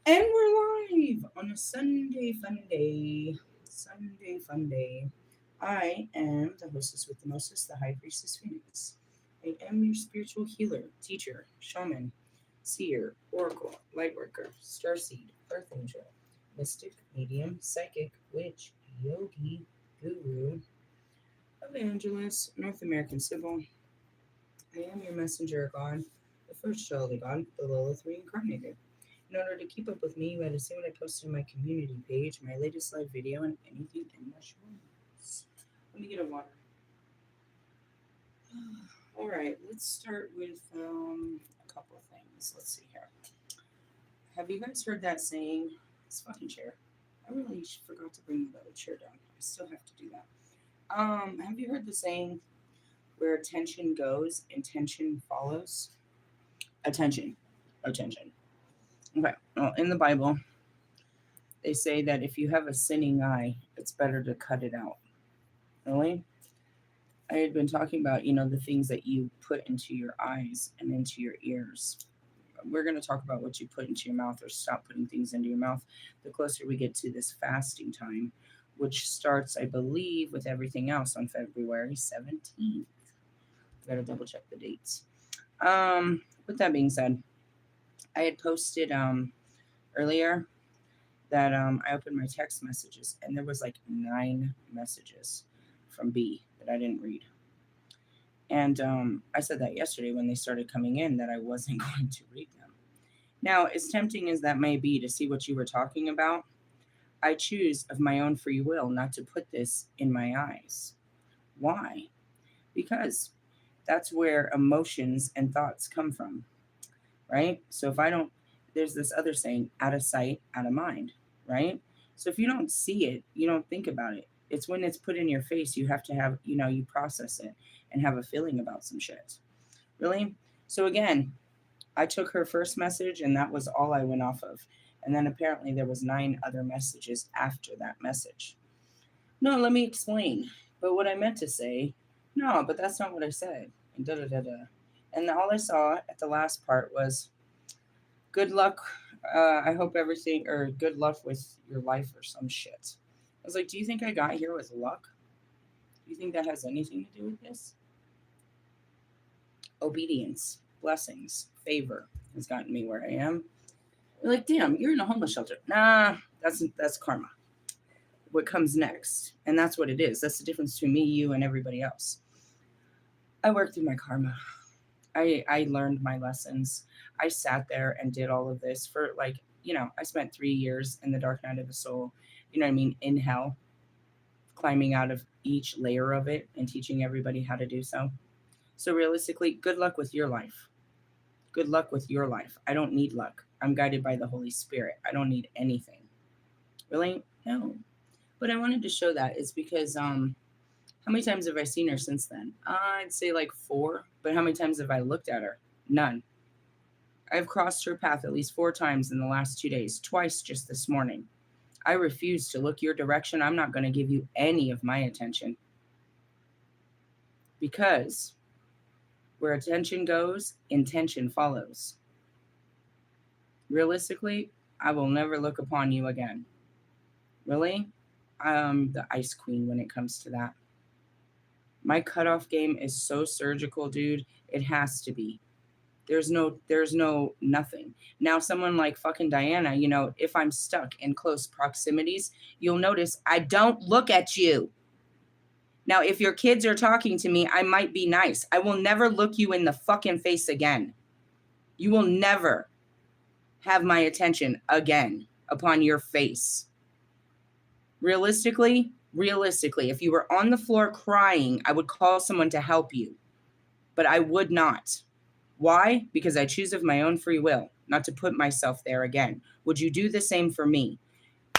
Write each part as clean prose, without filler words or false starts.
And we're live on a Sunday fun day. Sunday fun day. I am the hostess with the mostest, the High Priestess Phoenix. I am your spiritual healer, teacher, shaman, seer, oracle, lightworker, starseed, earth angel, mystic, medium, psychic, witch, yogi, guru, evangelist, North American civil. I am your messenger God, the first child of God, the LILITH reincarnated. In order to keep up with me, you had to see what I posted on my community page, my latest live video, and anything in my shorts. Let me get a water. All right, let's start with a couple of things. Let's see here. Have you guys heard that saying? This fucking chair. I really forgot to bring the other chair down. I still have to do that. Have you heard the saying where attention goes, intention follows? Attention. Attention. Okay. Well, in the Bible, they say that if you have a sinning eye, it's better to cut it out. Really? I had been talking about, the things that you put into your eyes and into your ears. We're going to talk about what you put into your mouth or stop putting things into your mouth the closer we get to this fasting time, which starts, I believe, with everything else on February 17th. Got to double check the dates. With that being said, I had posted earlier that I opened my text messages and there was like 9 messages from B that I didn't read. And I said that yesterday when they started coming in that I wasn't going to read them. Now, as tempting as that may be to see what you were talking about, I choose of my own free will not to put this in my eyes. Why? Because that's where emotions and thoughts come from, right? So if I don't, there's this other saying, out of sight, out of mind, right? So if you don't see it, you don't think about it. It's when it's put in your face, you have to have, you process it and have a feeling about some shit. Really? So again, I took her first message and that was all I went off of. And then apparently there was 9 other messages after that message. No, let me explain. But what I meant to say, no, but that's not what I said. And da da da da. And all I saw at the last part was good luck. I hope everything, or good luck with your life or some shit. I was like, do you think I got here with luck? Do you think that has anything to do with this? Obedience, blessings, favor has gotten me where I am. You're like, damn, you're in a homeless shelter. Nah, that's karma. What comes next? And that's what it is. That's the difference between me, you, and everybody else. I worked through my karma. I learned my lessons. I sat there and did all of this for I spent 3 years in the dark night of the soul, you know what I mean, in hell, climbing out of each layer of it and teaching everybody how to do so. So realistically, good luck with your life. Good luck with your life. I don't need luck. I'm guided by the Holy Spirit. I don't need anything. Really? No. But I wanted to show that is because how many times have I seen her since then? I'd say like 4. But how many times have I looked at her? None. I've crossed her path at least 4 times in the last 2 days, twice just this morning. I refuse to look your direction. I'm not going to give you any of my attention. Because where attention goes, intention follows. Realistically, I will never look upon you again. Really? I'm the ice queen when it comes to that. My cutoff game is so surgical, dude. It has to be. There's no nothing. Now, someone like fucking Diana, if I'm stuck in close proximities, you'll notice I don't look at you. Now, if your kids are talking to me, I might be nice. I will never look you in the fucking face again. You will never have my attention again upon your face. Realistically, if you were on the floor crying, I would call someone to help you. But I would not. Why? Because I choose of my own free will not to put myself there again. Would you do the same for me?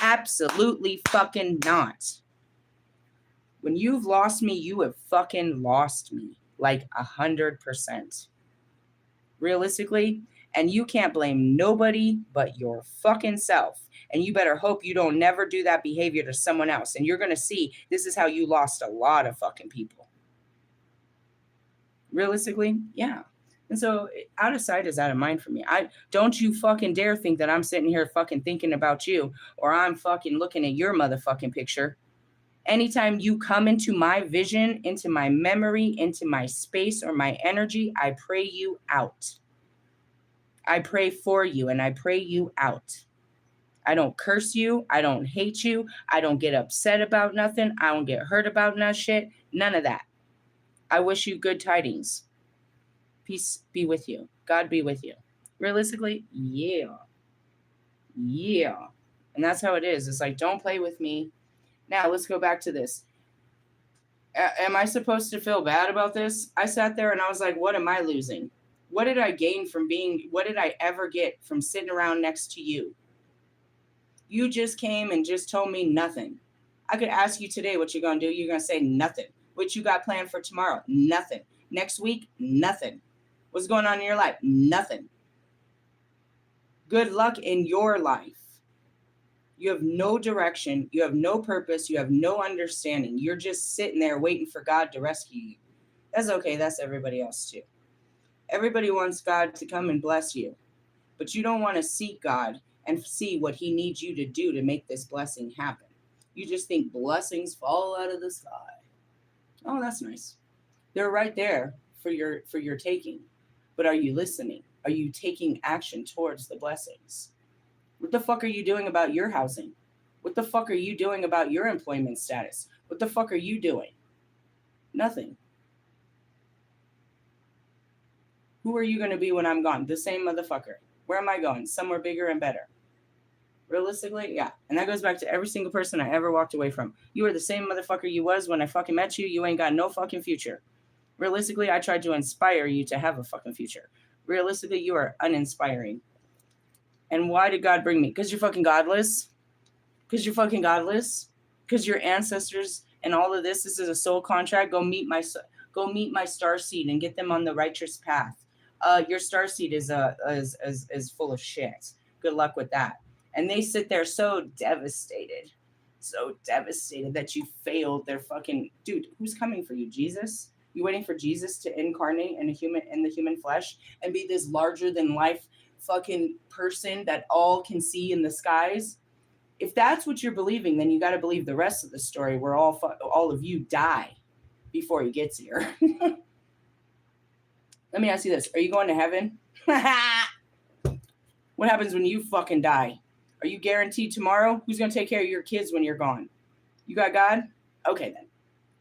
Absolutely fucking not. When you've lost me, you have fucking lost me. Like 100%. Realistically, and you can't blame nobody but your fucking self. And you better hope you don't never do that behavior to someone else. And you're going to see this is how you lost a lot of fucking people. Realistically, yeah. And so out of sight is out of mind for me. I don't you fucking dare think that I'm sitting here fucking thinking about you or I'm fucking looking at your motherfucking picture. Anytime you come into my vision, into my memory, into my space or my energy, I pray you out. I pray for you and I pray you out. I don't curse you. I don't hate you. I don't get upset about nothing. I don't get hurt about none shit. None of that. I wish you good tidings. Peace be with you. God be with you. Realistically, yeah. Yeah. And that's how it is. It's like, don't play with me. Now, let's go back to this. Am I supposed to feel bad about this? I sat there and I was like, what am I losing? What did I gain from what did I ever get from sitting around next to you? You just came and just told me nothing. I could ask you today what you're going to do. You're going to say nothing. What you got planned for tomorrow? Nothing. Next week? Nothing. What's going on in your life? Nothing. Good luck in your life. You have no direction. You have no purpose. You have no understanding. You're just sitting there waiting for God to rescue you. That's okay. That's everybody else too. Everybody wants God to come and bless you, but you don't want to seek God and see what he needs you to do to make this blessing happen. You just think blessings fall out of the sky. Oh, that's nice. They're right there for your taking. But are you listening? Are you taking action towards the blessings? What the fuck are you doing about your housing? What the fuck are you doing about your employment status? What the fuck are you doing? Nothing. Who are you going to be when I'm gone? The same motherfucker. Where am I going? Somewhere bigger and better. Realistically, yeah. And that goes back to every single person I ever walked away from. You are the same motherfucker you was when I fucking met you. You ain't got no fucking future. Realistically, I tried to inspire you to have a fucking future. Realistically, you are uninspiring. And why did God bring me? Because you're fucking godless. Because you're fucking godless. Because your ancestors and all of this is a soul contract. Go meet my starseed and get them on the righteous path. Your starseed is full of shit. Good luck with that. And they sit there so devastated that you failed their fucking dude. Who's coming for you? Jesus? You waiting for Jesus to incarnate in the human flesh and be this larger than life fucking person that all can see in the skies? If that's what you're believing, then you got to believe the rest of the story where all of you die before he gets here. Let me ask you this. Are you going to heaven? What happens when you fucking die? Are you guaranteed tomorrow? Who's going to take care of your kids when you're gone? You got God? Okay, then.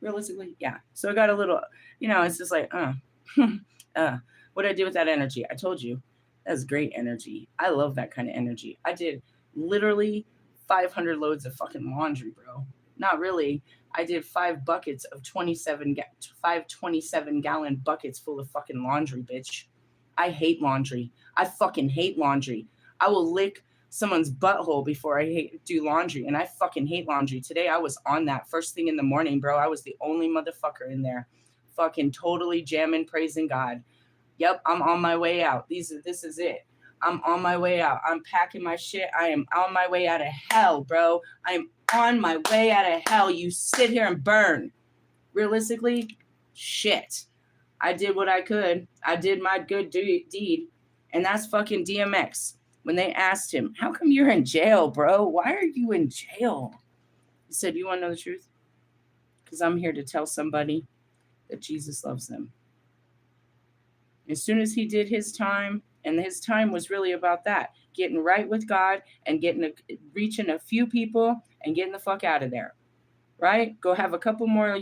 Realistically, yeah. So I got a little, it's just like, what did I do with that energy? I told you, that's great energy. I love that kind of energy. I did literally 500 loads of fucking laundry, bro. Not really. I did 5 buckets of 27 gallon buckets full of fucking laundry, bitch. I hate laundry. I fucking hate laundry. I will lick someone's butthole before I do laundry, and I fucking hate laundry. Today I was on that first thing in the morning, bro. I was the only motherfucker in there, fucking totally jamming, praising God. Yep, I'm on my way out. This is it. I'm on my way out. I'm packing my shit. I am on my way out of hell, bro. I am on my way out of hell. You sit here and burn. Realistically, shit. I did what I could. I did my good deed. And that's fucking DMX. When they asked him, how come you're in jail, bro? Why are you in jail? He said, you want to know the truth? Because I'm here to tell somebody that Jesus loves them. As soon as he did his time, and his time was really about that, getting right with God and reaching a few people and getting the fuck out of there, right? Go have a couple more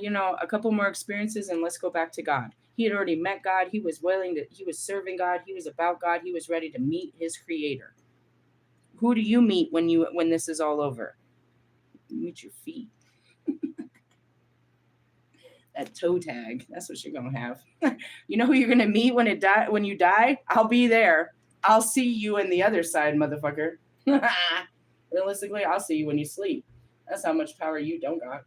experiences and let's go back to God. He had already met God. He was serving God. He was about God. He was ready to meet his creator. Who do you meet when this is all over? You meet your feet. That toe tag. That's what you're gonna have. You know who you're gonna meet when you die? I'll be there. I'll see you in the other side, motherfucker. Realistically, I'll see you when you sleep. That's how much power you don't got.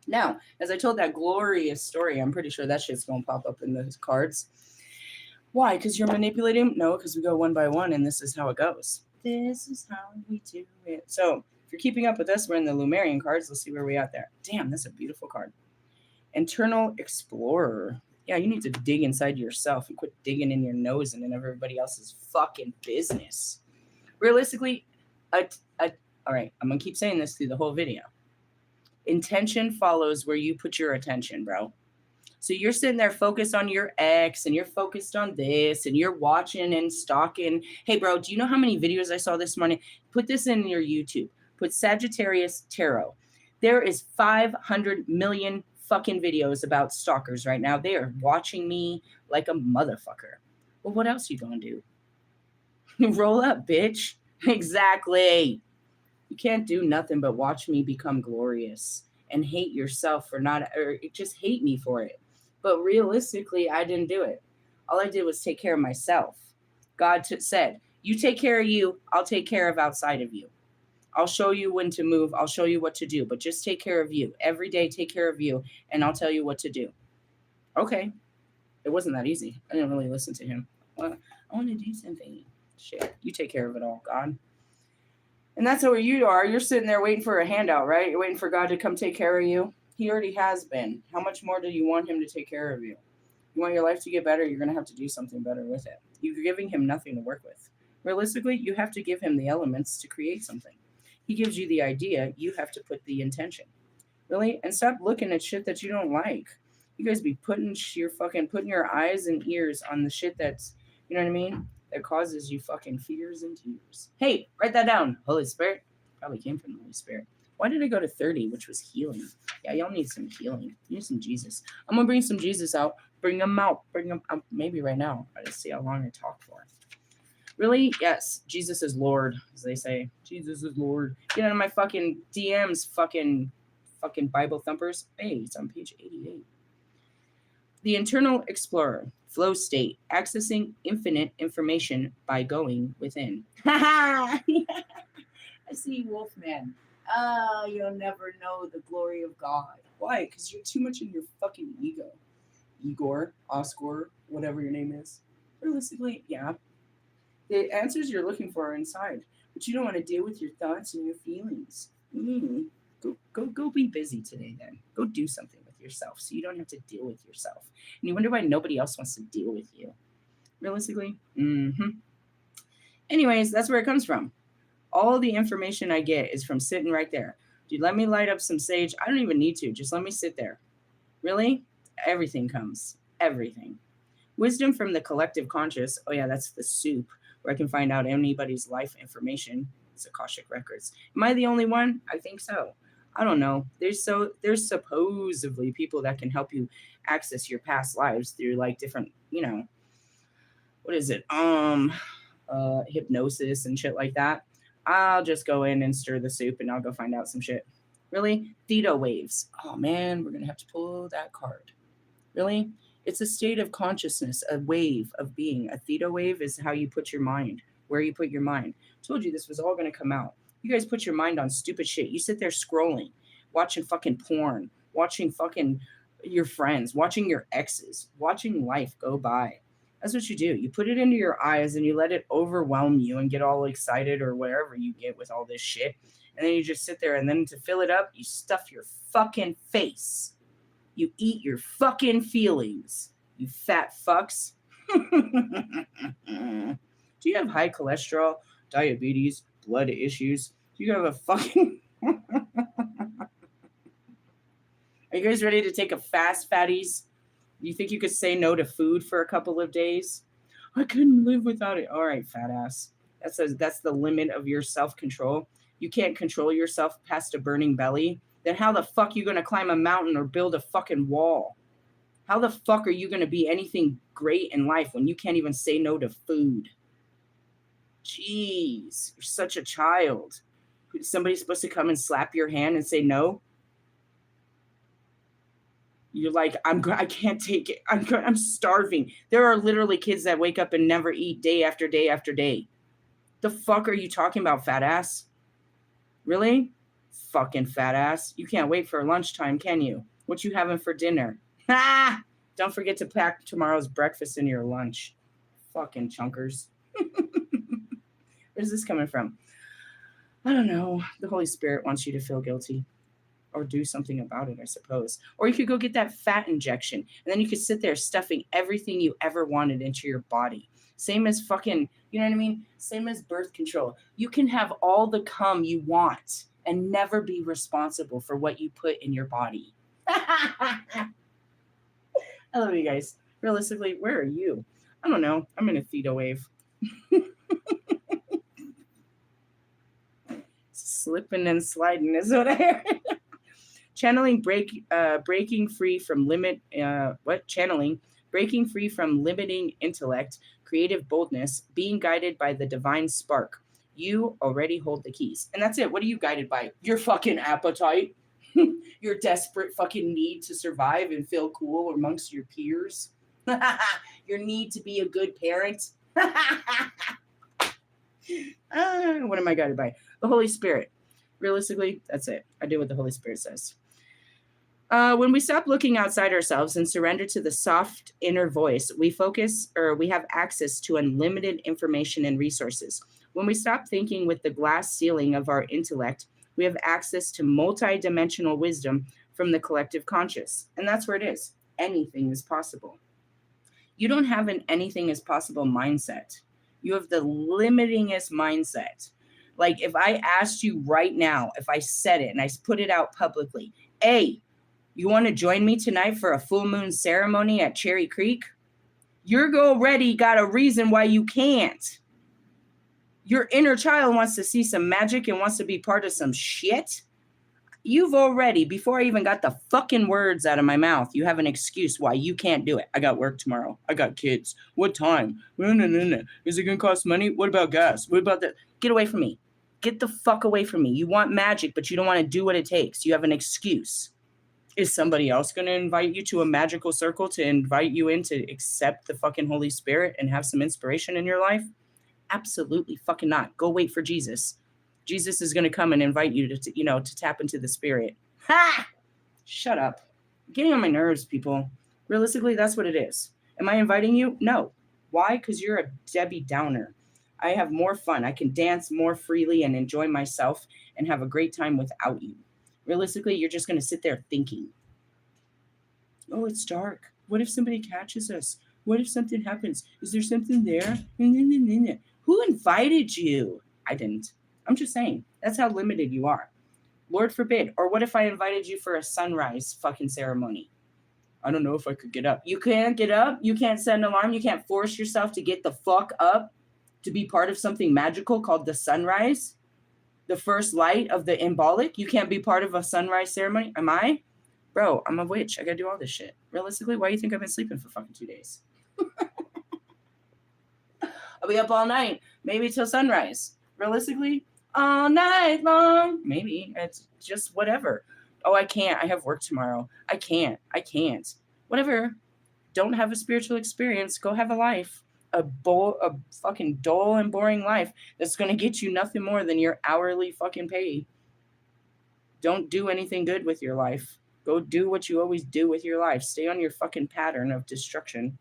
Now, as I told that glorious story, I'm pretty sure that shit's gonna pop up in those cards. Why? Because you're manipulating? No, because we go one by one, and this is how it goes. This is how we do it. So, if you're keeping up with us, we're in the Lumerian cards. Let's see where we're at there. Damn, that's a beautiful card. Internal Explorer. Yeah, you need to dig inside yourself and quit digging in your nose and in everybody else's fucking business. Realistically, all right, I'm gonna keep saying this through the whole video. Intention follows where you put your attention, bro. So you're sitting there focused on your ex and you're focused on this and you're watching and stalking. Hey, bro, do you know how many videos I saw this morning? Put this in your YouTube. Put Sagittarius Tarot. There is 500 million fucking videos about stalkers right now. They are watching me like a motherfucker. Well, what else are you going to do? Roll up, bitch. Exactly. You can't do nothing but watch me become glorious and hate yourself for not, or just hate me for it. But realistically, I didn't do it. All I did was take care of myself. God said, you take care of you, I'll take care of outside of you. I'll show you when to move. I'll show you what to do, but just take care of you. Every day, take care of you, and I'll tell you what to do. Okay. It wasn't that easy. I didn't really listen to him. Well, I want to do something. Shit. You take care of it all, God. And that's where you are. You're sitting there waiting for a handout, right? You're waiting for God to come take care of you. He already has been. How much more do you want him to take care of you? You want your life to get better, you're going to have to do something better with it. You're giving him nothing to work with. Realistically, you have to give him the elements to create something. He gives you the idea. You have to put the intention. Really? And stop looking at shit that you don't like. You guys be putting your eyes and ears on the shit that's, you know what I mean? That causes you fucking fears and tears. Hey, write that down. Holy Spirit. Probably came from the Holy Spirit. Why did I go to 30, which was healing? Yeah, y'all need some healing. You need some Jesus. I'm going to bring some Jesus out. Bring them out. Bring them out. Maybe right now. I just see how long I talk for. Really? Yes. Jesus is Lord, as they say. Jesus is Lord. Get out of my fucking DMs, fucking Bible thumpers. Hey, it's on page 88. The internal explorer, flow state, accessing infinite information by going within. I see Wolfman. Oh, you'll never know the glory of God. Why? Because you're too much in your fucking ego. Igor, Oscar, whatever your name is. Realistically, yeah. The answers you're looking for are inside, but you don't want to deal with your thoughts and your feelings. Go be busy today then. Go do something with yourself so you don't have to deal with yourself. And you wonder why nobody else wants to deal with you. Realistically? Anyways, that's where it comes from. All the information I get is from sitting right there. Dude, let me light up some sage. I don't even need to. Just let me sit there. Really? Everything comes. Everything. Wisdom from the collective conscious. Oh yeah, that's the soup where I can find out anybody's life information. It's Akashic Records. Am I the only one? I think so. I don't know. There's supposedly people that can help you access your past lives through like different, what is it? Hypnosis and shit like that. I'll just go in and stir the soup and I'll go find out some shit. Really? Theta waves. Oh man, we're gonna have to pull that card. Really? It's a state of consciousness, a wave of being. A theta wave is how you put your mind, where you put your mind. I told you this was all going to come out. You guys put your mind on stupid shit. You sit there scrolling, watching fucking porn, watching fucking your friends, watching your exes, watching life go by. That's what you do. You put it into your eyes and you let it overwhelm you and get all excited or whatever you get with all this shit. And then you just sit there and then to fill it up, you stuff your fucking face. You eat your fucking feelings, you fat fucks. Do you have high cholesterol, diabetes, blood issues? Do you have a fucking... Are you guys ready to take a fast, fatties? You think you could say no to food for a couple of days? I couldn't live without it. All right, fat ass. That's the limit of your self-control. You can't control yourself past a burning belly. Then how the fuck are you going to climb a mountain or build a fucking wall? How the fuck are you going to be anything great in life when you can't even say no to food? Jeez, you're such a child. Somebody's supposed to come and slap your hand and say no? You're like, I can't take it. I'm starving. There are literally kids that wake up and never eat day after day after day. The fuck are you talking about, fat ass? Really? Fucking fat ass. You can't wait for lunchtime, can you? What you having for dinner? Ha! Don't forget to pack tomorrow's breakfast in your lunch. Fucking chunkers. Where's this coming from? I don't know. The Holy Spirit wants you to feel guilty. or do something about it, I suppose. Or you could go get that fat injection, and then you could sit there stuffing everything you ever wanted into your body. Same as fucking, you know what I mean? Same as birth control. You can have all the cum you want and never be responsible for what you put in your body. I love you guys. Realistically, where are you? I don't know. I'm in a theta wave. Slipping and sliding is what I heard. Channeling breaking free from breaking free from limiting intellect, creative boldness, being guided by the divine spark. You already hold the keys. And that's it. What are you guided by? Your fucking appetite, your desperate fucking need to survive and feel cool amongst your peers, your need to be a good parent. What am I guided by? The Holy Spirit. Realistically, that's it. I do what the Holy Spirit says. When we stop looking outside ourselves and surrender to the soft inner voice, we have access to unlimited information and resources. When we stop thinking with the glass ceiling of our intellect, we have access to multi-dimensional wisdom from the collective conscious. And that's where it is. Anything is possible. You don't have an anything is possible mindset. You have the limitingest mindset. Like if I asked you right now, if I said it and I put it out publicly, hey, you want to join me tonight for a full moon ceremony at Cherry Creek? You're already got a reason why you can't. Your inner child wants to see some magic and wants to be part of some shit. You've already, before I even got the fucking words out of my mouth, you have an excuse why you can't do it. I got work tomorrow. I got kids. What time? No. Is it going to cost money? What about gas? What about that? Get away from me. Get the fuck away from me. You want magic, but you don't want to do what it takes. You have an excuse. Is somebody else going to invite you to a magical circle to invite you in to accept the fucking Holy Spirit and have some inspiration in your life? Absolutely fucking not. Go wait for Jesus. Jesus is going to come and invite you to tap into the Spirit. Ha! Shut up. Getting on my nerves, people. Realistically, that's what it is. Am I inviting you? No. Why? Because you're a Debbie Downer. I have more fun. I can dance more freely and enjoy myself and have a great time without you. Realistically, you're just going to sit there thinking, oh, it's dark. What if somebody catches us? What if something happens? Is there something there? Who invited you? I didn't. I'm just saying, that's how limited you are. Lord forbid. Or what if I invited you for a sunrise fucking ceremony? I don't know if I could get up. You can't get up? You can't set an alarm? You can't force yourself to get the fuck up to be part of something magical called the sunrise? The first light of the embolic? You can't be part of a sunrise ceremony? Am I? Bro, I'm a witch. I gotta do all this shit. Realistically, why do you think I've been sleeping for fucking 2 days? I'll be up all night. Maybe till sunrise. Realistically, all night long. Maybe. It's just whatever. Oh, I can't. I have work tomorrow. I can't. Whatever. Don't have a spiritual experience. Go have a life. A fucking dull and boring life that's going to get you nothing more than your hourly fucking pay. Don't do anything good with your life. Go do what you always do with your life. Stay on your fucking pattern of destruction.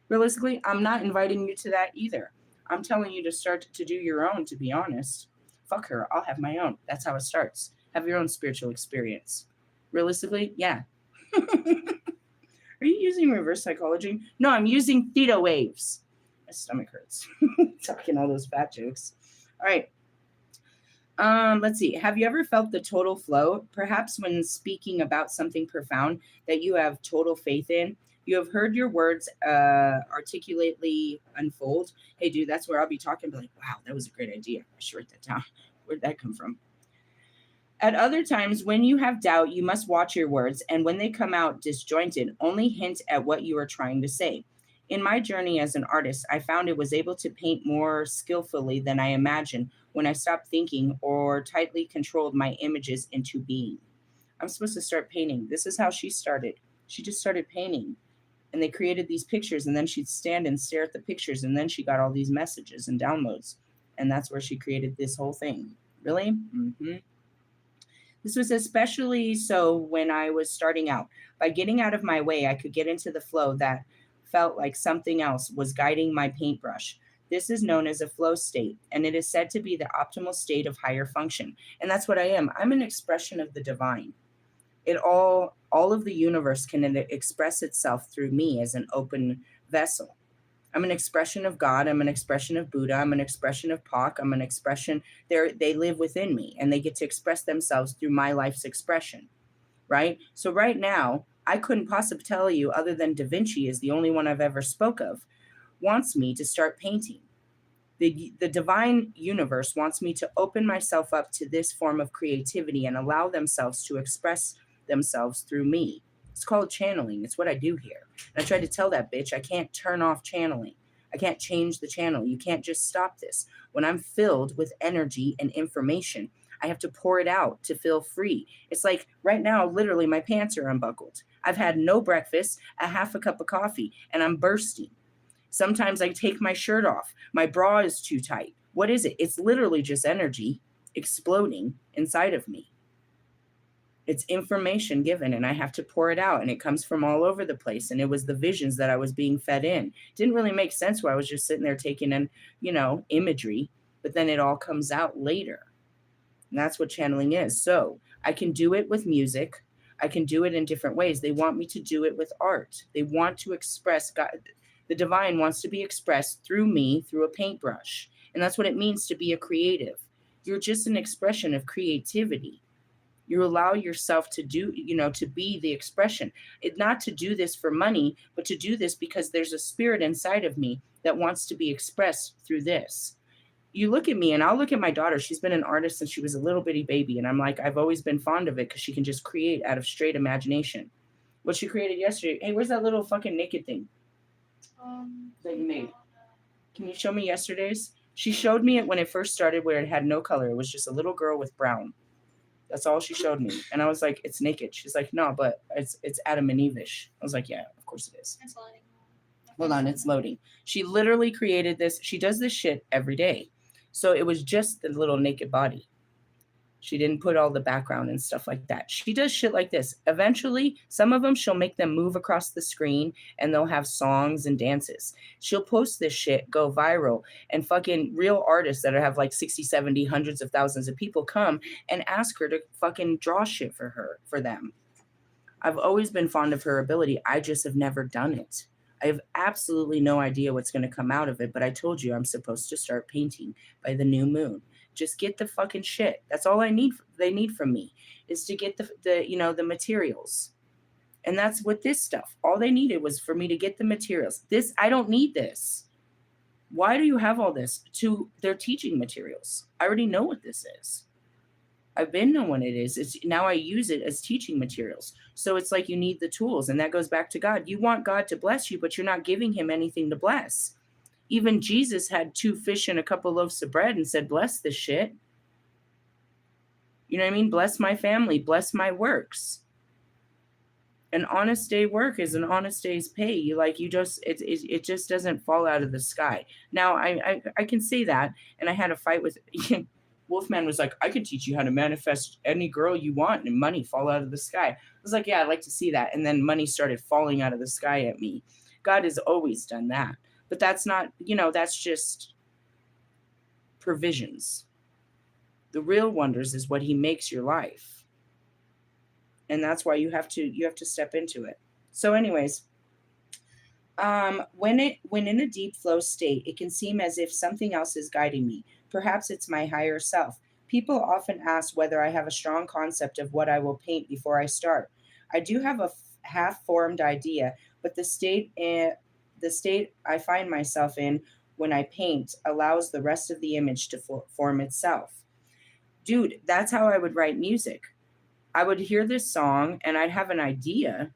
Realistically, I'm not inviting you to that either. I'm telling you to start to do your own, to be honest. Fuck her. I'll have my own. That's how it starts. Have your own spiritual experience. Realistically, yeah. Are you using reverse psychology? No, I'm using theta waves. My stomach hurts. Talking all those fat jokes. All right. Let's see. Have you ever felt the total flow? Perhaps when speaking about something profound that you have total faith in. You have heard your words articulately unfold. Hey, dude, that's where I'll be talking. Be like, wow, that was a great idea. I should write that down. Where'd that come from? At other times, when you have doubt, you must watch your words. And when they come out disjointed, only hint at what you are trying to say. In my journey as an artist, I found it was able to paint more skillfully than I imagined when I stopped thinking or tightly controlled my images into being. I'm supposed to start painting. This is how she started. She just started painting. And they created these pictures, and then she'd stand and stare at the pictures, and then she got all these messages and downloads. And that's where she created this whole thing. Really? Mm-hmm. This was especially so when I was starting out. By getting out of my way, I could get into the flow that felt like something else was guiding my paintbrush. This is known as a flow state, and it is said to be the optimal state of higher function. And that's what I am. I'm an expression of the divine. All of the universe can express itself through me as an open vessel. I'm an expression of God. I'm an expression of Buddha. I'm an expression of Pak. I'm an expression. They live within me, and they get to express themselves through my life's expression, right? So right now, I couldn't possibly tell you, other than Da Vinci is the only one I've ever spoke of, wants me to start painting. The divine universe wants me to open myself up to this form of creativity and allow themselves to express themselves through me. It's called channeling. It's what I do here. And I tried to tell that bitch, I can't turn off channeling. I can't change the channel. You can't just stop this. When I'm filled with energy and information, I have to pour it out to feel free. It's like right now, literally, my pants are unbuckled. I've had no breakfast, a half a cup of coffee, and I'm bursting. Sometimes I take my shirt off. My bra is too tight. What is it? It's literally just energy exploding inside of me. It's information given, and I have to pour it out, and it comes from all over the place. And it was the visions that I was being fed in. It didn't really make sense where I was just sitting there taking in, imagery, but then it all comes out later. And that's what channeling is. So I can do it with music. I can do it in different ways. They want me to do it with art. They want to express God. The divine wants to be expressed through me, through a paintbrush. And that's what it means to be a creative. You're just an expression of creativity. You allow yourself to do, to be the expression. Not to do this for money, but to do this because there's a spirit inside of me that wants to be expressed through this. You look at me and I'll look at my daughter. She's been an artist since she was a little bitty baby. And I'm like, I've always been fond of it because she can just create out of straight imagination. What she created yesterday. Hey, where's that little fucking naked thing that you made? Can you show me yesterday's? She showed me it when it first started where it had no color. It was just a little girl with brown. That's all she showed me. And I was like, it's naked. She's like, no, but it's Adam and Eve-ish. I was like, yeah, of course it is. It's loading. Hold on, it's loading. She literally created this. She does this shit every day. So it was just the little naked body. She didn't put all the background and stuff like that. She does shit like this. Eventually, some of them, she'll make them move across the screen and they'll have songs and dances. She'll post this shit, go viral, and fucking real artists that have like 60, 70, hundreds of thousands of people come and ask her to fucking draw shit for them. I've always been fond of her ability. I just have never done it. I have absolutely no idea what's going to come out of it, but I told you I'm supposed to start painting by the new moon. Just get the fucking shit. That's all they need from me is to get the materials. And that's what this stuff. All they needed was for me to get the materials. I don't need this. Why do you have all this? They're teaching materials. I already know what this is. I've been knowing what it is. Now I use it as teaching materials. So it's like you need the tools. And that goes back to God. You want God to bless you, but you're not giving him anything to bless. Even Jesus had 2 fish and a couple loaves of bread and said, bless this shit. You know what I mean? Bless my family. Bless my works. An honest day work is an honest day's pay. It just doesn't fall out of the sky. Now, I can say that. And I had a fight with... Wolfman was like, I could teach you how to manifest any girl you want and money fall out of the sky. I was like, yeah, I'd like to see that. And then money started falling out of the sky at me. God has always done that. But that's not, that's just provisions. The real wonders is what he makes your life. And that's why you have to step into it. So anyways, when in a deep flow state, it can seem as if something else is guiding me. Perhaps it's my higher self. People often ask whether I have a strong concept of what I will paint before I start. I do have a half-formed idea, but the state I find myself in when I paint allows the rest of the image to form itself. Dude, that's how I would write music. I would hear this song and I'd have an idea,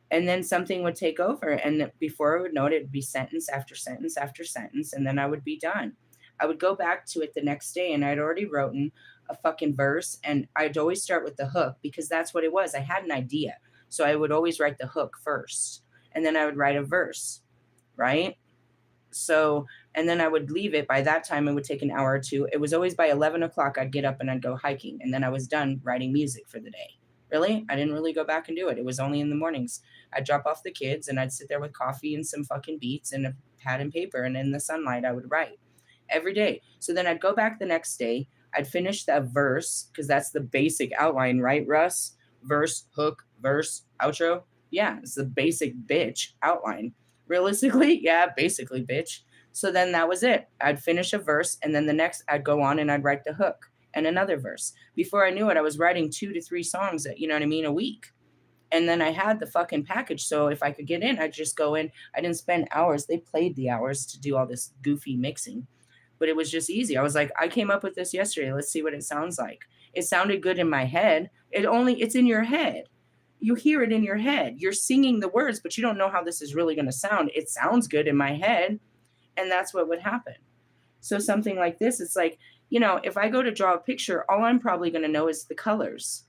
and then something would take over. And before I would know it, it'd be sentence after sentence after sentence, and then I would be done. I would go back to it the next day and I'd already written a fucking verse, and I'd always start with the hook because that's what it was. I had an idea. So I would always write the hook first, and then I would write a verse, right? So, and then I would leave it. By that time, it would take an hour or two. It was always by 11 o'clock, I'd get up and I'd go hiking, and then I was done writing music for the day. Really? I didn't really go back and do it. It was only in the mornings. I'd drop off the kids and I'd sit there with coffee and some fucking beats and a pad and paper, and in the sunlight, I would write every day. So then I'd go back the next day. I'd finish that verse because that's the basic outline, right, Russ? verse, hook, verse, outro. Yeah, it's the basic bitch outline. Realistically, yeah, basically bitch. So then that was it. I'd finish a verse, and then the next I'd go on and I'd write the hook and another verse. Before I knew it, I was writing 2 to 3 songs, you know what I mean, a week. And then I had the fucking package. So if I could get in, I'd just go in. I didn't spend hours. They played the hours to do all this goofy mixing, but it was just easy. I was like, I came up with this yesterday. Let's see what it sounds like. It sounded good in my head. It's in your head. You hear it in your head. You're singing the words, but you don't know how this is really going to sound. It sounds good in my head. And that's what would happen. So something like this, it's like, if I go to draw a picture, all I'm probably going to know is the colors.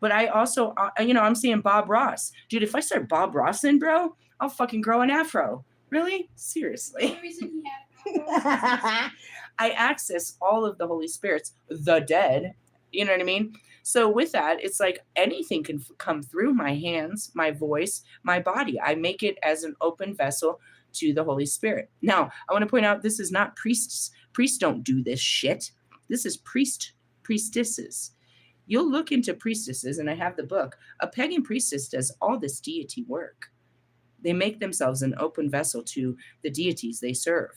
But I also, I'm seeing Bob Ross. Dude, if I start Bob Rossin, bro, I'll fucking grow an afro. Really? Seriously. The reason he had I access all of the Holy Spirits, the dead. You know what I mean? So with that, it's like anything can come through my hands, my voice, my body. I make it as an open vessel to the Holy Spirit. Now, I want to point out this is not priests. Priests don't do this shit. This is priestesses. You'll look into priestesses, and I have the book. A pagan priestess does all this deity work. They make themselves an open vessel to the deities they serve.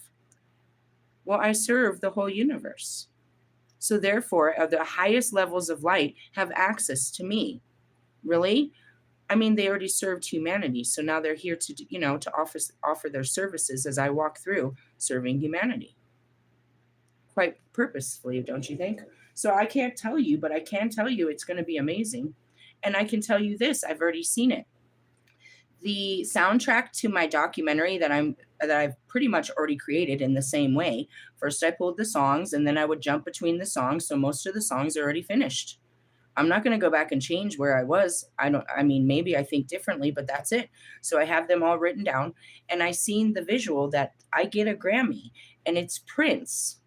Well, I serve the whole universe. So therefore, the highest levels of light have access to me. Really? I mean, they already served humanity. So now they're here to, to offer their services as I walk through serving humanity. Quite purposefully, don't you think? So I can't tell you, but I can tell you it's going to be amazing. And I can tell you this, I've already seen it. The soundtrack to my documentary that I've pretty much already created in the same way. First I pulled the songs, and then I would jump between the songs. So most of the songs are already finished. I'm not going to go back and change where I was. Maybe I think differently, but that's it. So I have them all written down, and I seen the visual that I get a Grammy, and it's Prince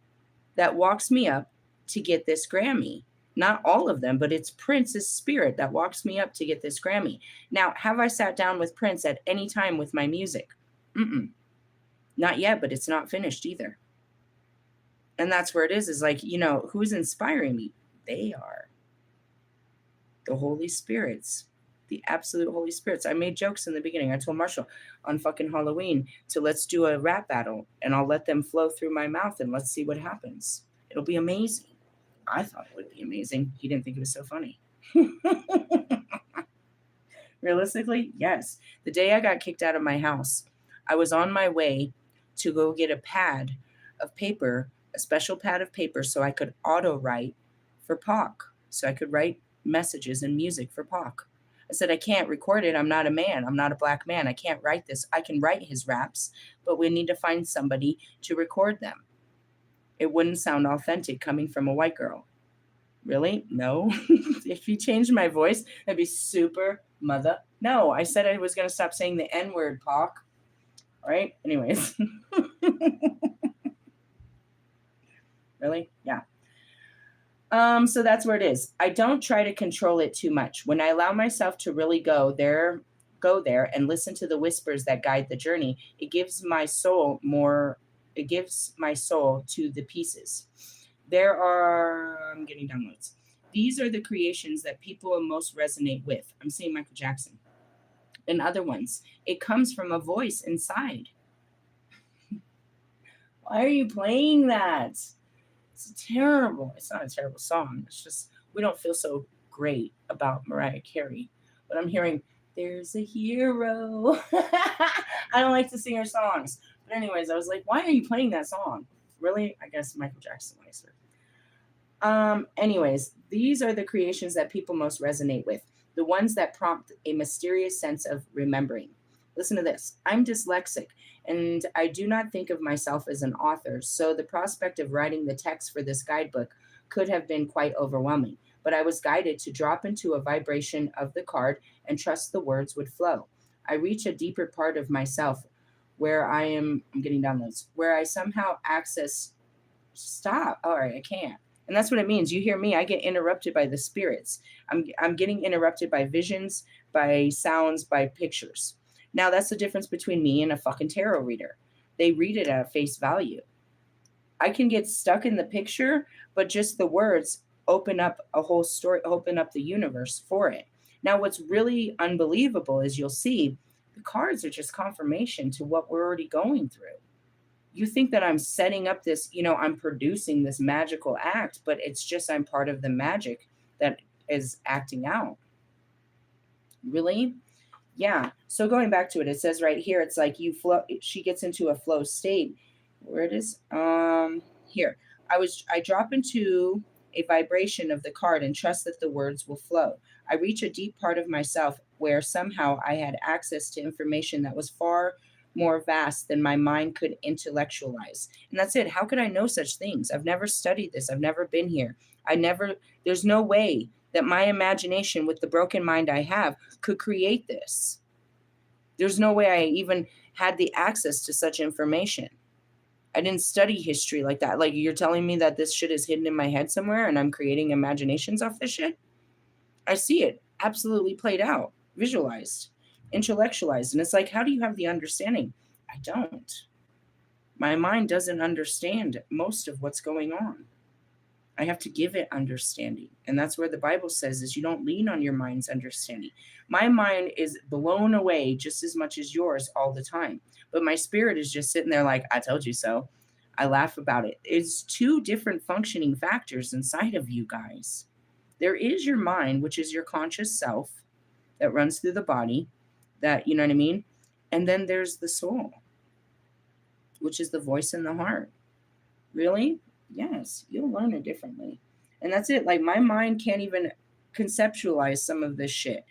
that walks me up to get this Grammy. Not all of them, but it's Prince's spirit that walks me up to get this Grammy. Now, have I sat down with Prince at any time with my music? Not yet, but it's not finished either. And that's where it is like, who's inspiring me? They are. The Holy Spirits. The absolute Holy Spirits. I made jokes in the beginning. I told Marshall on fucking Halloween to let's do a rap battle, and I'll let them flow through my mouth, and let's see what happens. It'll be amazing. I thought it would be amazing. He didn't think it was so funny. Realistically, yes. The day I got kicked out of my house, I was on my way to go get a pad of paper, a special pad of paper, so I could auto write for Pac, so I could write messages and music for Pac. I said, I can't record it. I'm not a man. I'm not a black man. I can't write this. I can write his raps, but we need to find somebody to record them. It wouldn't sound authentic coming from a white girl. Really? No. If you changed my voice, that'd be super mother. No, I said I was going to stop saying the N-word, Pac. All right? Anyways. Really? Yeah. So that's where it is. I don't try to control it too much. When I allow myself to really go there and listen to the whispers that guide the journey, it gives my soul to the pieces. I'm getting downloads. These are the creations that people most resonate with. I'm seeing Michael Jackson. And other ones. It comes from a voice inside. Why are you playing that? It's terrible. It's not a terrible song. It's just, we don't feel so great about Mariah Carey. But I'm hearing, there's a hero. I don't like to sing her songs. But anyways, I was like, why are you playing that song? Really? I guess Michael Jackson likes her. Anyways, these are the creations that people most resonate with. The ones that prompt a mysterious sense of remembering. Listen to this. I'm dyslexic, and I do not think of myself as an author, so the prospect of writing the text for this guidebook could have been quite overwhelming. But I was guided to drop into a vibration of the card and trust the words would flow. I reach a deeper part of myself where I'm getting downloads, where I somehow access, stop, all right, I can't. And that's what it means. You hear me, I get interrupted by the spirits. I'm getting interrupted by visions, by sounds, by pictures. Now that's the difference between me and a fucking tarot reader. They read it at face value. I can get stuck in the picture, but just the words open up a whole story, open up the universe for it. Now, what's really unbelievable is you'll see the cards are just confirmation to what we're already going through. You think that I'm setting up this, I'm producing this magical act, but it's just I'm part of the magic that is acting out. Really? Yeah. So going back to it, it says right here, it's like you flow, she gets into a flow state. Where it is? Here. I drop into a vibration of the card and trust that the words will flow. I reach a deep part of myself where somehow I had access to information that was far more vast than my mind could intellectualize. And that's it. How could I know such things? I've never studied this. I've never been here. There's no way that my imagination with the broken mind I have could create this. There's no way I even had the access to such information. I didn't study history like that. Like, you're telling me that this shit is hidden in my head somewhere and I'm creating imaginations off this shit? I see it absolutely played out, visualized, intellectualized. And it's like, how do you have the understanding? I don't. My mind doesn't understand most of what's going on. I have to give it understanding. And that's where the Bible says is you don't lean on your mind's understanding. My mind is blown away just as much as yours all the time. But my spirit is just sitting there like, I told you so. I laugh about it. It's two different functioning factors inside of you guys. There is your mind, which is your conscious self that runs through the body, that, you know what I mean? And then there's the soul, which is the voice in the heart. Really? Yes, you'll learn it differently. And that's it. Like, my mind can't even conceptualize some of this shit.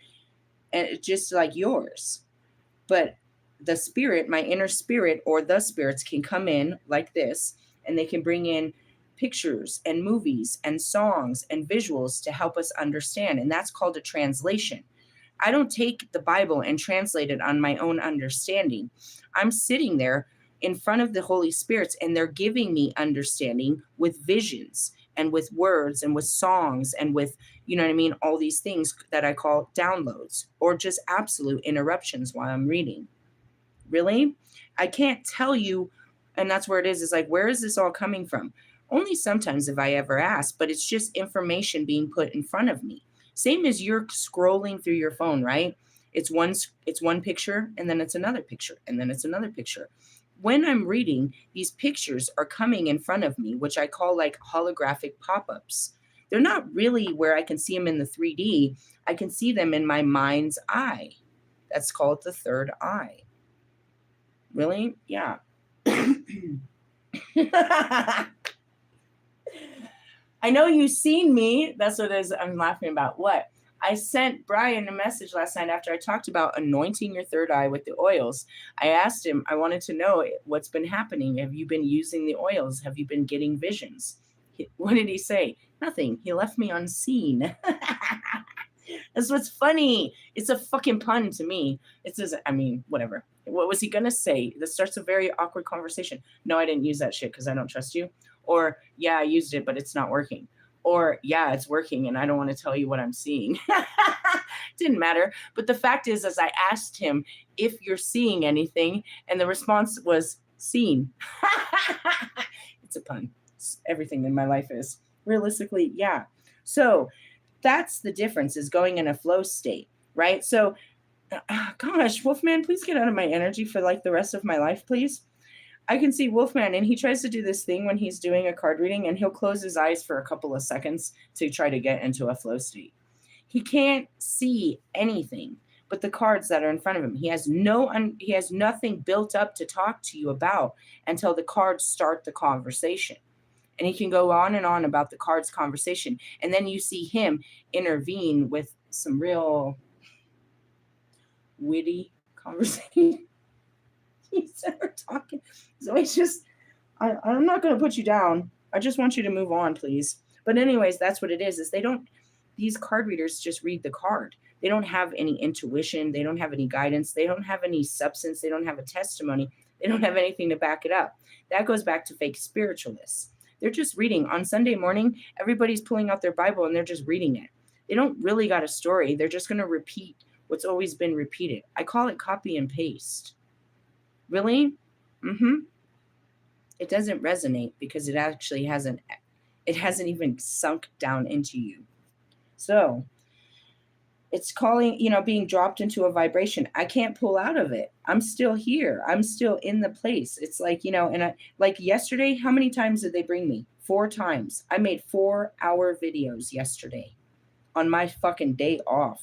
And it's just like yours. But the spirit, my inner spirit, or the spirits can come in like this, and they can bring in pictures and movies and songs and visuals to help us understand. And that's called a translation. I don't take the Bible and translate it on my own understanding. I'm sitting there in front of the Holy Spirits, and they're giving me understanding with visions and with words and with songs and with, you know what I mean, all these things that I call downloads or just absolute interruptions while I'm reading. Really? I can't tell you, and that's where it is like, where is this all coming from? Only sometimes if I ever ask, but it's just information being put in front of me. Same as you're scrolling through your phone, right? It's one picture, and then it's another picture, and then it's another picture. When I'm reading, these pictures are coming in front of me, which I call like holographic pop-ups. They're not really where I can see them in the 3D. I can see them in my mind's eye. That's called the third eye. Really? Yeah. I know you've seen me. That's what it is I'm laughing about. What? I sent Brian a message last night after I talked about anointing your third eye with the oils. I asked him, I wanted to know what's been happening. Have you been using the oils? Have you been getting visions? What did he say? Nothing. He left me unseen. That's what's funny. It's a fucking pun to me. It says, I mean, whatever. What was he going to say? That starts a very awkward conversation. No, I didn't use that shit because I don't trust you. Or, yeah, I used it, but it's not working. Or, yeah, it's working and I don't want to tell you what I'm seeing. Didn't matter. But the fact is, as I asked him if you're seeing anything, and the response was seen. It's a pun. It's everything in my life is. Realistically, yeah. So that's the difference, is going in a flow state, right? So, gosh, Wolfman, please get out of my energy for like the rest of my life, please. I can see Wolfman, and he tries to do this thing when he's doing a card reading, and he'll close his eyes for a couple of seconds to try to get into a flow state. He can't see anything but the cards that are in front of him. He has nothing built up to talk to you about until the cards start the conversation. And he can go on and on about the cards conversation. And then you see him intervene with some real witty conversation. He's never talking. So it's just, I'm not going to put you down. I just want you to move on, please. But anyways, that's what it is these card readers just read the card. They don't have any intuition. They don't have any guidance. They don't have any substance. They don't have a testimony. They don't have anything to back it up. That goes back to fake spiritualists. They're just reading. On Sunday morning, everybody's pulling out their Bible and they're just reading it. They don't really got a story. They're just going to repeat what's always been repeated. I call it copy and paste. Really? It doesn't resonate because it actually hasn't even sunk down into you. So It's calling, being dropped into a vibration. I can't pull out of it. I'm still here. I'm still in the place. It's like, and like yesterday, how many times did they bring me? 4 times. I made 4-hour videos yesterday on my fucking day off.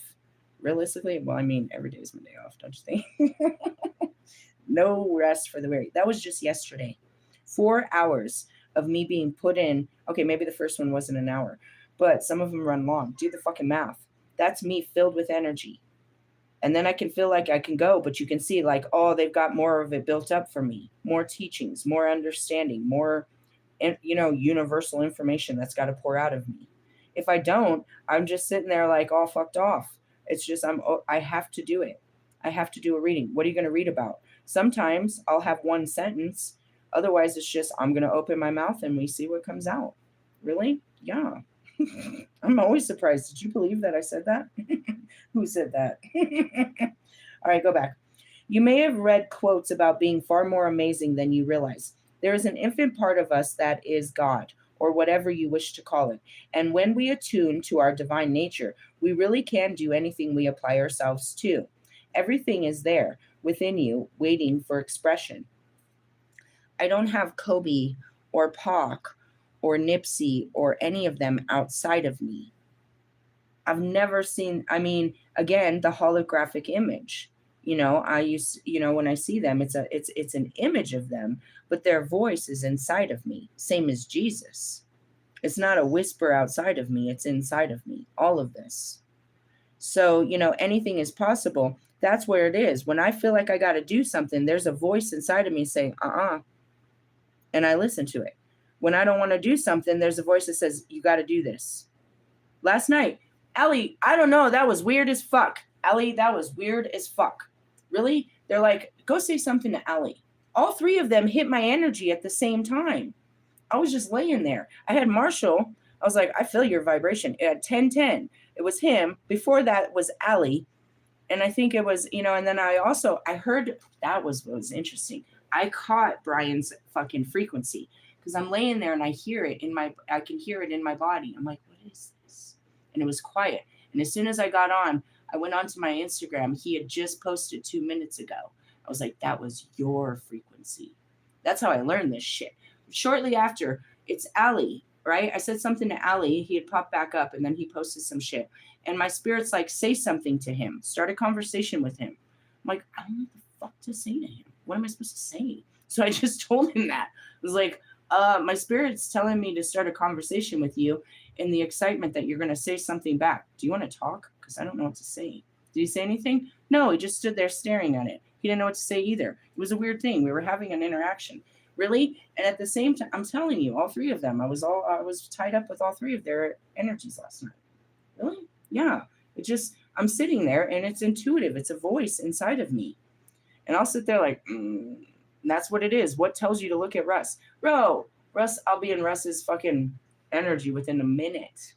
Realistically, well, I mean, every day is my day off, don't you think? No rest for the weary. That was just yesterday. 4 hours of me being put in. Okay, maybe the first one wasn't an hour, but some of them run long. Do the fucking math. That's me filled with energy. And then I can feel like I can go, but you can see like, oh, they've got more of it built up for me. More teachings, more understanding, more, universal information that's got to pour out of me. If I don't, I'm just sitting there like all fucked off. It's just, I have to do it. I have to do a reading. What are you going to read about? Sometimes I'll have one sentence. Otherwise, it's just, I'm going to open my mouth and we see what comes out. Really? Yeah. I'm always surprised. Did you believe that I said that? Who said that? All right, go back. You may have read quotes about being far more amazing than you realize. There is an infinite part of us that is God, or whatever you wish to call it. And when we attune to our divine nature, we really can do anything we apply ourselves to. Everything is there within you, waiting for expression. I don't have Kobe or Pac or Nipsey or any of them outside of me. I've never seen, again, the holographic image. I used, when I see them, it's an image of them, but their voice is inside of me, same as Jesus. It's not a whisper outside of me, it's inside of me, all of this. So, anything is possible. That's where it is. When I feel like I got to do something, there's a voice inside of me saying, and I listen to it. When I don't want to do something, there's a voice that says, you got to do this. Last night, Ellie, I don't know, that was weird as fuck. Ellie, that was weird as fuck. Really? They're like, go say something to Ellie. All 3 of them hit my energy at the same time. I was just laying there. I had Marshall. I was like, I feel your vibration. At 10:10, it was him. Before that was Ellie. And I think it was, and then I heard, that was what was interesting. I caught Brian's fucking frequency because I'm laying there and I can hear it in my body. I'm like, what is this? And it was quiet. And as soon as I got on, I went onto my Instagram. He had just posted 2 minutes ago. I was like, that was your frequency. That's how I learned this shit. Shortly after, it's Ali, right? I said something to Ali. He had popped back up and then he posted some shit. And my spirit's like, say something to him. Start a conversation with him. I'm like, I don't know what the fuck to say to him. What am I supposed to say? So I just told him that. I was like, my spirit's telling me to start a conversation with you in the excitement that you're going to say something back. Do you want to talk? Because I don't know what to say. Did he say anything? No, he just stood there staring at it. He didn't know what to say either. It was a weird thing. We were having an interaction. Really? And at the same time, I'm telling you, all 3 of them, I was tied up with all 3 of their energies last night. Really? Yeah. I'm sitting there and it's intuitive. It's a voice inside of me. And I'll sit there like, and that's what it is. What tells you to look at Russ? Bro, Russ, I'll be in Russ's fucking energy within a minute.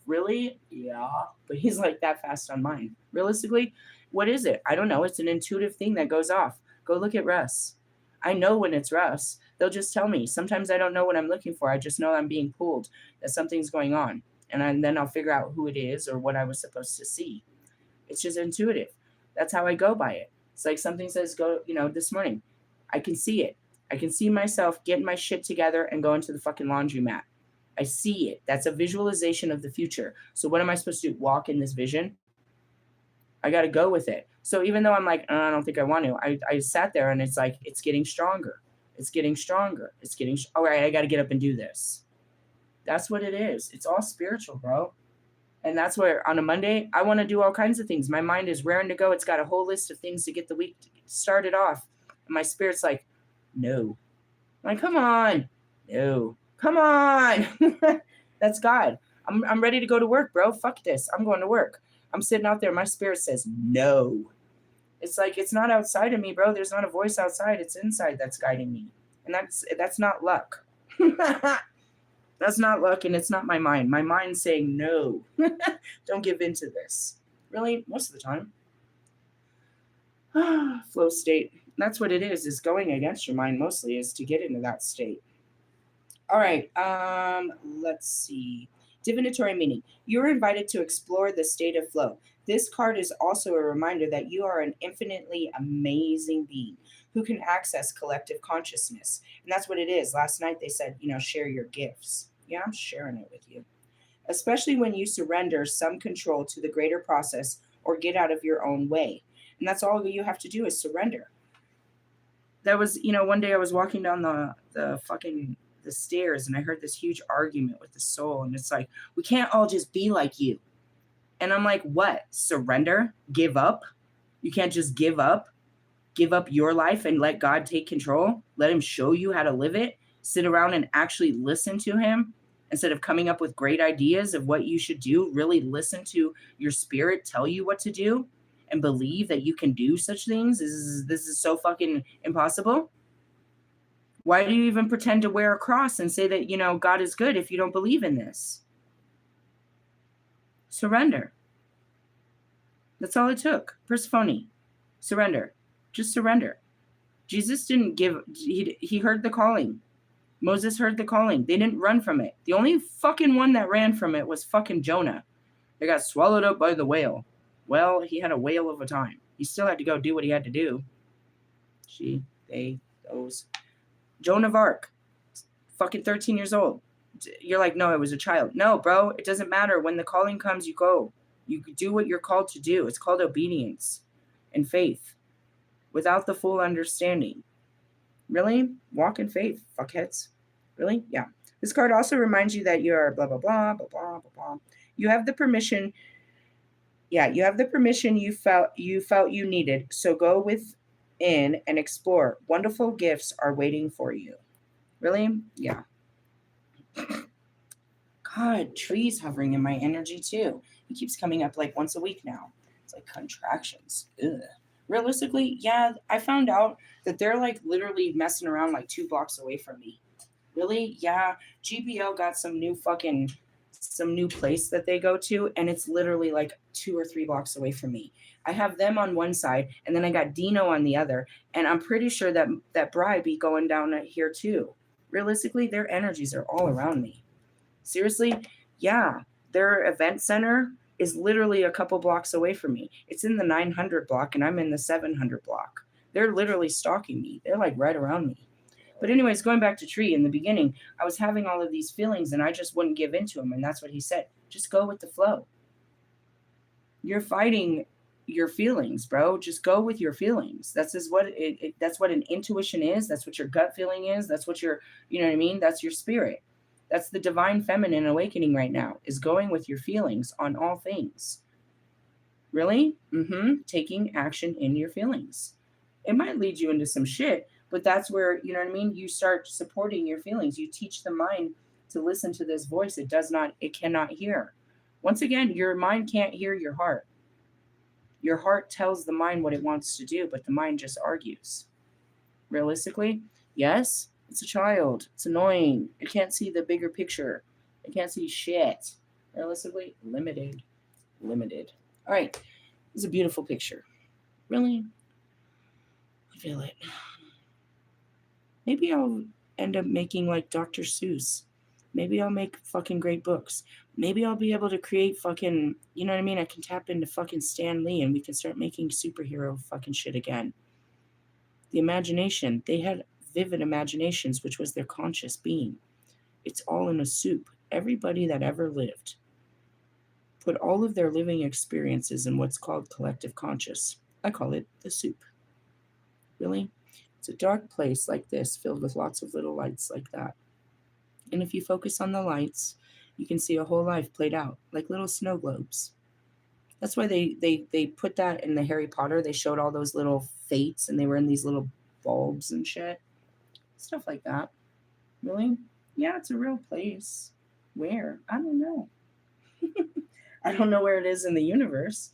Really? Yeah. But he's like that fast on mine. Realistically, what is it? I don't know. It's an intuitive thing that goes off. Go look at Russ. I know when it's Russ. They'll just tell me. Sometimes I don't know what I'm looking for. I just know I'm being pulled, that something's going on. And then I'll figure out who it is or what I was supposed to see. It's just intuitive. That's how I go by it. It's like something says, go, this morning. I can see it. I can see myself getting my shit together and going to the fucking laundromat. I see it. That's a visualization of the future. So what am I supposed to do? Walk in this vision? I got to go with it. So even though I'm like, I don't think I want to, I sat there and it's like, it's getting stronger. It's getting stronger. All right, I got to get up and do this. That's what it is. It's all spiritual, bro. And that's where on a Monday, I want to do all kinds of things. My mind is raring to go. It's got a whole list of things to get the week started off. And my spirit's like, no. I'm like, come on. No. Come on. That's God. I'm ready to go to work, bro. Fuck this. I'm going to work. I'm sitting out there. My spirit says no. It's like, it's not outside of me, bro. There's not a voice outside. It's inside that's guiding me. And that's not luck. That's not luck, and it's not my mind. My mind's saying no. Don't give in to this. Really, most of the time. Flow state. That's what it is going against your mind mostly, is to get into that state. All right, let's see. Divinatory meaning. You're invited to explore the state of flow. This card is also a reminder that you are an infinitely amazing being who can access collective consciousness. And that's what it is. Last night they said, share your gifts. Yeah, I'm sharing it with you. Especially when you surrender some control to the greater process or get out of your own way. And that's all you have to do is surrender. That was, one day I was walking down the stairs and I heard this huge argument with the soul. And it's like, we can't all just be like you. And I'm like, what? Surrender? Give up? You can't just give up? Give up your life and let God take control? Let him show you how to live it? Sit around and actually listen to him instead of coming up with great ideas of what you should do? Really listen to your spirit tell you what to do and believe that you can do such things? This is so fucking impossible. Why do you even pretend to wear a cross and say that, God is good if you don't believe in this? Surrender. That's all it took. Persephone. Surrender. Just surrender. Jesus didn't give, he heard the calling. Moses heard the calling. They didn't run from it. The only fucking one that ran from it was fucking Jonah. They got swallowed up by the whale. Well, he had a whale of a time. He still had to go do what he had to do. She, they, those. Joan of Arc. Fucking 13 years old. You're like, no, it was a child. No, bro, it doesn't matter. When the calling comes, you go. You do what you're called to do. It's called obedience and faith without the full understanding. Really? Walk in faith, fuckheads. Really? Yeah. This card also reminds you that you are blah, blah, blah, blah, blah, blah, blah. You have the permission. Yeah, you have the permission you felt you needed. So go within and explore. Wonderful gifts are waiting for you. Really? Yeah. God, trees hovering in my energy too. He keeps coming up like once a week now. It's like contractions. Ugh. Realistically, yeah, I found out that they're like literally messing around like 2 blocks away from me. Really? Yeah. GBL got some new place that they go to, and it's literally like 2 or 3 blocks away from me. I have them on one side, and then I got Dino on the other, and I'm pretty sure that Bri be going down here too. Realistically, their energies are all around me. Seriously, yeah, their event center is literally a couple blocks away from me. It's in the 900 block and I'm in the 700 block. They're literally stalking me. They're like right around me. But anyways, going back to Tree, in the beginning, I was having all of these feelings and I just wouldn't give into them. And that's what he said. Just go with the flow. You're fighting your feelings, bro. Just go with your feelings. That's what an intuition is. That's what your gut feeling is. That's what you know what I mean? That's your spirit. That's the divine feminine awakening right now, is going with your feelings on all things. Really? Taking action in your feelings. It might lead you into some shit, but that's where, you know what I mean? You start supporting your feelings. You teach the mind to listen to this voice it cannot hear. Once again, your mind can't hear your heart. Your heart tells the mind what it wants to do, but the mind just argues. Realistically, yes, it's a child. It's annoying. It can't see the bigger picture. It can't see shit. Realistically, limited. All right. It's a beautiful picture. Really? I feel it. Maybe I'll end up making like Dr. Seuss. Maybe I'll make fucking great books. Maybe I'll be able to create fucking, you know what I mean? I can tap into fucking Stan Lee and we can start making superhero fucking shit again. The imagination. They had vivid imaginations, which was their conscious being. It's all in a soup. Everybody that ever lived put all of their living experiences in what's called collective conscious. I call it the soup. Really? It's a dark place like this, filled with lots of little lights like that. And if you focus on the lights, you can see a whole life played out, like little snow globes. That's why they put that in the Harry Potter. They showed all those little fates, and they were in these little bulbs and shit. Stuff like that. Really? Yeah, it's a real place. Where? I don't know. I don't know where it is in the universe.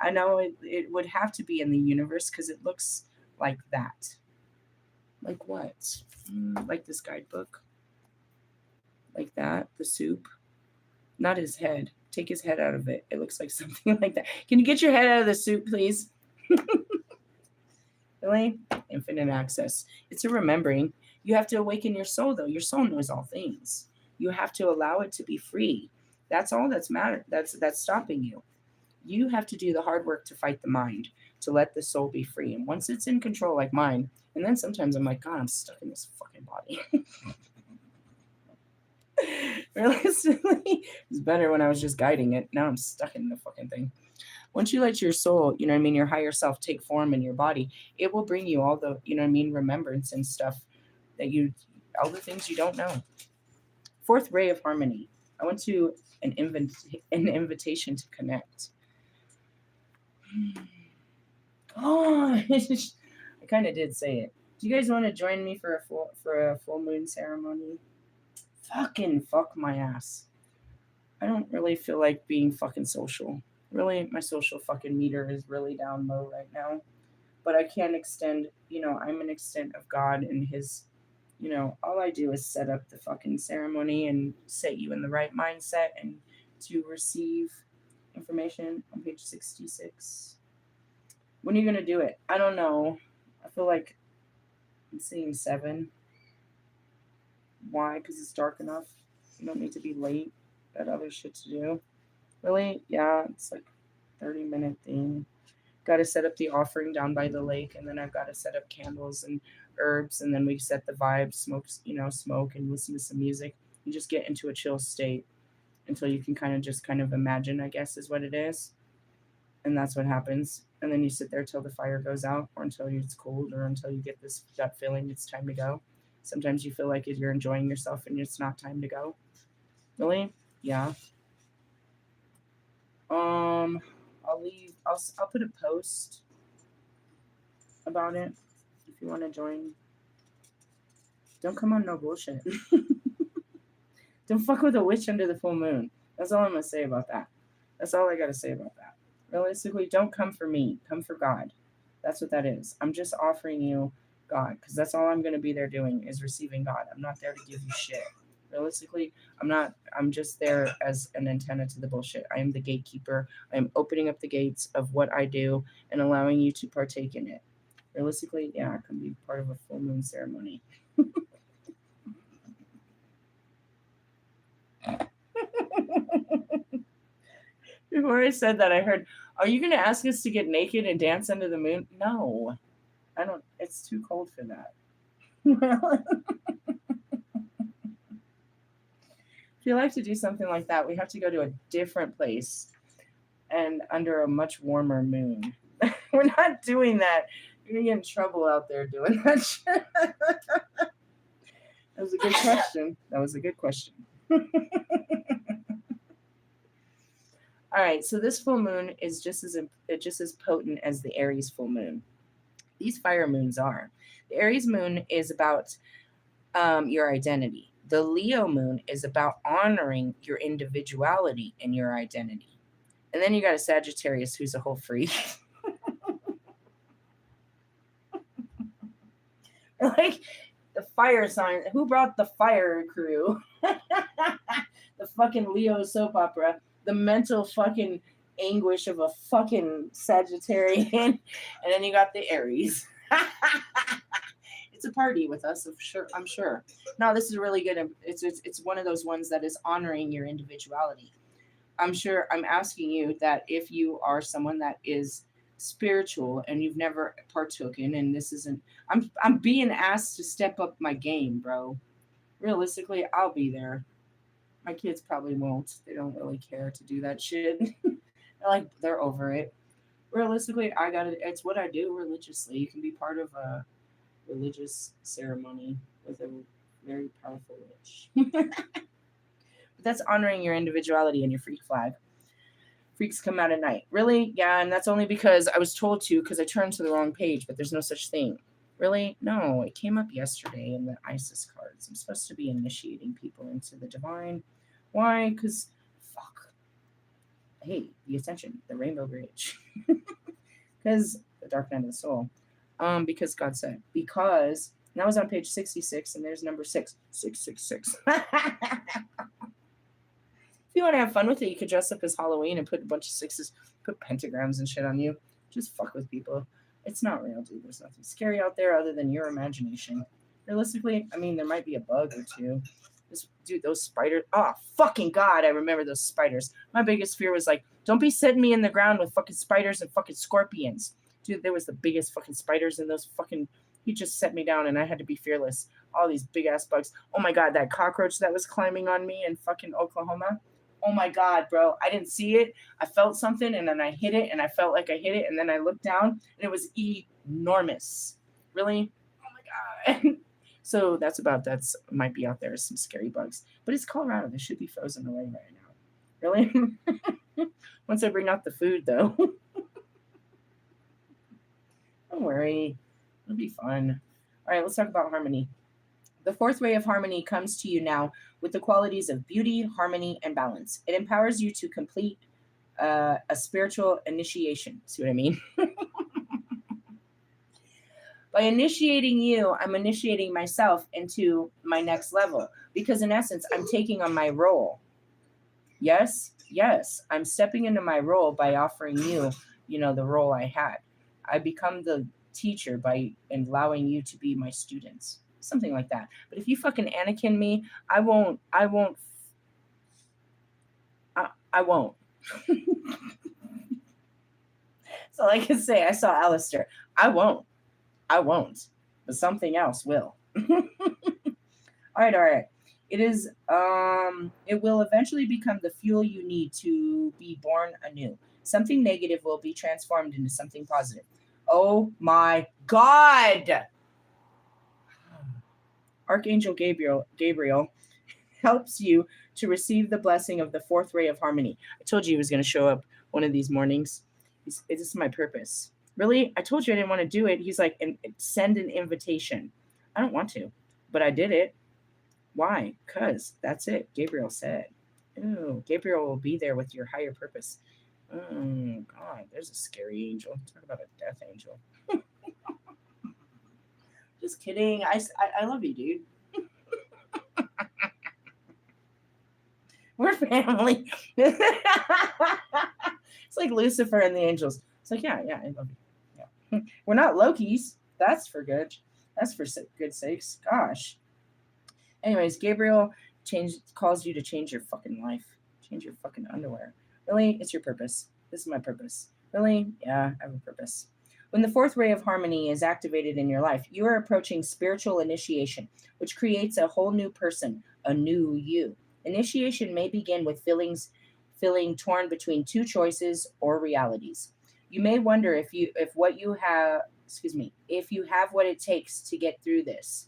I know it would have to be in the universe because it looks like that. Like what? Like this guidebook. Like that. The soup. Not his head. Take his head out of it. It looks like something like that. Can you get your head out of the soup, please? Really? Infinite access. It's a remembering. You have to awaken your soul, though. Your soul knows all things. You have to allow it to be free. That's all that's matter. That's stopping you. You have to do the hard work to fight the mind, to let the soul be free. And once it's in control, like mine, and then sometimes I'm like, God, I'm stuck in this fucking body. Realistically, it's better when I was just guiding it. Now I'm stuck in the fucking thing. Once you let your soul, you know what I mean, your higher self take form in your body, it will bring you all the, you know what I mean, remembrance and stuff that you, all the things you don't know. Fourth ray of harmony. I went to an invitation to connect. Oh, I kind of did say it. Do you guys want to join me for a full moon ceremony? Fucking fuck my ass. I don't really feel like being fucking social. Really, my social fucking meter is really down low right now. But I can extend, you know, I'm an extent of God and His, you know, all I do is set up the fucking ceremony and set you in the right mindset and to receive information on page 66. When are you going to do it? I don't know. I feel like I'm seeing 7. Why? Because it's dark enough. You don't need to be late. Got other shit to do. Really? Yeah, it's like 30-minute thing. Got to set up the offering down by the lake, and then I've got to set up candles and herbs, and then we set the vibe, smoke and listen to some music. You just get into a chill state until you can kind of imagine, I guess, is what it is. And that's what happens. And then you sit there till the fire goes out, or until it's cold, or until you get this gut feeling it's time to go. Sometimes you feel like you're enjoying yourself and it's not time to go. Really? Yeah. I'll leave. I'll put a post about it if you want to join. Don't come on no bullshit. Don't fuck with a witch under the full moon. That's all I'm gonna say about that. That's all I gotta say about that. Realistically, don't come for me. Come for God. That's what that is. I'm just offering you God, because that's all I'm gonna be there doing is receiving God. I'm not there to give you shit. Realistically, I'm just there as an antenna to the bullshit. I am the gatekeeper. I am opening up the gates of what I do and allowing you to partake in it. Realistically, yeah, I can be part of a full moon ceremony. Before I said that, I heard, are you going to ask us to get naked and dance under the moon? No, I don't. It's too cold for that. If you like to do something like that, we have to go to a different place and under a much warmer moon. We're not doing that. You're going to get in trouble out there doing that shit. That was a good question. All right, so this full moon is just as potent as the Aries full moon. These fire moons are. The Aries moon is about your identity. The Leo moon is about honoring your individuality and your identity. And then you got a Sagittarius who's a whole freak. Like the fire sign. Who brought the fire crew? The fucking Leo soap opera. The mental fucking anguish of a fucking Sagittarian. And then you got the Aries. It's a party with us, I'm sure. No, this is really good. It's one of those ones that is honoring your individuality. I'm sure I'm asking you that if you are someone that is spiritual and you've never partooken, and this isn't, I'm being asked to step up my game, bro. Realistically, I'll be there. My kids probably won't. They don't really care to do that shit. They're over it. Realistically, it's what I do religiously. You can be part of a religious ceremony with a very powerful witch. But that's honoring your individuality and your freak flag. Freaks come out at night. Really? Yeah, and that's only because I was told to because I turned to the wrong page, but there's no such thing. Really? No, it came up yesterday in the Isis cards. I'm supposed to be initiating people into the divine. Why? Because, fuck. Hey, the Ascension, the Rainbow Bridge. Because the Dark Night of the Soul. Because God said. Because, and that was on page 66, and there's number 6. 666. If you want to have fun with it, you could dress up as Halloween and put a bunch of 6s, put pentagrams and shit on you. Just fuck with people. It's not real, dude. There's nothing scary out there other than your imagination. Realistically, I mean, there might be a bug or two. Dude, those spiders. Oh, fucking God, I remember those spiders. My biggest fear was like, Don't be setting me in the ground with fucking spiders and fucking scorpions. Dude, there was the biggest fucking spiders in those fucking... He just set me down and I had to be fearless. All these big ass bugs. Oh my God, that cockroach that was climbing on me in fucking Oklahoma. Oh my God, bro. I didn't see it. I felt something and then I hit it and I felt like I hit it and then I looked down and it was enormous. Really? Oh my God. So that's might be out there, some scary bugs. But it's Colorado. They should be frozen away right now. Really? Once I bring out the food, though. Don't worry. It'll be fun. All right, let's talk about harmony. The fourth ray of harmony comes to you now with the qualities of beauty, harmony, and balance. It empowers you to complete a spiritual initiation. See what I mean? By initiating you, I'm initiating myself into my next level because in essence, I'm taking on my role. Yes, I'm stepping into my role by offering you, the role I had. I become the teacher by allowing you to be my students. Something like that. But if you fucking Anakin me, I won't. So like I say, I saw Alistair. I won't. But something else will. All right. It is it will eventually become the fuel you need to be born anew. Something negative will be transformed into something positive. Oh my God. Archangel Gabriel helps you to receive the blessing of the fourth ray of harmony. I told you he was going to show up one of these mornings. This is my purpose. Really? I told you I didn't want to do it. He's like, send an invitation. I don't want to, but I did it. Why? Because that's it. Gabriel said. Oh, Gabriel will be there with your higher purpose. Oh, God, there's a scary angel. Talk about a death angel. Just kidding. I love you, dude. We're family. It's like Lucifer and the angels. It's like, yeah, I love you. Yeah. We're not Lokis. That's for good. That's for good sakes. Gosh. Anyways, Gabriel calls you to change your fucking life. Change your fucking underwear. Really? It's your purpose. This is my purpose. Really? Yeah, I have a purpose. When the fourth ray of harmony is activated in your life, you are approaching spiritual initiation, which creates a whole new person, a new you. Initiation may begin with feeling torn between two choices or realities. You may wonder if you have what it takes to get through this.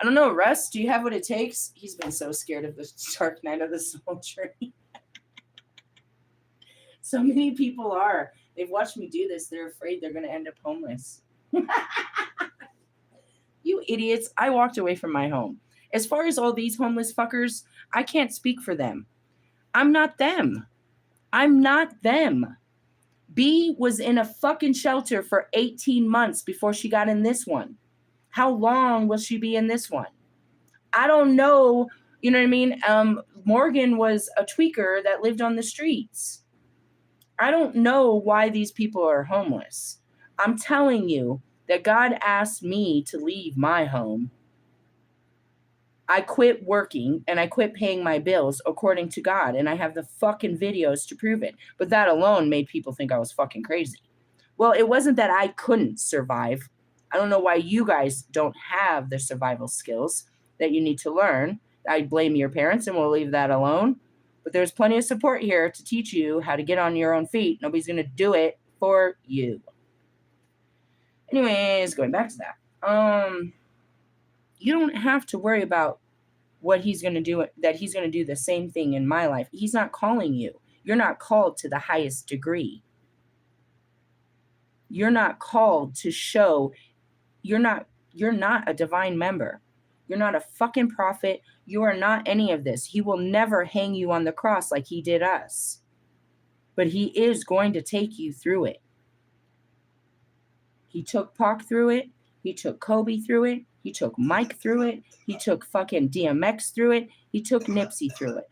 I don't know, Russ, do you have what it takes? He's been so scared of the dark night of the soul journey. So many people are. They've watched me do this. They're afraid they're going to end up homeless. You idiots. I walked away from my home. As far as all these homeless fuckers, I can't speak for them. I'm not them. B was in a fucking shelter for 18 months before she got in this one. How long will she be in this one? I don't know. You know what I mean? Morgan was a tweaker that lived on the streets. I don't know why these people are homeless. I'm telling you that God asked me to leave my home. I quit working and I quit paying my bills according to God, and I have the fucking videos to prove it. But that alone made people think I was fucking crazy. Well, it wasn't that I couldn't survive. I don't know why you guys don't have the survival skills that you need to learn. I blame your parents and we'll leave that alone. But there's plenty of support here to teach you how to get on your own feet. Nobody's going to do it for you. Anyways, going back to that. You don't have to worry about what he's going to do, that he's going to do the same thing in my life. He's not calling you. You're not called to the highest degree. You're not called to show. You're not a divine member. You're not a fucking prophet. You are not any of this. He will never hang you on the cross like he did us. But he is going to take you through it. He took Pac through it. He took Kobe through it. He took Mike through it. He took fucking DMX through it. He took Nipsey through it.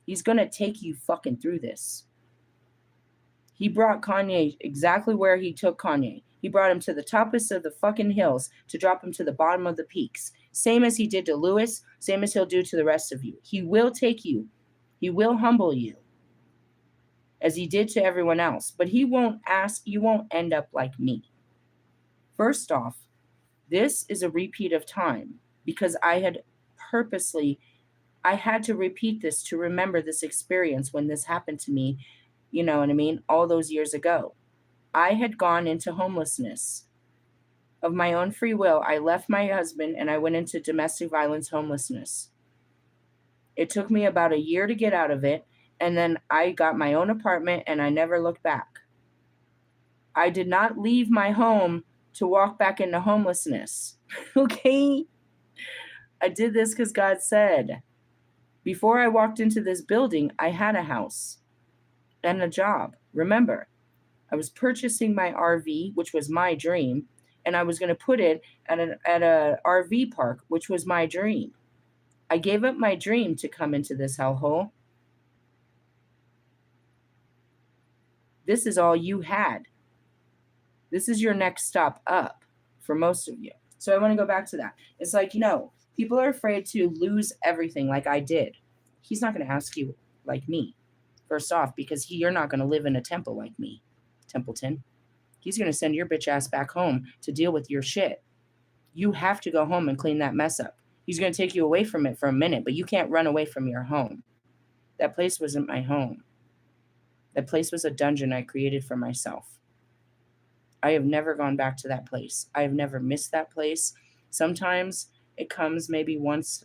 He's going to take you fucking through this. He brought Kanye exactly where he took Kanye. He brought him to the toppest of the fucking hills to drop him to the bottom of the peaks. Same as he did to Lewis, same as he'll do to the rest of you. He will take you. He will humble you. as he did to everyone else, but you won't end up like me. First off, this is a repeat of time because I had to repeat this to remember this experience when this happened to me, you know what I mean, all those years ago. I had gone into homelessness of my own free will. I left my husband and I went into domestic violence homelessness. It took me about a year to get out of it, and then I got my own apartment and I never looked back. I did not leave my home to walk back into homelessness. Okay? I did this because God said. Before I walked into this building, I had a house and a job. Remember, I was purchasing my RV, which was my dream, and I was going to put it at a RV park, which was my dream. I gave up my dream to come into this hellhole. This is all you had. This is your next stop up for most of you. So I want to go back to that. It's like, people are afraid to lose everything like I did. He's not going to ask you like me, first off, because you're not going to live in a temple like me, Templeton. He's going to send your bitch ass back home to deal with your shit. You have to go home and clean that mess up. He's going to take you away from it for a minute, but you can't run away from your home. That place wasn't my home. That place was a dungeon I created for myself. I have never gone back to that place. I have never missed that place. Sometimes it comes maybe once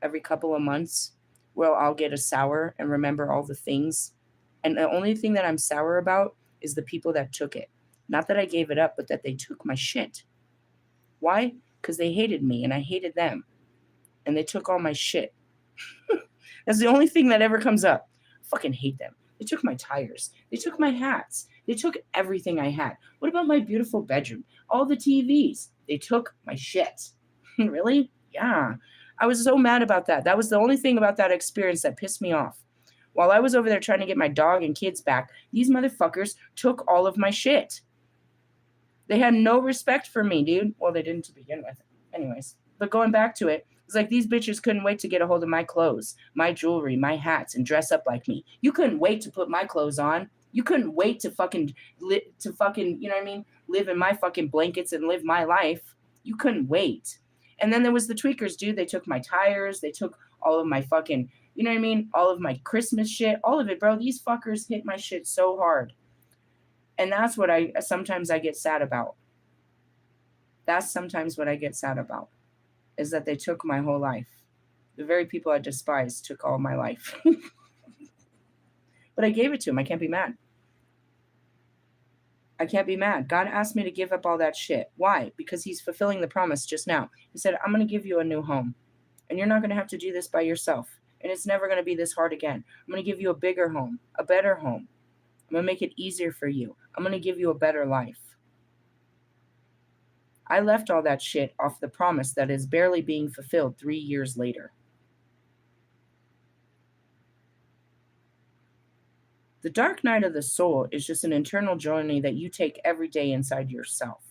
every couple of months where I'll get a sour and remember all the things. And the only thing that I'm sour about is the people that took it. Not that I gave it up, but that they took my shit. Why? Because they hated me and I hated them. And they took all my shit. That's the only thing that ever comes up. I fucking hate them. They took my tires. They took my hats. They took everything I had. What about my beautiful bedroom? All the TVs. They took my shit. Really? Yeah. I was so mad about that. That was the only thing about that experience that pissed me off. While I was over there trying to get my dog and kids back, these motherfuckers took all of my shit. They had no respect for me, dude. Well, they didn't to begin with. Anyways, but going back to it, it's like these bitches couldn't wait to get a hold of my clothes, my jewelry, my hats, and dress up like me. You couldn't wait to put my clothes on. You couldn't wait to fucking, you know what I mean? Live in my fucking blankets and live my life. You couldn't wait. And then there was the tweakers, dude. They took my tires. They took all of my fucking, you know what I mean? All of my Christmas shit, all of it, bro. These fuckers hit my shit so hard. And that's what sometimes I get sad about. That's sometimes what I get sad about, is that they took my whole life. The very people I despise took all my life. But I gave it to him. I can't be mad. I can't be mad. God asked me to give up all that shit. Why? Because he's fulfilling the promise just now. He said, I'm going to give you a new home. And you're not going to have to do this by yourself. And it's never going to be this hard again. I'm going to give you a bigger home, a better home. I'm going to make it easier for you. I'm going to give you a better life. I left all that shit off the promise that is barely being fulfilled 3 years later. The dark night of the soul is just an internal journey that you take every day inside yourself.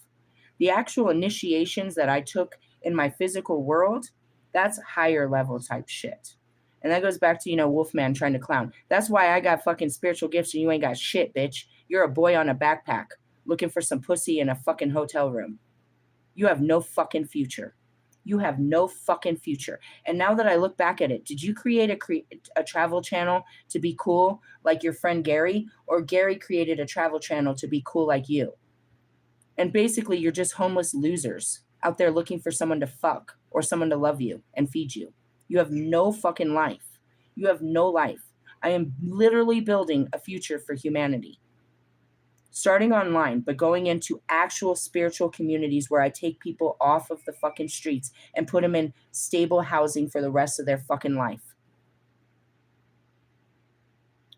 The actual initiations that I took in my physical world, that's higher level type shit. And that goes back to, Wolfman trying to clown. That's why I got fucking spiritual gifts and you ain't got shit, bitch. You're a boy on a backpack looking for some pussy in a fucking hotel room. You have no fucking future. You have no fucking future. And now that I look back at it, did you create a travel channel to be cool like your friend Gary? Or Gary created a travel channel to be cool like you? And basically, you're just homeless losers out there looking for someone to fuck or someone to love you and feed you. You have no fucking life. You have no life. I am literally building a future for humanity. Starting online, but going into actual spiritual communities where I take people off of the fucking streets and put them in stable housing for the rest of their fucking life.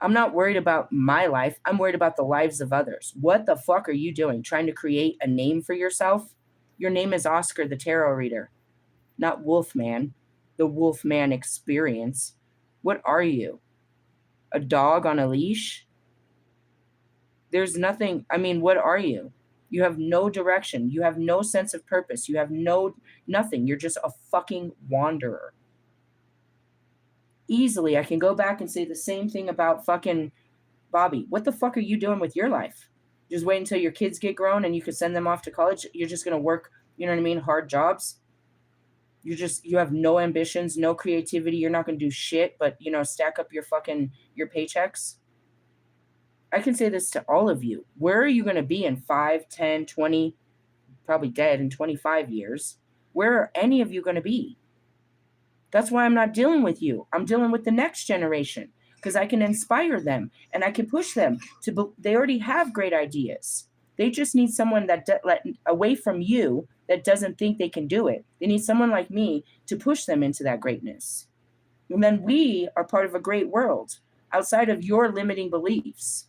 I'm not worried about my life. I'm worried about the lives of others. What the fuck are you doing? Trying to create a name for yourself? Your name is Oscar the Tarot Reader, not Wolfman, the Wolfman experience. What are you? A dog on a leash? There's nothing. What are you? You have no direction. You have no sense of purpose. You have nothing. You're just a fucking wanderer. Easily, I can go back and say the same thing about fucking Bobby, what the fuck are you doing with your life? Just wait until your kids get grown and you can send them off to college. You're just going to work, you know what I mean, hard jobs. You have no ambitions, no creativity. You're not going to do shit but, stack up your paychecks. I can say this to all of you. Where are you going to be in 5, 10, 20, probably dead in 25 years? Where are any of you going to be? That's why I'm not dealing with you. I'm dealing with the next generation because I can inspire them and I can push them they already have great ideas. They just need someone away from you that doesn't think they can do it. They need someone like me to push them into that greatness. And then we are part of a great world outside of your limiting beliefs.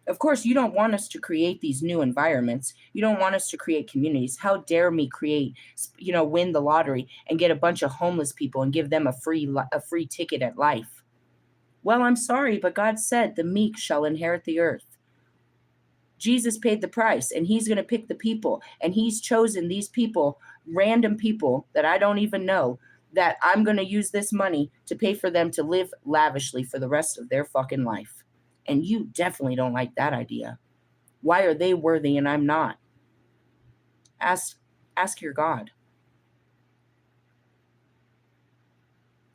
Of course, you don't want us to create these new environments. You don't want us to create communities. How dare me win the lottery and get a bunch of homeless people and give them a free ticket at life? Well, I'm sorry, but God said the meek shall inherit the earth. Jesus paid the price, and he's going to pick the people, and he's chosen these people, random people that I don't even know, that I'm going to use this money to pay for them to live lavishly for the rest of their fucking life. And you definitely don't like that idea. Why are they worthy and I'm not? Ask your God.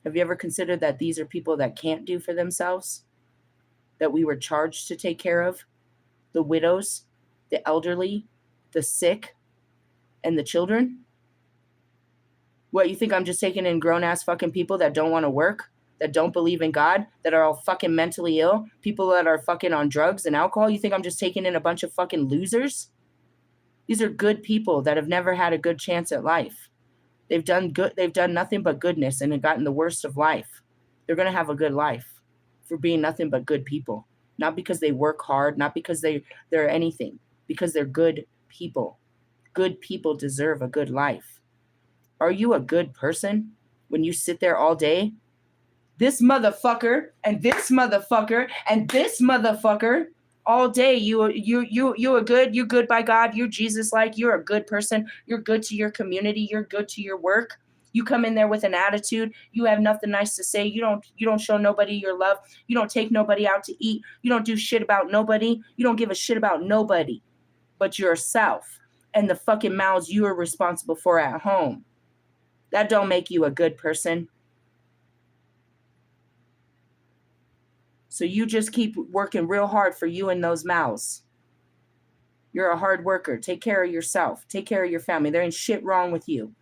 Have you ever considered that these are people that can't do for themselves? That we were charged to take care of? The widows, the elderly, the sick, and the children? What, you think I'm just taking in grown-ass fucking people that don't want to work? That don't believe in God, that are all fucking mentally ill, people that are fucking on drugs and alcohol? You think I'm just taking in a bunch of fucking losers? These are good people that have never had a good chance at life. They've done nothing but goodness and have gotten the worst of life. They're going to have a good life for being nothing but good people. Not because they work hard, not because they're anything, because they're good people. Good people deserve a good life. Are you a good person when you sit there all day? This motherfucker and this motherfucker and this motherfucker all day. You're good. You're good by God. You're Jesus-like. You're a good person. You're good to your community. You're good to your work. You come in there with an attitude. You have nothing nice to say. You don't show nobody your love. You don't take nobody out to eat. You don't do shit about nobody. You don't give a shit about nobody but yourself and the fucking mouths you are responsible for at home. That don't make you a good person. So you just keep working real hard for you and those mouths. You're a hard worker. Take care of yourself. Take care of your family. There ain't shit wrong with you.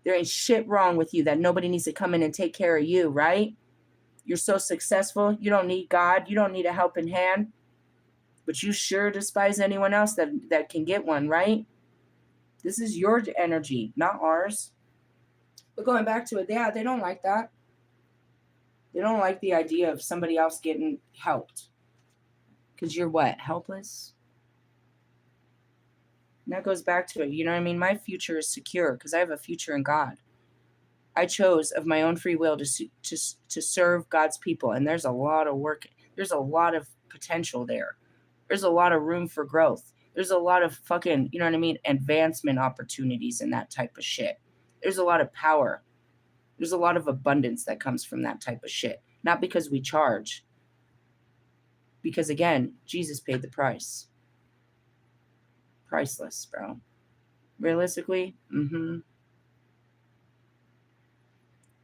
There ain't shit wrong with you that nobody needs to come in and take care of you, right? You're so successful. You don't need God. You don't need a helping hand. But you sure despise anyone else that can get one, right? This is your energy, not ours. But going back to it, they don't like that. They don't like the idea of somebody else getting helped. Because you're what? Helpless? And that goes back to it. You know what I mean? My future is secure because I have a future in God. I chose of my own free will to serve God's people. And there's a lot of work. There's a lot of potential there. There's a lot of room for growth. There's a lot of fucking, you know what I mean, advancement opportunities and that type of shit. There's a lot of power. There's a lot of abundance that comes from that type of shit. Not because we charge. Because again, Jesus paid the price. Priceless, bro. Realistically,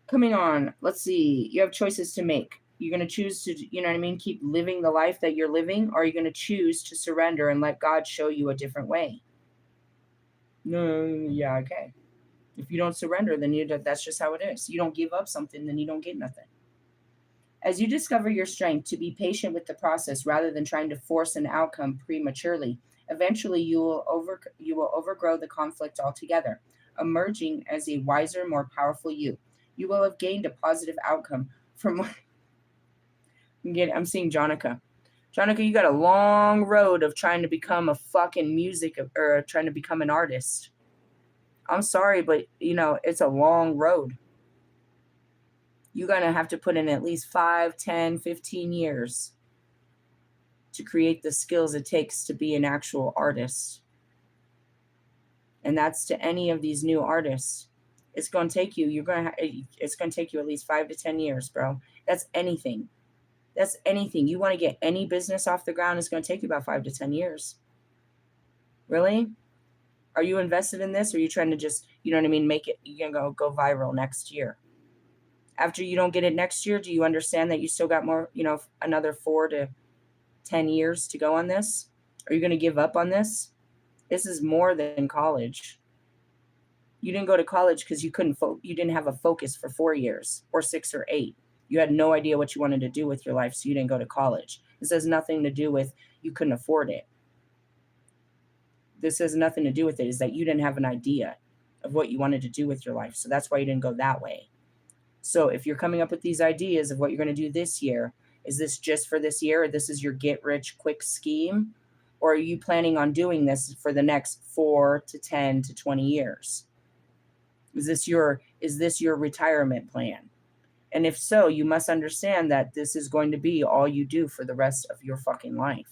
Coming on, let's see. You have choices to make. You're going to choose to, you know what I mean, keep living the life that you're living, or are you going to choose to surrender and let God show you a different way? No, yeah, okay. If you don't surrender, then that's just how it is. You don't give up something, then you don't get nothing. As you discover your strength to be patient with the process rather than trying to force an outcome prematurely, eventually you will overgrow the conflict altogether, emerging as a wiser, more powerful you. You will have gained a positive outcome from I'm seeing Jonica. Jonica, you got a long road of trying to become a fucking or trying to become an artist. I'm sorry, but, it's a long road. You're going to have to put in at least 5, 10, 15 years to create the skills it takes to be an actual artist. And that's to any of these new artists. It's going to take you, it's going to take you at least 5 to 10 years, bro. That's anything. That's anything. You want to get any business off the ground, it's going to take you about 5 to 10 years. Really? Are you invested in this? Or are you trying to just, you know what I mean, make it, you're going to go viral next year? After you don't get it next year, do you understand that you still got more, another 4 to 10 years to go on this? Are you going to give up on this? This is more than college. You didn't go to college because you didn't have a focus for 4 years or 6 or 8. You had no idea what you wanted to do with your life, so you didn't go to college. This has nothing to do with you couldn't afford it. This has nothing to do with it. Is that you didn't have an idea of what you wanted to do with your life. So that's why you didn't go that way. So if you're coming up with these ideas of what you're going to do this year, is this just for this year, or this is your get rich quick scheme? Or are you planning on doing this for the next 4 to 10 to 20 years? Is this your retirement plan? And if so, you must understand that this is going to be all you do for the rest of your fucking life.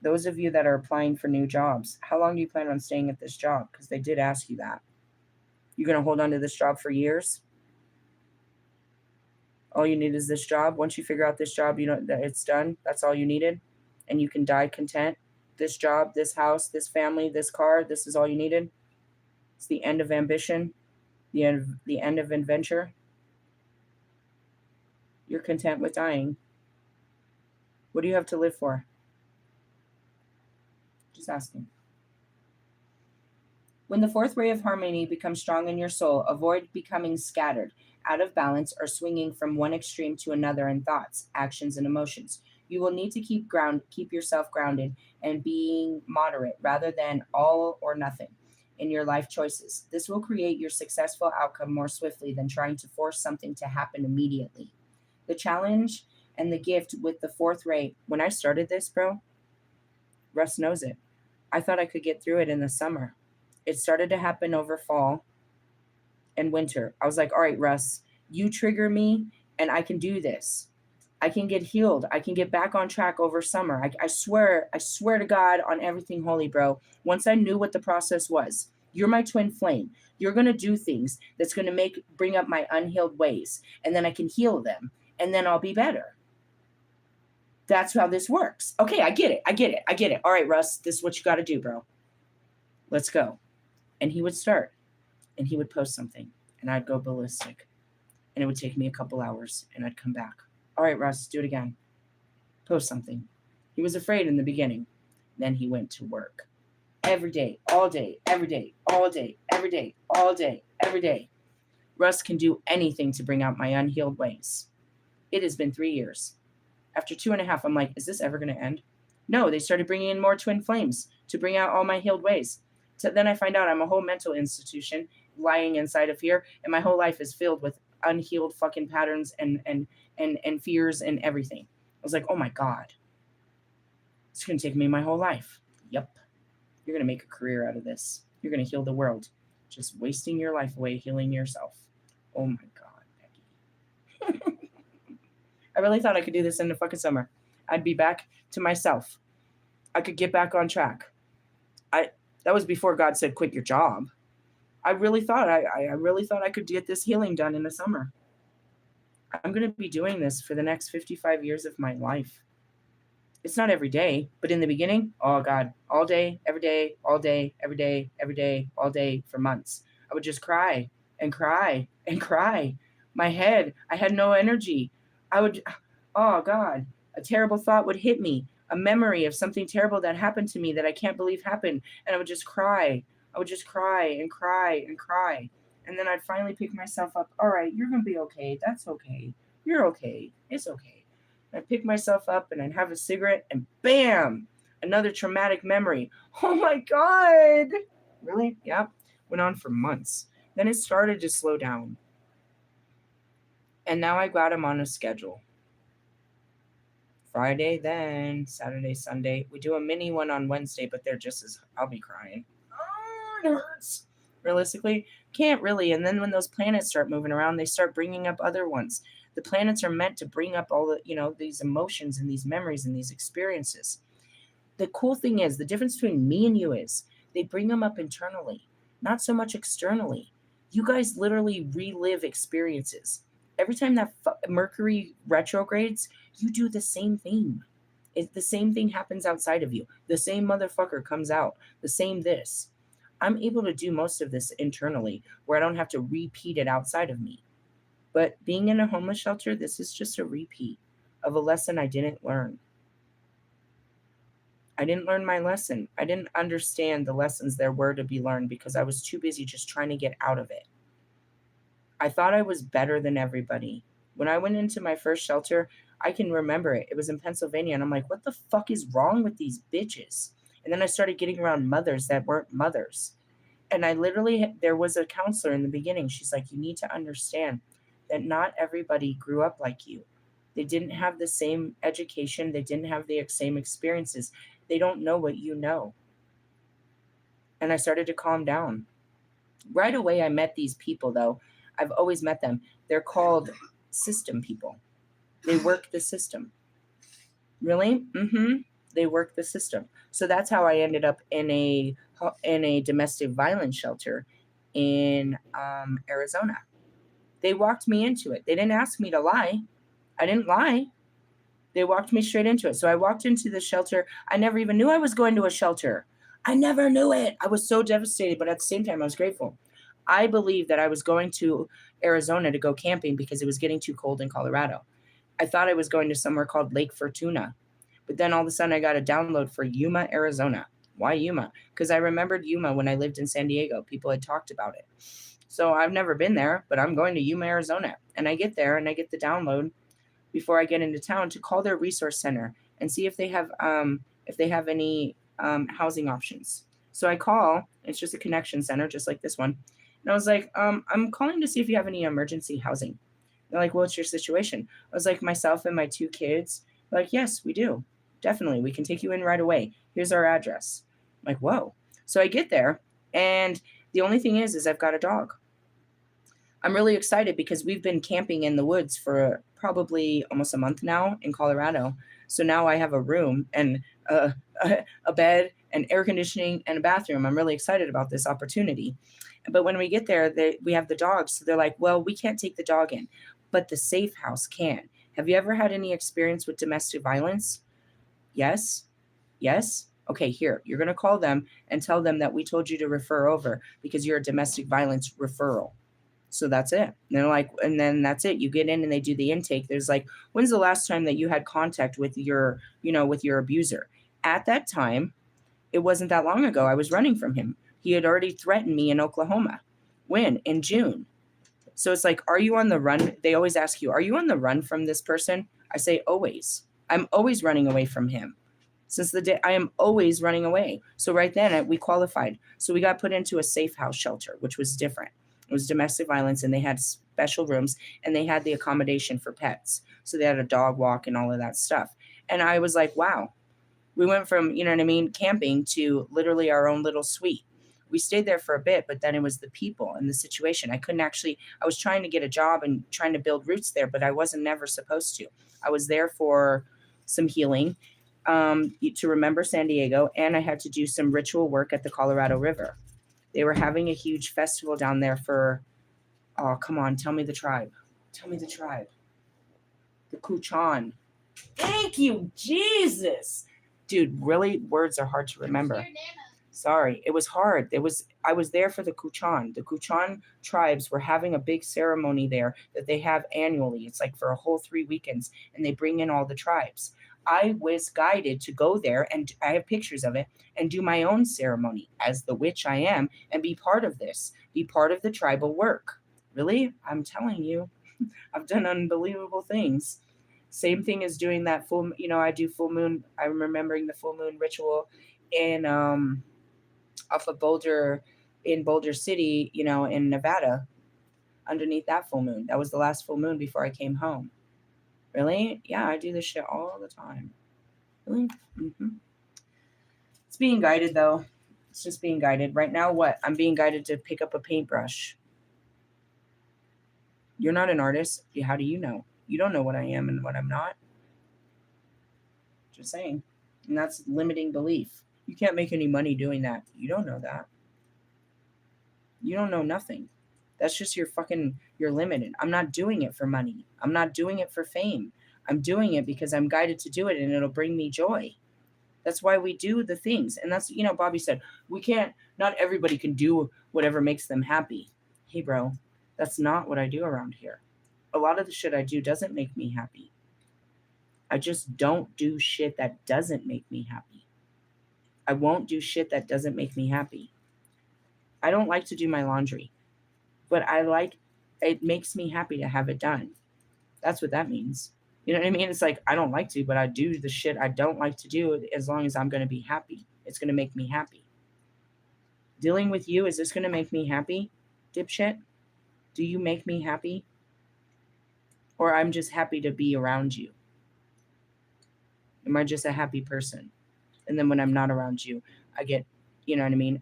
Those of you that are applying for new jobs, how long do you plan on staying at this job? Because they did ask you that. You're going to hold on to this job for years? All you need is this job. Once you figure out this job, you know that it's done. That's all you needed. And you can die content. This job, this house, this family, this car, this is all you needed. It's the end of ambition, the end of adventure. You're content with dying. What do you have to live for? Just asking. When the fourth ray of harmony becomes strong in your soul, avoid becoming scattered, out of balance, or swinging from one extreme to another in thoughts, actions, and emotions. You will need to keep yourself grounded and being moderate rather than all or nothing in your life choices. This will create your successful outcome more swiftly than trying to force something to happen immediately. The challenge and the gift with the fourth ray, when I started this, bro, Russ knows it. I thought I could get through it in the summer. It started to happen over fall and winter. I was like, all right, Russ, you trigger me and I can do this. I can get healed. I can get back on track over summer. I swear to God on everything holy, bro. Once I knew what the process was, you're my twin flame. You're going to do things that's going to bring up my unhealed ways. And then I can heal them. And then I'll be better. That's how this works. Okay, I get it. All right, Russ, this is what you got to do, bro. Let's go. And he would start. And he would post something. And I'd go ballistic. And it would take me a couple hours. And I'd come back. All right, Russ, do it again. Post something. He was afraid in the beginning. Then he went to work. Every day, all day, every day, all day, every day, all day, every day. Russ can do anything to bring out my unhealed ways. It has been 3 years. After 2.5, I'm like, is this ever going to end? No, they started bringing in more twin flames to bring out all my healed ways. So then I find out I'm a whole mental institution lying inside of here, and my whole life is filled with unhealed fucking patterns and fears and everything. I was like, oh my God. It's going to take me my whole life. Yep. You're going to make a career out of this. You're going to heal the world. Just wasting your life away healing yourself. Oh my God, Becky. I really thought I could do this in the fucking summer. I'd be back to myself. I could get back on track. That was before God said, quit your job. I really thought I could get this healing done in the summer. I'm going to be doing this for the next 55 years of my life. It's not every day, but in the beginning, oh God, all day, every day, all day, every day, every day, all day for months. I would just cry and cry and cry. My head, I had no energy. Oh God, a terrible thought would hit me, a memory of something terrible that happened to me that I can't believe happened. And I would just cry. I would just cry and cry and cry. And then I'd finally pick myself up. All right, you're going to be okay. That's okay. You're okay. It's okay. And I'd pick myself up and I'd have a cigarette and bam, another traumatic memory. Oh my God. Really? Yeah. Went on for months. Then it started to slow down. And now I got him on a schedule. Friday, then Saturday, Sunday. We do a mini one on Wednesday, but they're just as, I'll be crying. Oh, it hurts. Realistically, can't really. And then when those planets start moving around, they start bringing up other ones. The planets are meant to bring up all the, these emotions and these memories and these experiences. The cool thing is, the difference between me and you is they bring them up internally, not so much externally. You guys literally relive experiences. Every time that Mercury retrogrades, you do the same thing. The same thing happens outside of you. The same motherfucker comes out. The same this. I'm able to do most of this internally where I don't have to repeat it outside of me. But being in a homeless shelter, this is just a repeat of a lesson I didn't learn. I didn't learn my lesson. I didn't understand the lessons there were to be learned because I was too busy just trying to get out of it. I thought I was better than everybody. When I went into my first shelter, I can remember it. It was in Pennsylvania, and I'm like, what the fuck is wrong with these bitches? And then I started getting around mothers that weren't mothers. And I literally, there was a counselor in the beginning. She's like, you need to understand that not everybody grew up like you. They didn't have the same education. They didn't have the same experiences. They don't know what you know. And I started to calm down. Right away, I met these people, though. I've always met them. They're called system people. They work the system. Really? Mm-hmm. They work the system. So that's how I ended up in a domestic violence shelter in Arizona. They walked me into it. They didn't ask me to lie. I didn't lie. They walked me straight into it. So I walked into the shelter. I never even knew I was going to a shelter. I never knew it. I was so devastated, but at the same time, I was grateful. I believed that I was going to Arizona to go camping because it was getting too cold in Colorado. I thought I was going to somewhere called Lake Fortuna. But then all of a sudden I got a download for Yuma, Arizona. Why Yuma? Because I remembered Yuma when I lived in San Diego. People had talked about it. So I've never been there, but I'm going to Yuma, Arizona. And I get there and I get the download before I get into town to call their resource center and see if they have any housing options. So I call. It's just a connection center, just like this one. And I was like, I'm calling to see if you have any emergency housing. They're like, well, what's your situation? I was like, myself and my 2 kids. They're like, yes, we do. Definitely. We can take you in right away. Here's our address. I'm like, whoa. So I get there, and the only thing is I've got a dog. I'm really excited because we've been camping in the woods for probably almost a month now in Colorado. So now I have a room and a bed and air conditioning and a bathroom. I'm really excited about this opportunity. But when we get there, we have the dogs. So they're like, well, we can't take the dog in, but the safe house can. Have you ever had any experience with domestic violence? Yes. Yes. Okay, here, you're going to call them and tell them that we told you to refer over because you're a domestic violence referral. So that's it. And they're like, and then that's it. You get in and they do the intake. There's like, when's the last time that you had contact with your abuser? At that time, it wasn't that long ago. I was running from him. He had already threatened me in Oklahoma. When? In June. So it's like, are you on the run? They always ask you, are you on the run from this person? I say, always. I'm always running away from him. Since the day I am always running away. So right then we qualified. So we got put into a safe house shelter, which was different. It was domestic violence, and they had special rooms, and they had the accommodation for pets. So they had a dog walk and all of that stuff. And I was like, wow, we went from, camping to literally our own little suite. We stayed there for a bit, but then it was the people and the situation. I was trying to get a job and trying to build roots there, but I wasn't never supposed to. I was there for some healing, to remember San Diego, and I had to do some ritual work at the Colorado River. They were having a huge festival down there for, oh, come on, tell me the tribe. Tell me the tribe. The Kuchan. Thank you, Jesus. Dude, really, words are hard to remember. Sorry, it was hard. I was there for the Kuchan. The Kuchan tribes were having a big ceremony there that they have annually. It's like for a whole 3 weekends, and they bring in all the tribes. I was guided to go there, and I have pictures of it, and do my own ceremony as the witch I am and be part of this, be part of the tribal work. Really? I'm telling you, I've done unbelievable things. Same thing as doing that full, I do full moon. I'm remembering the full moon ritual in off of Boulder, in Boulder City, in Nevada, underneath that full moon. That was the last full moon before I came home. Really? Yeah, I do this shit all the time. Really? Mm-hmm. It's being guided, though. It's just being guided. Right now, what? I'm being guided to pick up a paintbrush. You're not an artist. How do you know? You don't know what I am and what I'm not. Just saying. And that's limiting belief. You can't make any money doing that. You don't know that. You don't know nothing. That's just you're limited. I'm not doing it for money. I'm not doing it for fame. I'm doing it because I'm guided to do it and it'll bring me joy. That's why we do the things. And that's, Bobby said, not everybody can do whatever makes them happy. Hey, bro, that's not what I do around here. A lot of the shit I do doesn't make me happy. I just don't do shit that doesn't make me happy. I won't do shit that doesn't make me happy. I don't like to do my laundry, but it makes me happy to have it done. That's what that means. You know what I mean? It's like, I don't like to, but I do the shit I don't like to do as long as I'm going to be happy. It's going to make me happy. Dealing with you, is this going to make me happy, dipshit? Do you make me happy? Or I'm just happy to be around you? Am I just a happy person? And then when I'm not around you, I get,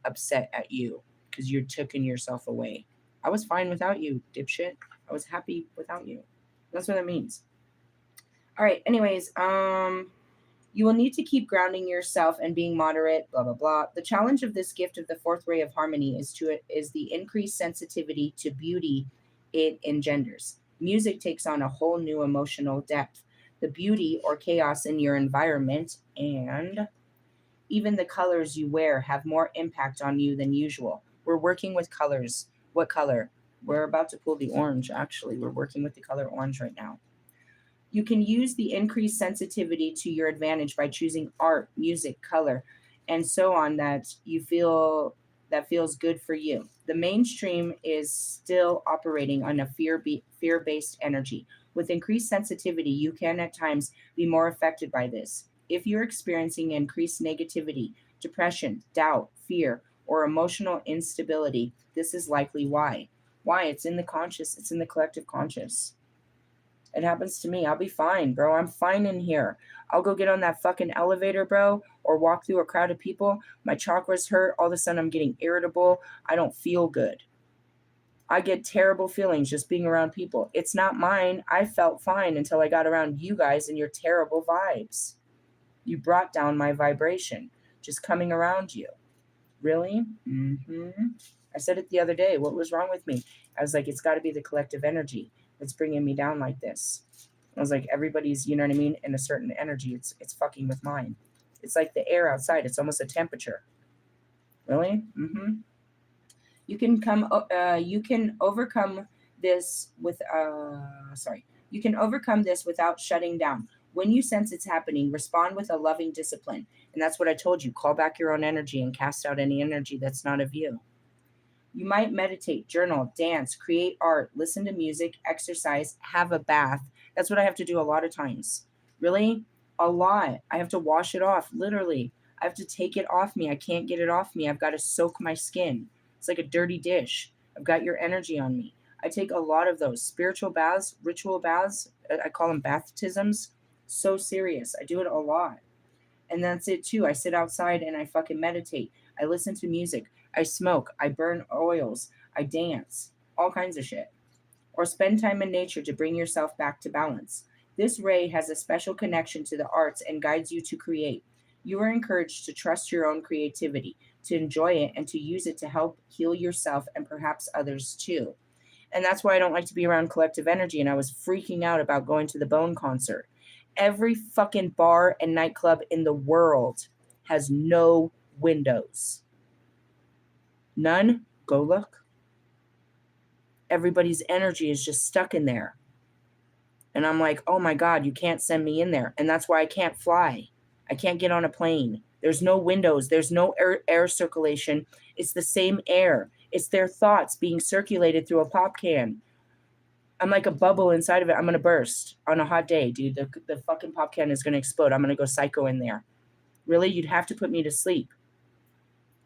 upset at you because you're taking yourself away. I was fine without you, dipshit. I was happy without you. That's what that means. All right. Anyways, you will need to keep grounding yourself and being moderate, blah, blah, blah. The challenge of this gift of the fourth ray of harmony is the increased sensitivity to beauty it engenders. Music takes on a whole new emotional depth. The beauty or chaos in your environment and even the colors you wear have more impact on you than usual. We're working with colors. What color? We're about to pull the orange, actually. We're working with the color orange right now. You can use the increased sensitivity to your advantage by choosing art, music, color, and so on that feels good for you. The mainstream is still operating on a fear-based energy. With increased sensitivity, you can at times be more affected by this. If you're experiencing increased negativity, depression, doubt, fear, or emotional instability, this is likely why. Why? It's in the conscious, it's in the collective conscious. It happens to me. I'll be fine, bro. I'm fine in here. I'll go get on that fucking elevator, bro, or walk through a crowd of people. My chakras hurt. All of a sudden, I'm getting irritable. I don't feel good. I get terrible feelings just being around people. It's not mine. I felt fine until I got around you guys and your terrible vibes. You brought down my vibration just coming around you. Really? I said it the other day. What was wrong with me? I was like, it's got to be the collective energy that's bringing me down like this. I was like, everybody's, you know what I mean, in a certain energy. It's fucking with mine. It's like the air outside. It's almost a temperature. Really? You can overcome this with You can overcome this without shutting down. When you sense it's happening, respond with a loving discipline. And that's what I told you. Call back your own energy and cast out any energy that's not of you. You might meditate, journal, dance, create art, listen to music, exercise, have a bath. That's what I have to do a lot of times. Really? A lot. I have to wash it off, literally. I have to take it off me. I can't get it off me. I've got to soak my skin. It's like a dirty dish. I've got your energy on me. I take a lot of those spiritual baths, ritual baths. I call them baptisms. So serious. I do it a lot. And that's it too. I sit outside and I fucking meditate. I listen to music. I smoke. I burn oils. I dance. All kinds of shit. Or spend time in nature to bring yourself back to balance. This ray has a special connection to the arts and guides you to create. You are encouraged to trust your own creativity, to enjoy it, and to use it to help heal yourself and perhaps others too. And that's why I don't like to be around collective energy. And I was freaking out about going to the Bone concert. Every fucking bar and nightclub in the world has no windows. None? Go look. Everybody's energy is just stuck in there. And I'm like, oh my God, you can't send me in there. And that's why I can't fly. I can't get on a plane. There's no windows. There's no air circulation. It's the same air. It's their thoughts being circulated through a pop can. I'm like a bubble inside of it. I'm going to burst on a hot day, dude. The fucking pop can is going to explode. I'm going to go psycho in there. Really? You'd have to put me to sleep.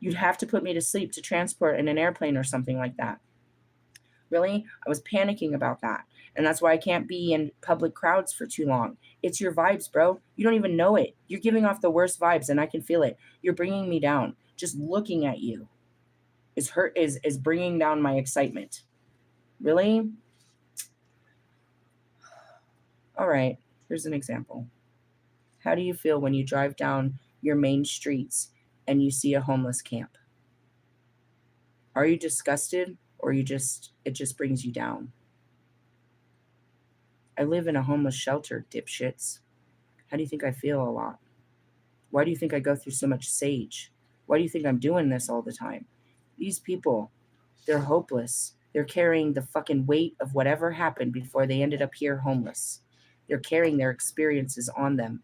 You'd have to put me to sleep to transport in an airplane or something like that. Really? I was panicking about that. And that's why I can't be in public crowds for too long. It's your vibes, bro. You don't even know it. You're giving off the worst vibes and I can feel it. You're bringing me down. Just looking at you is bringing down my excitement. Really? All right. Here's an example. How do you feel when you drive down your main streets and you see a homeless camp? Are you disgusted or it just brings you down. I live in a homeless shelter, dipshits. How do you think I feel a lot? Why do you think I go through so much sage? Why do you think I'm doing this all the time? These people, they're hopeless. They're carrying the fucking weight of whatever happened before they ended up here homeless. They're carrying their experiences on them.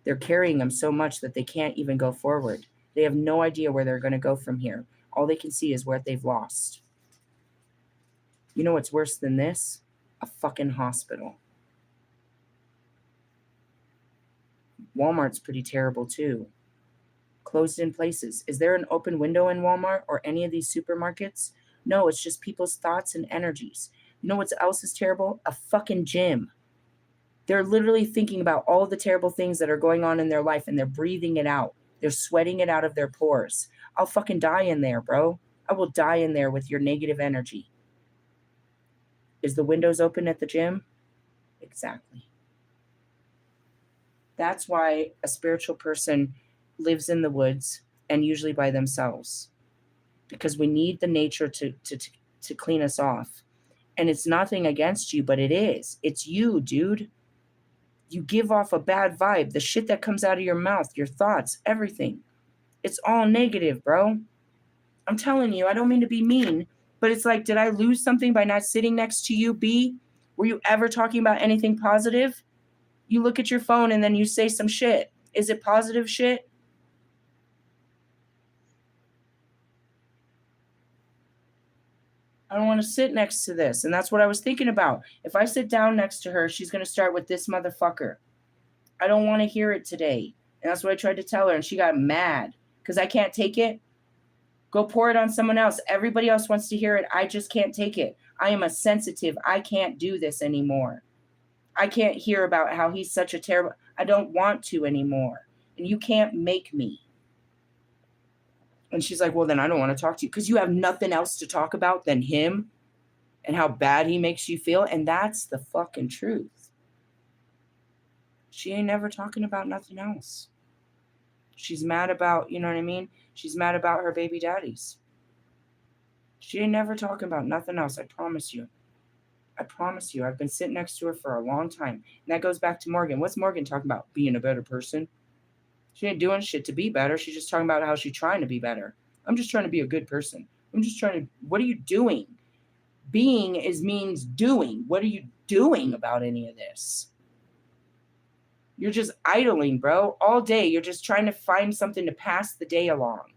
They're carrying them so much that they can't even go forward. They have no idea where they're going to go from here. All they can see is what they've lost. You know what's worse than this? A fucking hospital. Walmart's pretty terrible too. Closed in places. Is there an open window in Walmart or any of these supermarkets? No, it's just people's thoughts and energies. You know what else is terrible? A fucking gym. They're literally thinking about all the terrible things that are going on in their life and they're breathing it out. They're sweating it out of their pores. I'll fucking die in there, bro. I will die in there with your negative energy. Is the windows open at the gym? Exactly. That's why a spiritual person lives in the woods and usually by themselves. Because we need the nature to clean us off. And it's nothing against you, but it is. It's you, dude. You give off a bad vibe. The shit that comes out of your mouth, your thoughts, everything. It's all negative, bro. I'm telling you, I don't mean to be mean, but it's like, did I lose something by not sitting next to you, B? Were you ever talking about anything positive? You look at your phone and then you say some shit. Is it positive shit? I don't want to sit next to this. And that's what I was thinking about. If I sit down next to her, she's going to start with this motherfucker. I don't want to hear it today. And that's what I tried to tell her. And she got mad because I can't take it. Go pour it on someone else. Everybody else wants to hear it. I just can't take it. I am a sensitive. I can't do this anymore. I can't hear about how he's such a terrible. I don't want to anymore. And you can't make me. And she's like, well, then I don't want to talk to you because you have nothing else to talk about than him and how bad he makes you feel. And that's the fucking truth. She ain't never talking about nothing else. She's mad about, you know what I mean? She's mad about her baby daddies. She ain't never talking about nothing else. I promise you. I promise you. I've been sitting next to her for a long time. And that goes back to Morgan. What's Morgan talking about? Being a better person. She ain't doing shit to be better. She's just talking about how she's trying to be better. I'm just trying to be a good person. I'm just trying to, what are you doing? Being means doing. What are you doing about any of this? You're just idling, bro. All day, you're just trying to find something to pass the day along.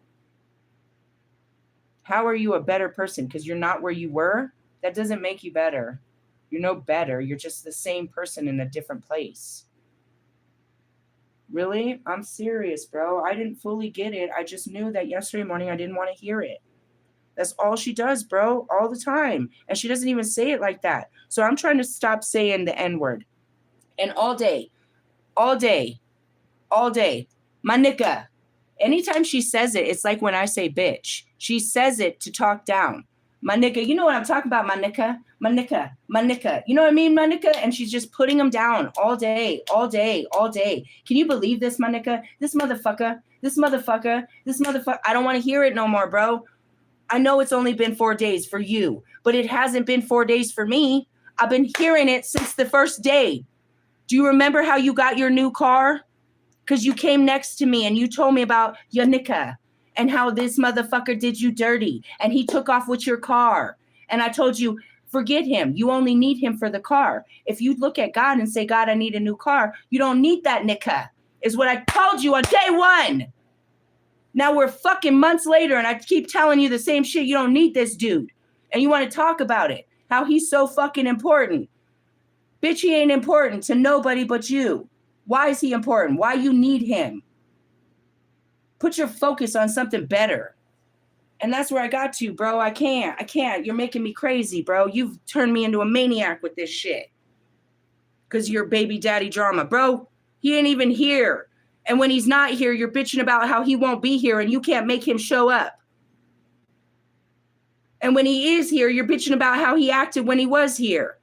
How are you a better person? Because you're not where you were? That doesn't make you better. You're no better. You're just the same person in a different place. Really? I'm serious, bro. I didn't fully get it. I just knew that yesterday morning I didn't want to hear it. That's all she does, bro, all the time. And she doesn't even say it like that. So I'm trying to stop saying the N-word. And all day, my nigga. Anytime she says it, it's like when I say bitch. She says it to talk down. My nigga, you know what I'm talking about, my nigga. You know what I mean, my nigga? And she's just putting them down all day. Can you believe this, my nigga? This motherfucker. I don't want to hear it no more, bro. I know it's only been 4 days for you, but it hasn't been 4 days for me. I've been hearing it since the first day. Do you remember how you got your new car? Because you came next to me and you told me about your nigga and how this motherfucker did you dirty and he took off with your car. And I told you, forget him. You only need him for the car. If you look at God and say, God, I need a new car, you don't need that nigga, is what I told you on day one. Now we're fucking months later and I keep telling you the same shit. You don't need this dude. And you want to talk about it, how he's so fucking important. Bitch, he ain't important to nobody but you. Why is he important? Why you need him? Put your focus on something better. And that's where I got to, bro. I can't. You're making me crazy, bro. You've turned me into a maniac with this shit. Because you're baby daddy drama. Bro, he ain't even here. And when he's not here, you're bitching about how he won't be here and you can't make him show up. And when he is here, you're bitching about how he acted when he was here.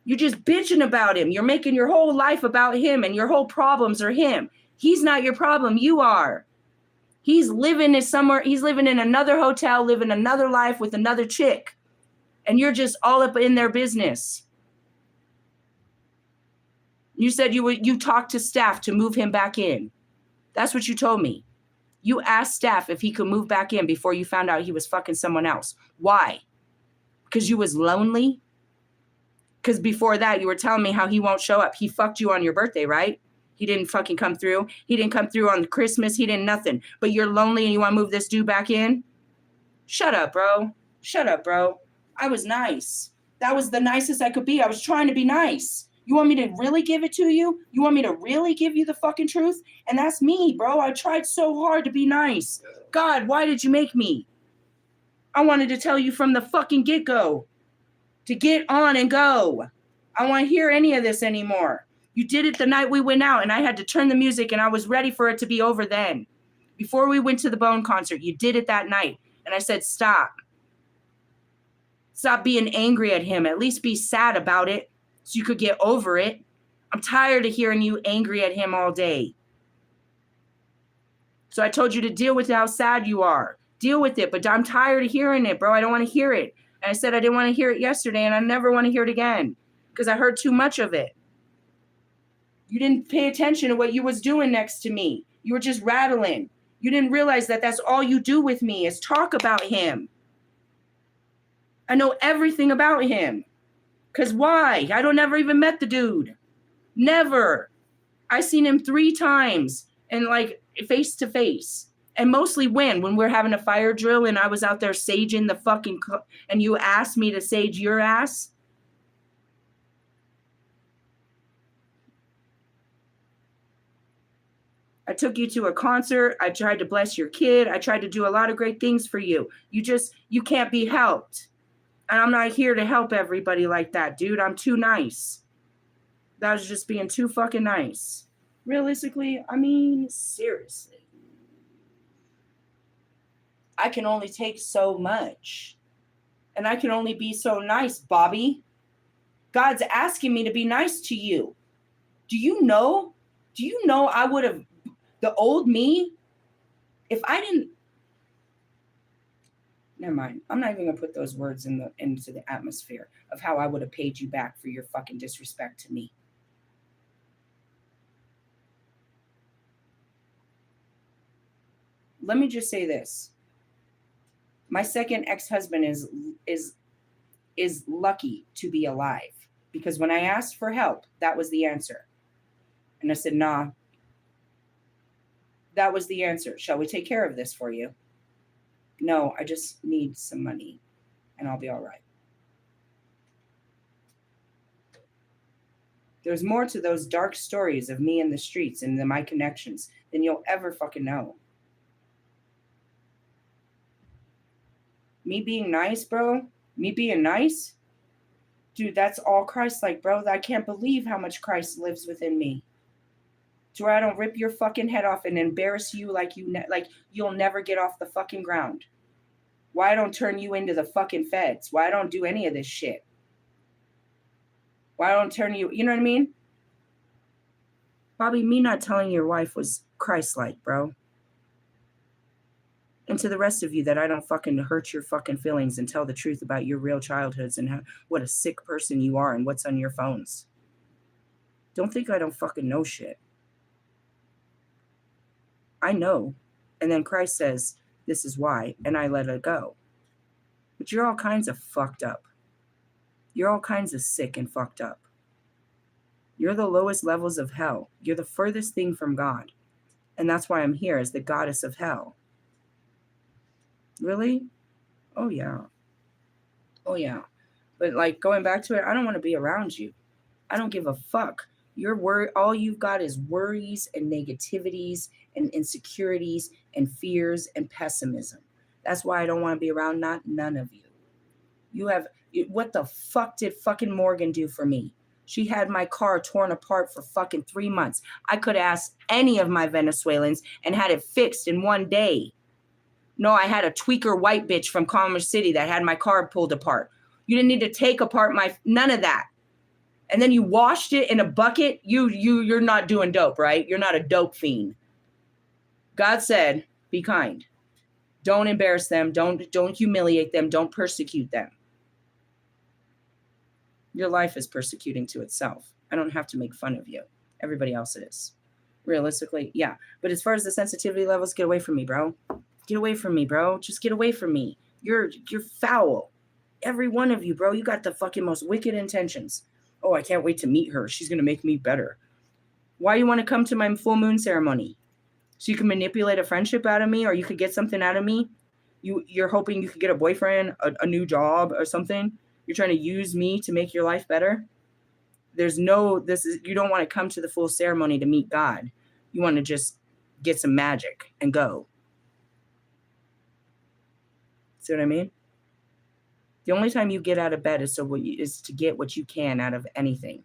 You're just bitching about him. You're making your whole life about him and your whole problems are him. He's not your problem. You are. He's living in somewhere. He's living in another hotel, living another life with another chick. And you're just all up in their business. You said you talked to staff to move him back in. That's what you told me. You asked staff if he could move back in before you found out he was fucking someone else. Why? Because you was lonely? Because before that, you were telling me how he won't show up. He fucked you on your birthday, right? He didn't fucking come through. He didn't come through on Christmas. He didn't nothing. But you're lonely and you want to move this dude back in? Shut up, bro. Shut up, bro. I was nice. That was the nicest I could be. I was trying to be nice. You want me to really give it to you? You want me to really give you the fucking truth? And that's me, bro. I tried so hard to be nice. God, why did you make me? I wanted to tell you from the fucking get-go to get on and go. I don't want to hear any of this anymore. You did it the night we went out and I had to turn the music and I was ready for it to be over then. Before we went to the Bone concert, you did it that night. And I said, stop. Stop being angry at him. At least be sad about it so you could get over it. I'm tired of hearing you angry at him all day. So I told you to deal with how sad you are. Deal with it, but I'm tired of hearing it, bro. I don't want to hear it. And I said I didn't want to hear it yesterday, and I never want to hear it again because I heard too much of it. You didn't pay attention to what you was doing next to me. You were just rattling. You didn't realize that that's all you do with me is talk about him. I know everything about him. Because why? I don't never even met the dude. Never. I seen him 3 times and like face to face. And mostly when we're having a fire drill and I was out there saging the fucking, and you asked me to sage your ass. I took you to a concert. I tried to bless your kid. I tried to do a lot of great things for you. You can't be helped. And I'm not here to help everybody like that, dude. I'm too nice. That was just being too fucking nice. Realistically, I mean, seriously. I can only take so much. And I can only be so nice, Bobby. God's asking me to be nice to you. Do you know I would have, the old me, if I didn't, never mind. I'm not even going to put those words into the atmosphere of how I would have paid you back for your fucking disrespect to me. Let me just say this. My second ex-husband is lucky to be alive because when I asked for help, that was the answer. And I said, nah, that was the answer. Shall we take care of this for you? No, I just need some money and I'll be all right. There's more to those dark stories of me in the streets and my connections than you'll ever fucking know. Me being nice, bro. Me being nice. Dude, that's all Christ-like, bro. I can't believe how much Christ lives within me. To where I don't rip your fucking head off and embarrass you like you'll never get off the fucking ground. Why I don't turn you into the fucking feds. Why I don't do any of this shit. Why I don't turn you, you know what I mean? Bobby, me not telling your wife was Christ-like, bro. And to the rest of you that I don't fucking hurt your fucking feelings and tell the truth about your real childhoods and what a sick person you are and what's on your phones. Don't think I don't fucking know shit. I know. And then Christ says, this is why, and I let it go. But you're all kinds of fucked up. You're all kinds of sick and fucked up. You're the lowest levels of hell. You're the furthest thing from God. And that's why I'm here as the goddess of hell. Really? Oh, yeah. Oh, yeah. But like going back to it, I don't want to be around you. I don't give a fuck. All you've got is worries and negativities and insecurities and fears and pessimism. That's why I don't want to be around none of you. What the fuck did fucking Morgan do for me? She had my car torn apart for fucking 3 months. I could ask any of my Venezuelans and had it fixed in one day. No, I had a tweaker white bitch from Commerce City that had my car pulled apart. You didn't need to take apart none of that. And then you washed it in a bucket. You're not doing dope, right? You're not a dope fiend. God said, Be kind. Don't embarrass them. Don't humiliate them. Don't persecute them. Your life is persecuting to itself. I don't have to make fun of you. Everybody else is. Realistically, yeah. But as far as the sensitivity levels, get away from me, bro. Get away from me, bro. Just get away from me. You're foul. Every one of you, bro. You got the fucking most wicked intentions. Oh, I can't wait to meet her. She's going to make me better. Why you want to come to my full moon ceremony? So you can manipulate a friendship out of me, or you could get something out of me? You're hoping you could get a boyfriend, a new job or something? You're trying to use me to make your life better? You don't want to come to the full ceremony to meet God. You want to just get some magic and go. See what I mean? The only time you get out of bed is to get what you can out of anything.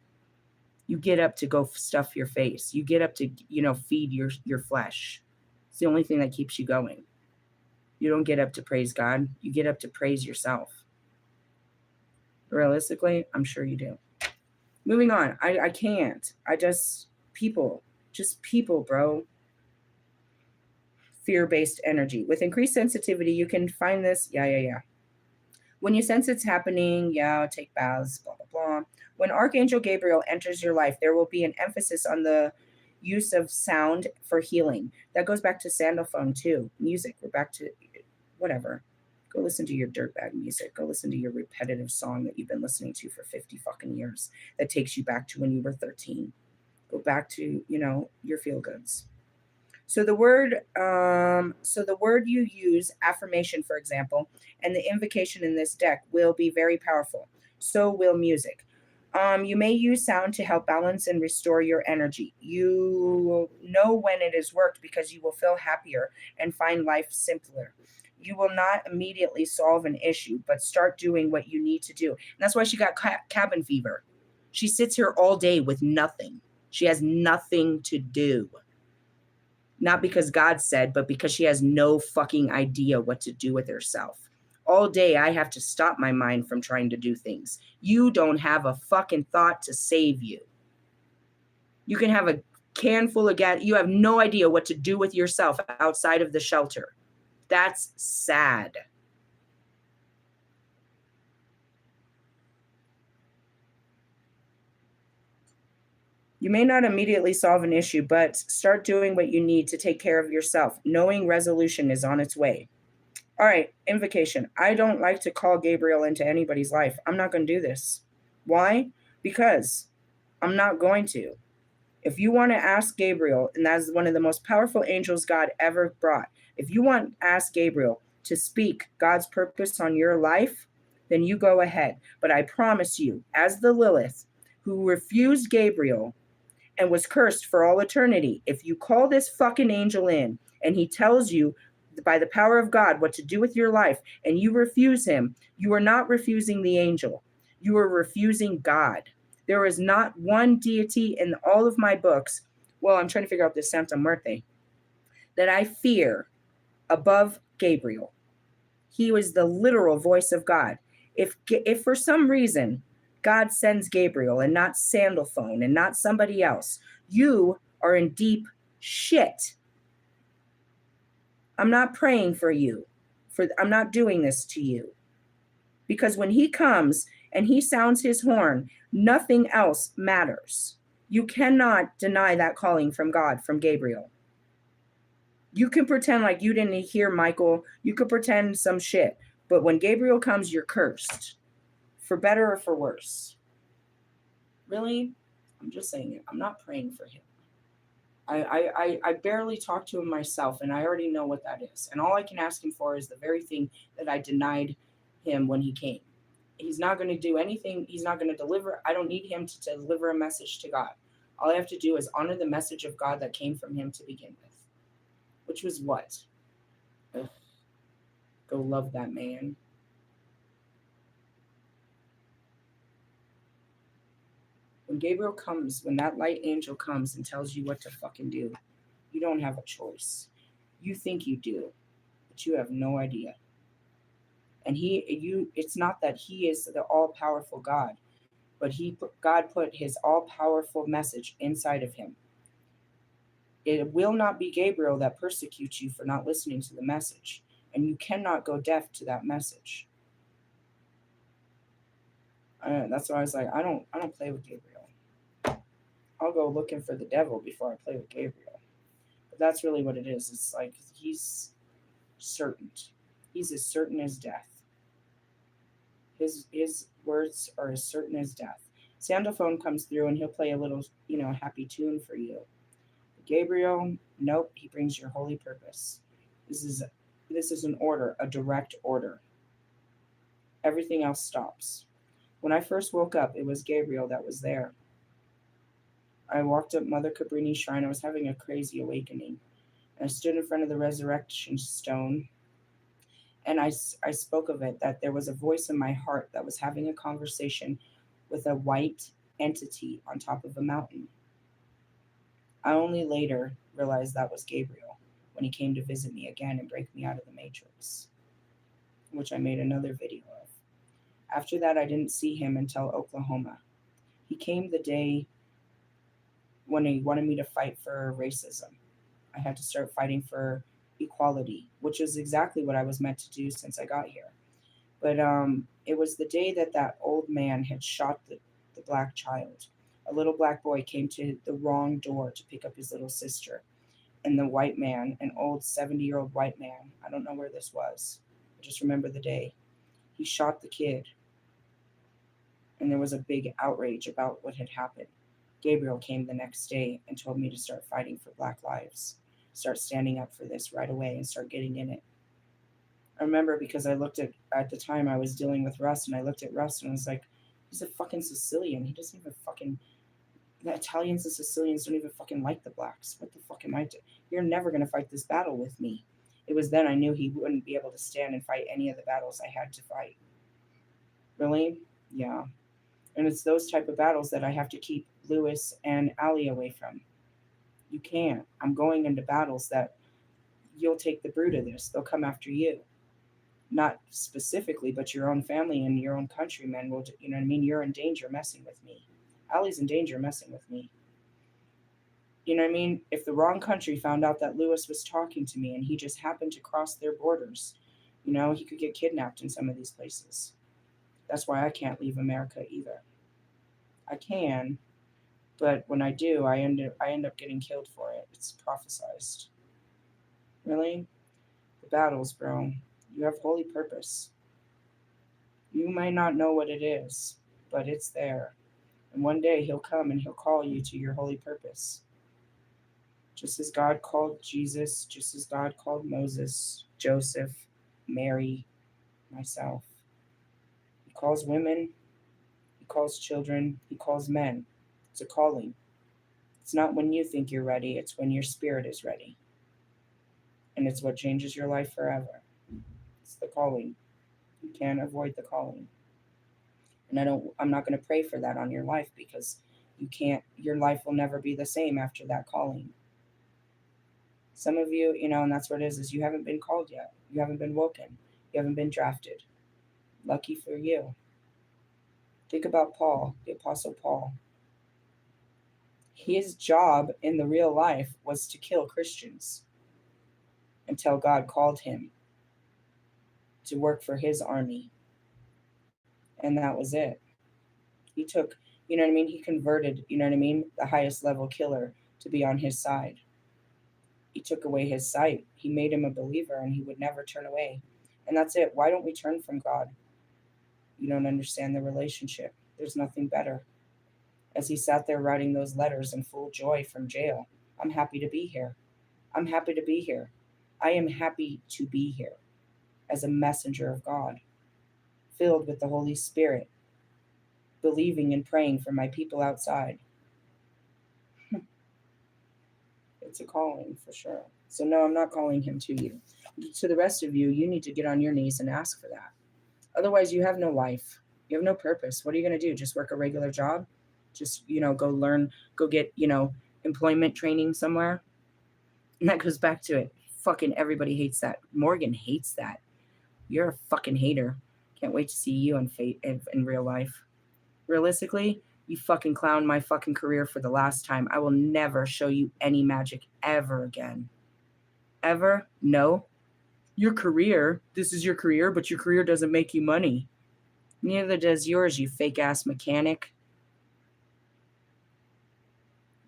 You get up to go stuff your face. You get up to, feed your flesh. It's the only thing that keeps you going. You don't get up to praise God. You get up to praise yourself. Realistically, I'm sure you do. Moving on. I can't. People, bro. Fear-based energy. With increased sensitivity, you can find this. Yeah. When you sense it's happening, take baths, blah, blah, blah. When Archangel Gabriel enters your life, there will be an emphasis on the use of sound for healing. That goes back to Sandalphone too. Music. We're back to whatever. Go listen to your dirtbag music. Go listen to your repetitive song that you've been listening to for 50 fucking years that takes you back to when you were 13. Go back to, your feel goods. So the word you use, affirmation, for example, and the invocation in this deck will be very powerful. So will music. You may use sound to help balance and restore your energy. You know when it has worked because you will feel happier and find life simpler. You will not immediately solve an issue, but start doing what you need to do. And that's why she got cabin fever. She sits here all day with nothing. She has nothing to do. Not because God said, but because she has no fucking idea what to do with herself. All day, I have to stop my mind from trying to do things. You don't have a fucking thought to save you. You can have a can full of gas. You have no idea what to do with yourself outside of the shelter. That's sad. You may not immediately solve an issue, but start doing what you need to take care of yourself, knowing resolution is on its way. All right, invocation. I don't like to call Gabriel into anybody's life. I'm not going to do this. Why? Because I'm not going to. If you want to ask Gabriel, and that's one of the most powerful angels God ever brought, if you want to ask Gabriel to speak God's purpose on your life, then you go ahead. But I promise you, as the Lilith who refused Gabriel and was cursed for all eternity, if you call this fucking angel in and he tells you by the power of God what to do with your life and you refuse him, you are not refusing the angel. You are refusing God. There is not one deity in all of my books, well, I'm trying to figure out this Santa Muerte, that I fear above Gabriel. He was the literal voice of God. If for some reason God sends Gabriel and not Sandalphone and not somebody else, you are in deep shit. I'm not praying for you. I'm not doing this to you. Because when he comes and he sounds his horn, nothing else matters. You cannot deny that calling from God, from Gabriel. You can pretend like you didn't hear Michael. You could pretend some shit. But when Gabriel comes, you're cursed. For better or for worse. Really? I'm just saying it. I'm not praying for him. I barely talk to him myself, and I already know what that is. And all I can ask him for is the very thing that I denied him when he came. He's not going to do anything. He's not going to deliver. I don't need him to deliver a message to God. All I have to do is honor the message of God that came from him to begin with. Which was what? Ugh. Go love that man. When Gabriel comes, when that light angel comes and tells you what to fucking do, you don't have a choice. You think you do, but you have no idea. And it's not that he is the all-powerful God, but God put his all-powerful message inside of him. It will not be Gabriel that persecutes you for not listening to the message, and you cannot go deaf to that message. That's why I was like, I don't play with Gabriel. I'll go looking for the devil before I play with Gabriel. But that's really what it is. It's like he's certain. He's as certain as death. His words are as certain as death. Sandalphone comes through and he'll play a little, happy tune for you. Gabriel, nope, he brings your holy purpose. This is an order, a direct order. Everything else stops. When I first woke up, it was Gabriel that was there. I walked up Mother Cabrini's shrine. I was having a crazy awakening. I stood in front of the resurrection stone, and I spoke of it, that there was a voice in my heart that was having a conversation with a white entity on top of a mountain. I only later realized that was Gabriel when he came to visit me again and break me out of the matrix, which I made another video of. After that, I didn't see him until Oklahoma. He came the day when he wanted me to fight for racism. I had to start fighting for equality, which is exactly what I was meant to do since I got here. But it was the day that old man had shot the black child. A little black boy came to the wrong door to pick up his little sister. And the white man, an old 70-year-old white man, I don't know where this was, I just remember the day, he shot the kid. And there was a big outrage about what had happened. Gabriel came the next day and told me to start fighting for Black lives, start standing up for this right away and start getting in it. I remember because I looked at the time I was dealing with Russ, and I looked at Russ and I was like, he's a fucking Sicilian. He doesn't even fucking, the Italians and Sicilians don't even fucking like the blacks. What the fuck am I doing? You're never going to fight this battle with me. It was then I knew he wouldn't be able to stand and fight any of the battles I had to fight. Really? Yeah. And it's those type of battles that I have to keep Lewis and Allie away from. You can't. I'm going into battles that you'll take the brood of this. They'll come after you. Not specifically, but your own family and your own countrymen will, you know what I mean? You're in danger messing with me. Allie's in danger messing with me. You know what I mean? If the wrong country found out that Lewis was talking to me and he just happened to cross their borders, he could get kidnapped in some of these places. That's why I can't leave America either. I can, but when I do, I end up getting killed for it. It's prophesized. Really? The battles, bro. You have holy purpose. You might not know what it is, but it's there. And one day he'll come and he'll call you to your holy purpose. Just as God called Jesus, just as God called Moses, Joseph, Mary, myself. He calls women, he calls children, he calls men. It's a calling. It's not when you think you're ready, it's when your spirit is ready. And it's what changes your life forever. It's the calling. You can't avoid the calling. And I'm not going to pray for that on your life, because your life will never be the same after that calling. Some of you, and that's what it is you haven't been called yet. You haven't been woken. You haven't been drafted. Lucky for you. Think about Paul, the Apostle Paul. His job in the real life was to kill Christians until God called him to work for his army. And that was it. He took, he converted, the highest level killer to be on his side. He took away his sight. He made him a believer, and he would never turn away. And that's it. Why don't we turn from God? You don't understand the relationship. There's nothing better. As he sat there writing those letters in full joy from jail, I'm happy to be here. I'm happy to be here. I am happy to be here as a messenger of God, filled with the Holy Spirit, believing and praying for my people outside. It's a calling for sure. So no, I'm not calling him to you. To the rest of you, you need to get on your knees and ask for that. Otherwise, you have no life. You have no purpose. What are you going to do? Just work a regular job? Just, go learn, go get, employment training somewhere? And that goes back to it. Fucking everybody hates that. Morgan hates that. You're a fucking hater. Can't wait to see you in real life. Realistically, You fucking clown my fucking career for the last time. I will never show you any magic ever again. Ever? No. Your career, this is your career, but your career doesn't make you money. Neither does yours, you fake ass mechanic.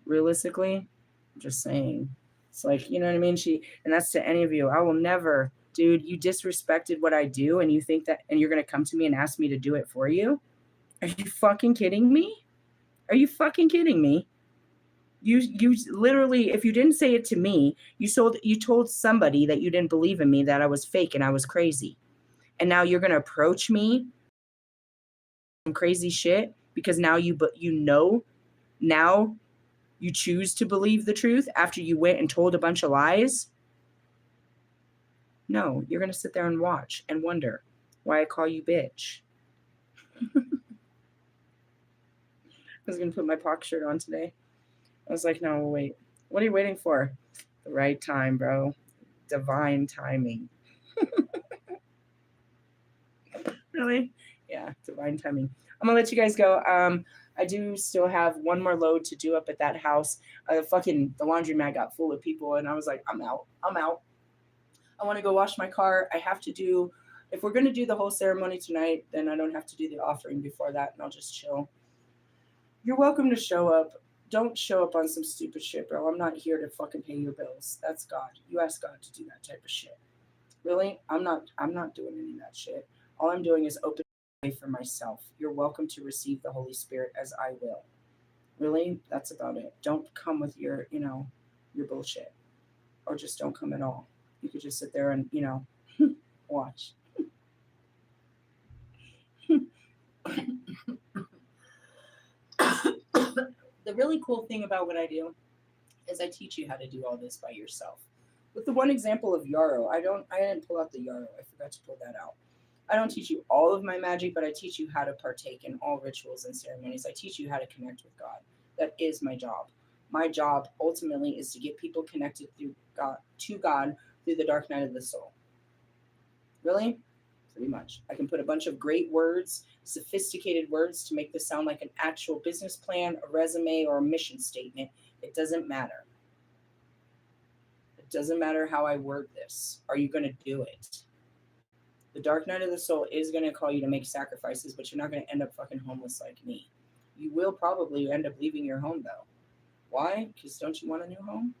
Realistically, I'm just saying. It's like, you know what I mean? And that's to any of you. I will never, dude, you disrespected what I do and you think that, and you're going to come to me and ask me to do it for you? Are you fucking kidding me? Are you fucking kidding me? You literally, if you didn't say it to me, you told somebody that you didn't believe in me, that I was fake and I was crazy. And now you're going to approach me some crazy shit because now now you choose to believe the truth after you went and told a bunch of lies? No, you're going to sit there and watch and wonder why I call you bitch. I was going to put my pock shirt on today. I was like, no, wait. What are you waiting for? The right time, bro. Divine timing. Really? Yeah, divine timing. I'm going to let you guys go. I do still have one more load to do up at that house. The laundromat got full of people, and I was like, I'm out. I want to go wash my car. I have to do, if we're going to do the whole ceremony tonight, then I don't have to do the offering before that, and I'll just chill. You're welcome to show up. Don't show up on some stupid shit, bro. I'm not here to fucking pay your bills. That's God. You ask God to do that type of shit. Really? I'm not doing any of that shit. All I'm doing is open way for myself. You're welcome to receive the Holy Spirit as I will. Really? That's about it. Don't come with your bullshit. Or just don't come at all. You could just sit there and, watch. The really cool thing about what I do is I teach you how to do all this by yourself. With the one example of Yarrow, I didn't pull out the Yarrow. I forgot to pull that out. I don't teach you all of my magic, but I teach you how to partake in all rituals and ceremonies. I teach you how to connect with God. That is my job. My job ultimately is to get people connected to God through the dark night of the soul. Really? Pretty much. I can put a bunch of great words, sophisticated words to make this sound like an actual business plan, a resume, or a mission statement. It doesn't matter. It doesn't matter how I word this. Are you going to do it? The dark night of the soul is going to call you to make sacrifices, but you're not going to end up fucking homeless like me. You will probably end up leaving your home, though. Why? Because don't you want a new home?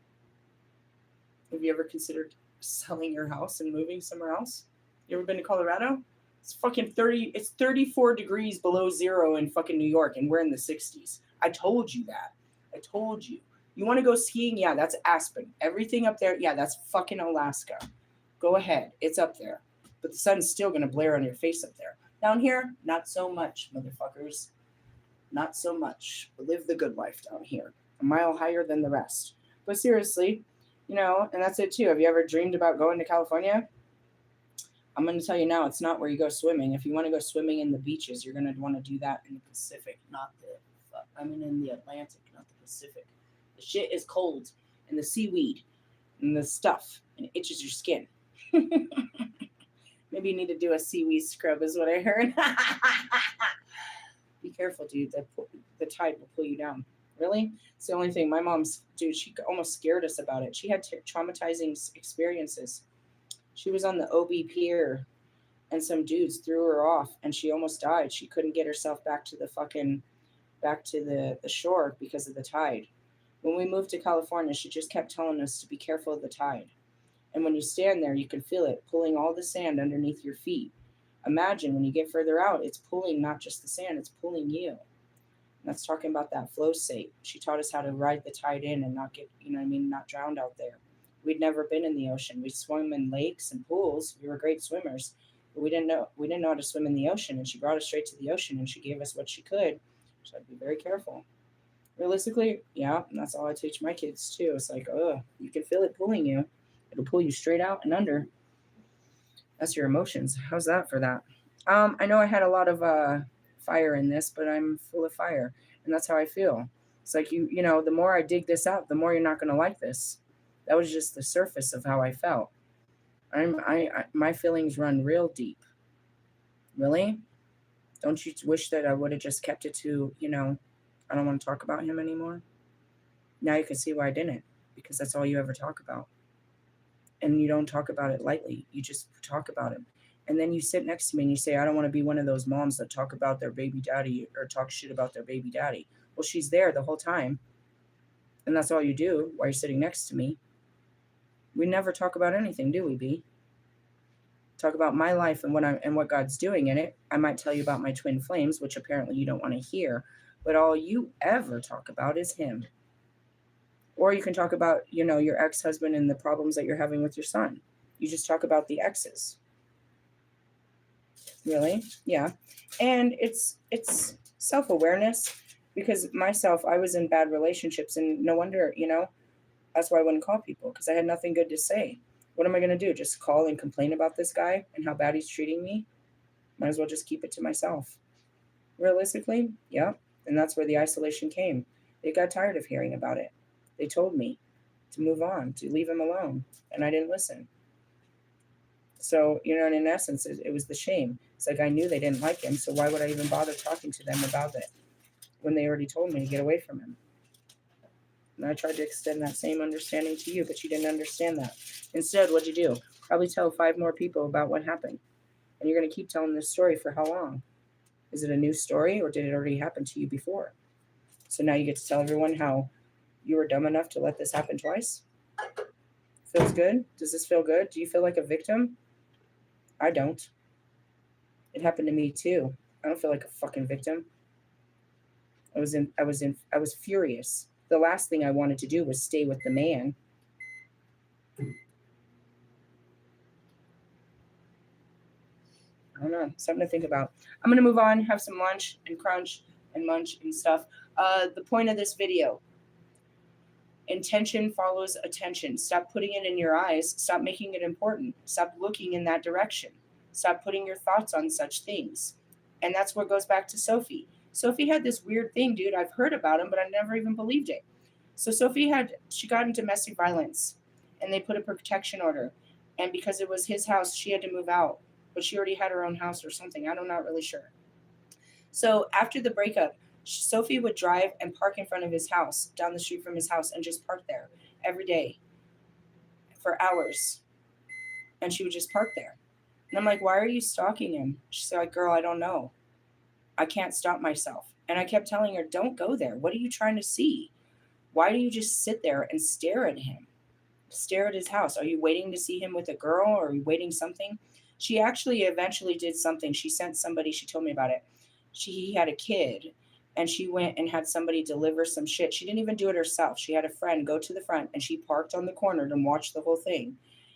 Have you ever considered selling your house and moving somewhere else? You ever been to Colorado? It's fucking 34 degrees below zero in fucking New York, and we're in the 60s. I told you that. I told you. You want to go skiing? Yeah, that's Aspen. Everything up there, yeah, that's fucking Alaska. Go ahead. It's up there. But the sun's still going to blare on your face up there. Down here, not so much, motherfuckers. Not so much. We live the good life down here. A mile higher than the rest. But seriously, and that's it too. Have you ever dreamed about going to California? I'm going to tell you now, it's not where you go swimming. If you want to go swimming in the beaches, you're going to want to do that in the Pacific, in the Atlantic, not the Pacific. The shit is cold, and the seaweed, and the stuff, and it itches your skin. Maybe you need to do a seaweed scrub is what I heard. Be careful, dude. The tide will pull you down. Really? It's the only thing. My mom's, dude, she almost scared us about it. She had traumatizing experiences. She was on the OB pier and some dudes threw her off and she almost died. She couldn't get herself back to the shore because of the tide. When we moved to California, she just kept telling us to be careful of the tide. And when you stand there, you can feel it pulling all the sand underneath your feet. Imagine when you get further out, it's pulling not just the sand, it's pulling you. And that's talking about that flow state. She taught us how to ride the tide in and not get, not drowned out there. We'd never been in the ocean. We swam in lakes and pools. We were great swimmers, but we didn't know how to swim in the ocean. And she brought us straight to the ocean and she gave us what she could. So I'd be very careful. Realistically, yeah, and that's all I teach my kids too. It's like, you can feel it pulling you. It'll pull you straight out and under. That's your emotions. How's that for that? I know I had a lot of fire in this, but I'm full of fire, and that's how I feel. It's like the more I dig this out, the more you're not going to like this. That was just the surface of how I felt. My feelings run real deep. Really? Don't you wish that I would have just kept it to, I don't want to talk about him anymore. Now you can see why I didn't, because that's all you ever talk about. And you don't talk about it lightly. You just talk about him. And then you sit next to me and you say, I don't want to be one of those moms that talk about their baby daddy or talk shit about their baby daddy. Well, she's there the whole time. And that's all you do while you're sitting next to me. We never talk about anything, do we, B? Talk about my life and what God's doing in it. I might tell you about my twin flames, which apparently you don't want to hear, but all you ever talk about is him. Or you can talk about, your ex-husband and the problems that you're having with your son. You just talk about the exes. Really? Yeah. And it's self-awareness, because myself, I was in bad relationships, and no wonder, that's why I wouldn't call people, because I had nothing good to say. What am I going to do? Just call and complain about this guy and how bad he's treating me? Might as well just keep it to myself. Realistically, yeah. And that's where the isolation came. They got tired of hearing about it. They told me to move on, to leave him alone, and I didn't listen. So, and in essence, it was the shame. It's like I knew they didn't like him, so why would I even bother talking to them about it when they already told me to get away from him? And I tried to extend that same understanding to you, but you didn't understand that. Instead, what'd you do? Probably tell 5 more people about what happened. And you're going to keep telling this story for how long? Is it a new story, or did it already happen to you before? So now you get to tell everyone how you were dumb enough to let this happen twice? Feels good? Does this feel good? Do you feel like a victim? I don't. It happened to me too. I don't feel like a fucking victim. I was furious. The last thing I wanted to do was stay with the man. I don't know. Something to think about. I'm going to move on, have some lunch and crunch and munch and stuff. The point of this video: intention follows attention. Stop putting it in your eyes. Stop making it important. Stop looking in that direction. Stop putting your thoughts on such things. And that's what goes back to Sophie. Sophie had this weird thing, dude. I've heard about him, but I never even believed it. So she got into domestic violence, and they put a protection order. And because it was his house, she had to move out. But she already had her own house or something. I'm not really sure. So after the breakup, Sophie would drive and park in front of his house, down the street from his house, and just park there every day for hours. And she would just park there. And I'm like, why are you stalking him? She's like, girl, I don't know. I can't stop myself. And I kept telling her, don't go there. What are you trying to see? Why do you just sit there and stare at him? Stare at his house. Are you waiting to see him with a girl, or are you waiting something? She actually eventually did something. She sent somebody, she told me about it. He had a kid, and she went and had somebody deliver some shit. She didn't even do it herself. She had a friend go to the front, and she parked on the corner and watched the whole thing.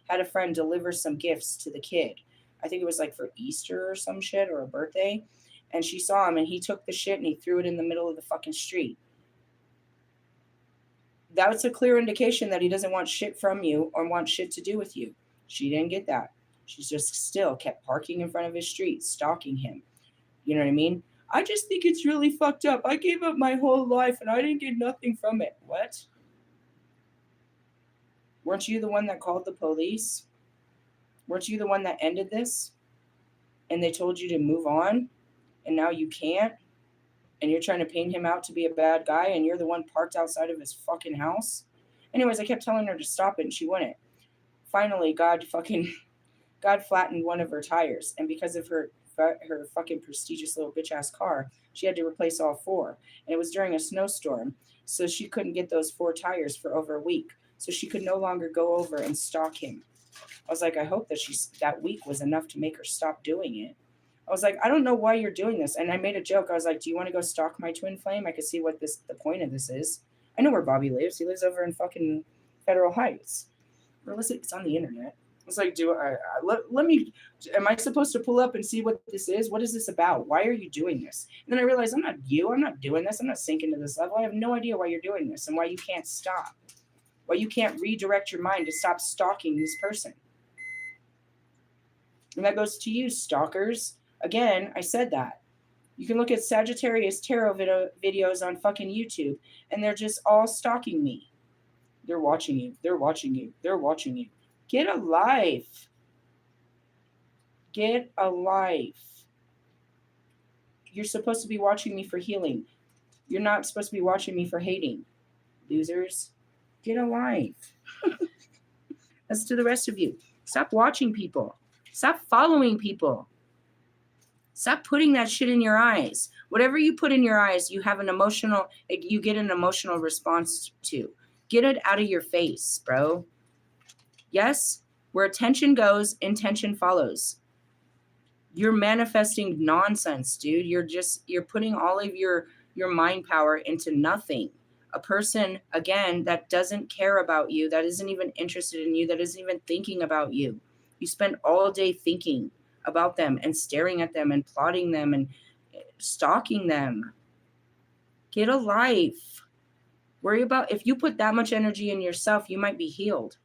Had a friend deliver some gifts to the kid. I think it was like for Easter or some shit, or a birthday. And she saw him, and he took the shit and he threw it in the middle of the fucking street. That's a clear indication that he doesn't want shit from you or want shit to do with you. She didn't get that. She just still kept parking in front of his street, stalking him. You know what I mean? I just think it's really fucked up. I gave up my whole life and I didn't get nothing from it. What? Weren't you the one that called the police? Weren't you the one that ended this? And they told you to move on? And now you can't? And you're trying to paint him out to be a bad guy, and you're the one parked outside of his fucking house? Anyways, I kept telling her to stop it, and she wouldn't. Finally, God flattened one of her tires, and because of her fucking prestigious little bitch ass car, she had to replace all 4. And it was during a snowstorm, so she couldn't get those 4 tires for over a week. So she could no longer go over and stalk him. I was like, I hope that that week was enough to make her stop doing it. I was like, I don't know why you're doing this. And I made a joke. I was like, do you want to go stalk my twin flame? I could see what the point of this is. I know where Bobby lives. He lives over in fucking Federal Heights. It's on the internet. I was like, let me, am I supposed to pull up and see what this is? What is this about? Why are you doing this? And then I realized, I'm not you. I'm not doing this. I'm not sinking to this level. I have no idea why you're doing this and why you can't stop. Why you can't redirect your mind to stop stalking this person. And that goes to you, stalkers. Again, I said that. You can look at Sagittarius tarot videos on fucking YouTube, and they're just all stalking me. They're watching you. They're watching you. They're watching you. Get a life. Get a life. You're supposed to be watching me for healing. You're not supposed to be watching me for hating. Losers, get a life. As to the rest of you, stop watching people. Stop following people. Stop putting that shit in your eyes. Whatever you put in your eyes, you get an emotional response to. Get it out of your face, bro. Yes, where attention goes, intention follows. You're manifesting nonsense, dude. You're putting all of your mind power into nothing. A person, again, that doesn't care about you, that isn't even interested in you, that isn't even thinking about you. You spend all day thinking about them and staring at them and plotting them and stalking them. Get a life. Worry about, if you put that much energy in yourself, you might be healed.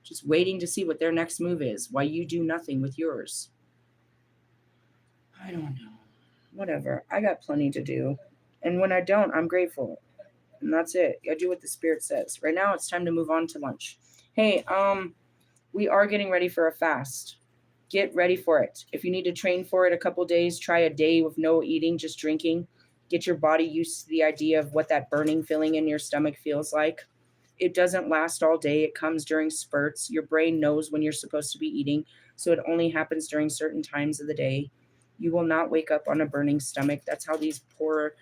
Just waiting to see what their next move is while you do nothing with yours. I don't know. Whatever. I got plenty to do. And when I don't, I'm grateful. And that's it. I do what the spirit says. Right now, it's time to move on to lunch. Hey, we are getting ready for a fast. Get ready for it. If you need to train for it a couple days, try a day with no eating, just drinking. Get your body used to the idea of what that burning feeling in your stomach feels like. It doesn't last all day. It comes during spurts. Your brain knows when you're supposed to be eating, so it only happens during certain times of the day. You will not wake up on a burning stomach. That's how these poor,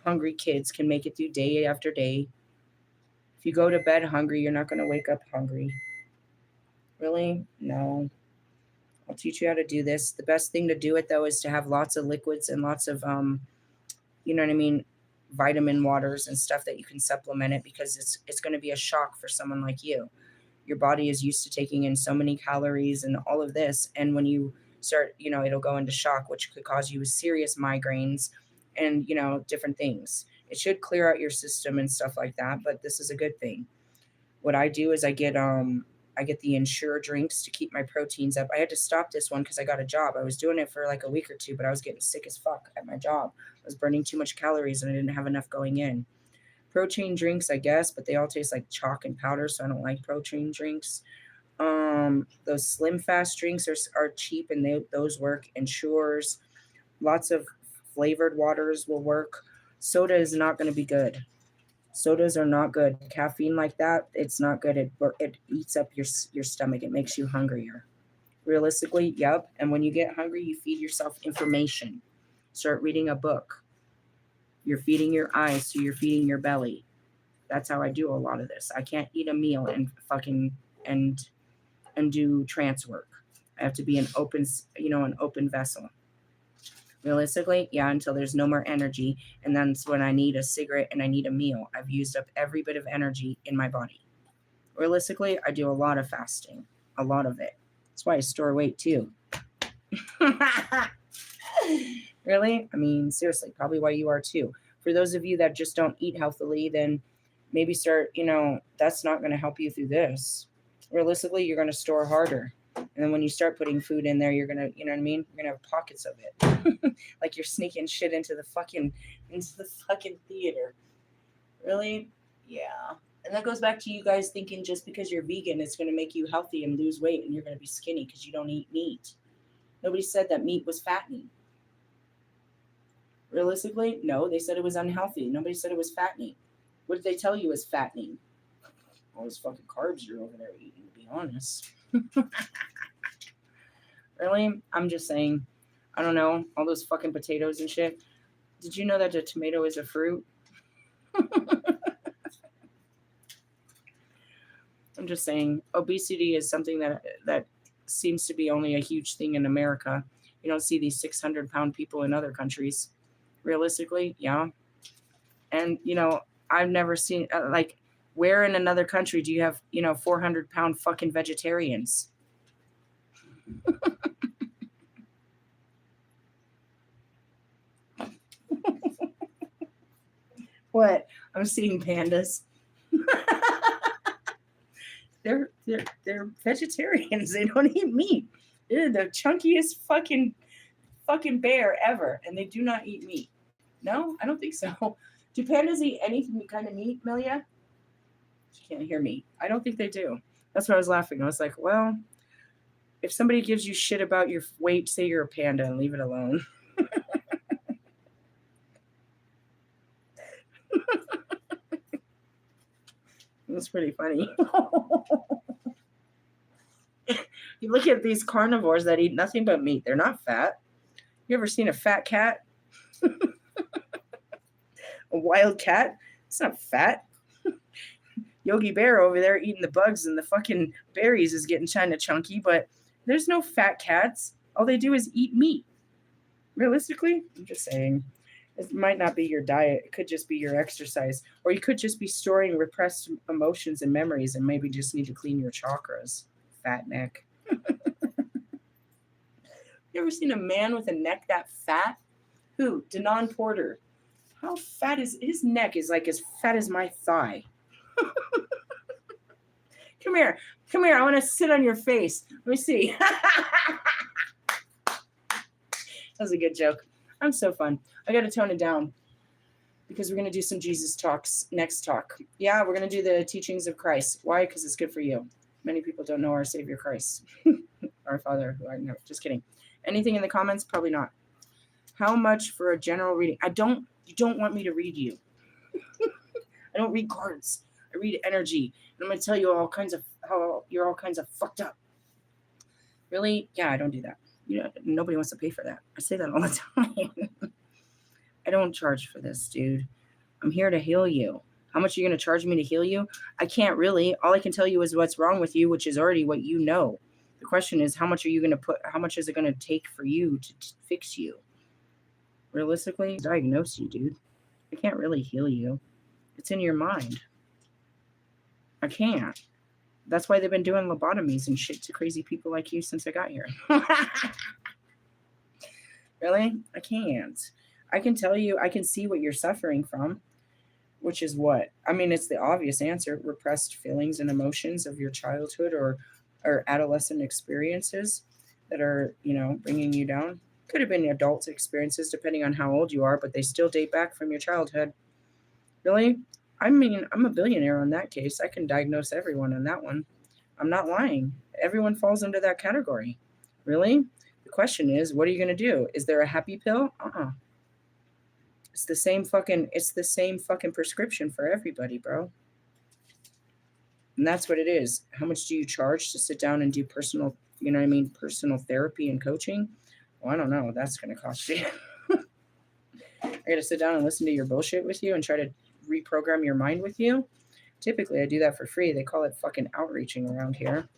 hungry kids can make it through day after day. If you go to bed hungry, you're not going to wake up hungry. Really? No. I'll teach you how to do this. The best thing to do it, though, is to have lots of liquids and lots of, you know what I mean, vitamin waters and stuff that you can supplement it, because it's going to be a shock for someone like you. Your body is used to taking in so many calories and all of this. And when you start, it'll go into shock, which could cause you serious migraines and, different things. It should clear out your system and stuff like that. But this is a good thing. What I do is I get the Ensure drinks to keep my proteins up. I had to stop this one because I got a job. I was doing it for like a week or two, but I was getting sick as fuck at my job. I was burning too much calories and I didn't have enough going in. Protein drinks, I guess, but they all taste like chalk and powder, so I don't like protein drinks. Those Slim Fast drinks are cheap and those work. Ensures, lots of flavored waters will work. Soda is not going to be good. Sodas are not good. Caffeine like that, it's not good. It eats up your stomach. It makes you hungrier. Realistically, yep. And when you get hungry, you feed yourself information. Start reading a book. You're feeding your eyes, so you're feeding your belly. That's how I do a lot of this. I can't eat a meal and do trance work. I have to be an open vessel. Realistically, yeah, until there's no more energy. And that's when I need a cigarette and I need a meal. I've used up every bit of energy in my body. Realistically, I do a lot of fasting. A lot of it. That's why I store weight too. Really? I mean, seriously, probably why you are too. For those of you that just don't eat healthily, then maybe start, that's not going to help you through this. Realistically, you're going to store harder. And then when you start putting food in there, you're going to, you know what I mean? You're going to have pockets of it. Like you're sneaking shit into the fucking theater. Really? Yeah. And that goes back to you guys thinking just because you're vegan, it's going to make you healthy and lose weight and you're going to be skinny because you don't eat meat. Nobody said that meat was fattening. Realistically, no, they said it was unhealthy. Nobody said it was fattening. What did they tell you was fattening? All those fucking carbs you're over there eating, to be honest. Really? I'm just saying, I don't know, all those fucking potatoes and shit. Did you know that a tomato is a fruit? I'm just saying, obesity is something that seems to be only a huge thing in America. You don't see these 600-pound people in other countries. Realistically, yeah. And, I've never seen, where in another country do you have, 400-pound fucking vegetarians? What? I'm seeing pandas. They're vegetarians. They don't eat meat. They're the chunkiest fucking bear ever, and they do not eat meat. No, I don't think so. Do pandas eat any kind of meat, Melia? She can't hear me. I don't think they do. That's why I was laughing. I was like, well, if somebody gives you shit about your weight, say you're a panda and leave it alone. That's pretty funny. You look at these carnivores that eat nothing but meat. They're not fat. You ever seen a fat cat? A wild cat? It's not fat. Yogi Bear over there eating the bugs and the fucking berries is getting kind of chunky, but there's no fat cats. All they do is eat meat. Realistically, I'm just saying. It might not be your diet. It could just be your exercise. Or you could just be storing repressed emotions and memories and maybe just need to clean your chakras. Fat neck. You ever seen a man with a neck that fat? Who? Denon Porter. How fat is his neck? Is like as fat as my thigh. Come here. Come here. I want to sit on your face. Let me see. That was a good joke. I'm so fun. I got to tone it down because we're going to do some Jesus talks next talk. Yeah, we're going to do the teachings of Christ. Why? Because it's good for you. Many people don't know our Savior Christ. Our Father, who I know. Just kidding. Anything in the comments? Probably not. How much for a general reading? You don't want me to read you. I don't read cards. I read energy. And I'm going to tell you how you're all kinds of fucked up. Really? Yeah, I don't do that. Nobody wants to pay for that. I say that all the time. I don't charge for this, dude. I'm here to heal you. How much are you going to charge me to heal you? I can't really. All I can tell you is what's wrong with you, which is already what you know. The question is, how much is it going to take for you to fix you? Realistically, diagnose you, dude. I can't really heal you. It's in your mind. I can't. That's why they've been doing lobotomies and shit to crazy people like you since I got here. Really? I can't. I can tell you, I can see what you're suffering from, which is what? I mean, it's the obvious answer. Repressed feelings and emotions of your childhood or adolescent experiences that are, bringing you down. Could have been adult experiences depending on how old you are, but they still date back from your childhood. Really? I mean, I'm a billionaire on that case. I can diagnose everyone on that one. I'm not lying. Everyone falls into that category. Really? The question is, what are you going to do? Is there a happy pill? It's the same fucking prescription for everybody, bro. And that's what it is. How much do you charge to sit down and do personal therapy and coaching? Well, I don't know. That's going to cost you. I got to sit down and listen to your bullshit with you and try to reprogram your mind with you. Typically, I do that for free. They call it fucking outreaching around here.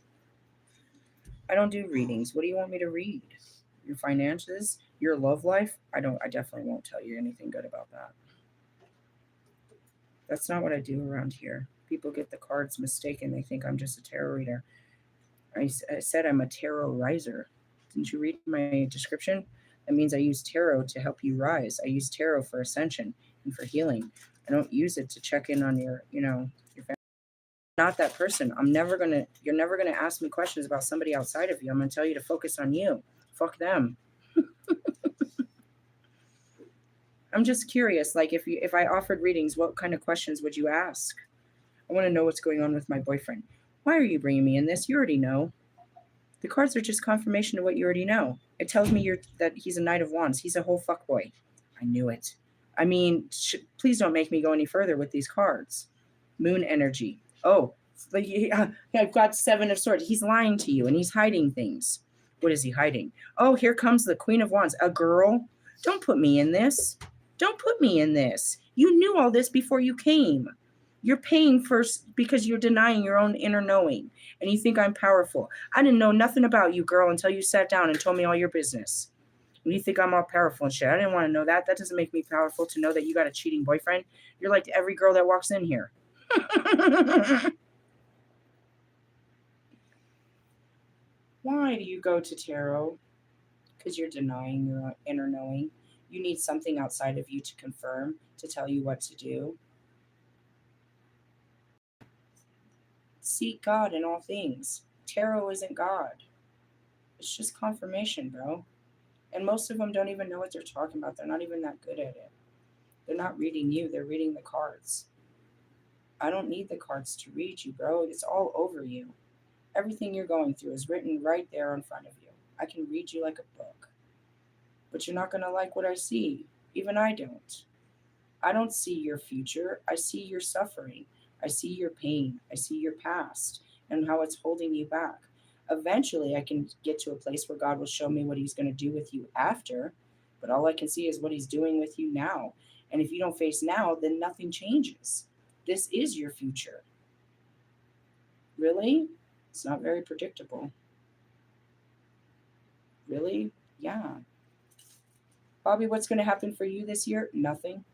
I don't do readings. What do you want me to read? Your finances? Your love life? I definitely won't tell you anything good about that. That's not what I do around here. People get the cards mistaken. They think I'm just a tarot reader. I said I'm a tarot riser. Didn't you read my description? That means I use tarot to help you rise. I use tarot for ascension and for healing. I don't use it to check in on your family. Not that person. You're never gonna ask me questions about somebody outside of you. I'm gonna tell you to focus on you. Fuck them. I'm just curious, like if I offered readings, what kind of questions would you ask? I want to know what's going on with my boyfriend. Why are you bringing me in this? You already know. The cards are just confirmation of what you already know. It tells me that he's a Knight of Wands. He's a whole fuckboy. I knew it. I mean, please don't make me go any further with these cards. Moon energy. Oh, I've got Seven of Swords. He's lying to you and he's hiding things. What is he hiding? Oh, here comes the Queen of Wands. A girl? Don't put me in this. Don't put me in this. You knew all this before you came. You're paying first because you're denying your own inner knowing and you think I'm powerful. I didn't know nothing about you, girl, until you sat down and told me all your business. And you think I'm all powerful and shit. I didn't want to know that. That doesn't make me powerful to know that you got a cheating boyfriend. You're like every girl that walks in here. Why do you go to tarot? Because you're denying your inner knowing. You need something outside of you to confirm, to tell you what to do. Seek God in all things. Tarot isn't God. It's just confirmation, bro. And most of them don't even know what they're talking about. They're not even that good at it. They're not reading you. They're reading the cards. I don't need the cards to read you, bro. It's all over you. Everything you're going through is written right there in front of you. I can read you like a book. But you're not going to like what I see. Even I don't. I don't see your future. I see your suffering. I see your pain. I see your past and how it's holding you back. Eventually, I can get to a place where God will show me what He's going to do with you after, but all I can see is what He's doing with you now. And if you don't face now, then nothing changes. This is your future. Really? It's not very predictable. Really? Yeah. Bobby, what's going to happen for you this year? Nothing.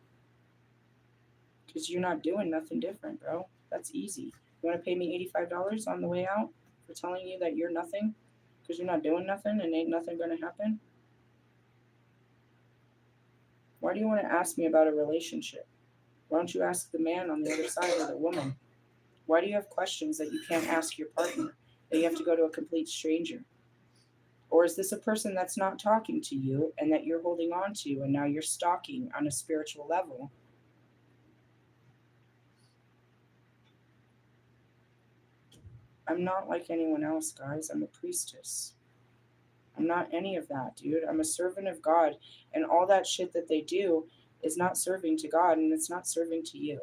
Because you're not doing nothing different, bro. That's easy. You want to pay me $85 on the way out for telling you that you're nothing? Because you're not doing nothing and ain't nothing going to happen? Why do you want to ask me about a relationship? Why don't you ask the man on the other side or the woman? Why do you have questions that you can't ask your partner, that you have to go to a complete stranger? Or is this a person that's not talking to you and that you're holding on to and now you're stalking on a spiritual level? I'm not like anyone else, guys. I'm a priestess. I'm not any of that, dude. I'm a servant of God, and all that shit that they do is not serving to God and it's not serving to you.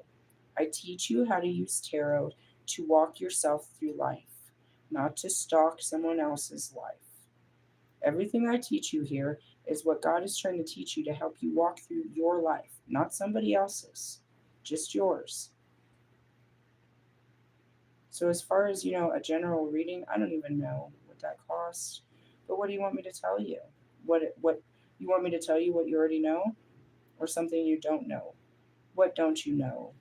I teach you how to use tarot to walk yourself through life, not to stalk someone else's life. Everything I teach you here is what God is trying to teach you to help you walk through your life, not somebody else's, just yours. So as far as, a general reading, I don't even know what that costs. But what do you want me to tell you? What you want me to tell you what you already know or something you don't know? What don't you know?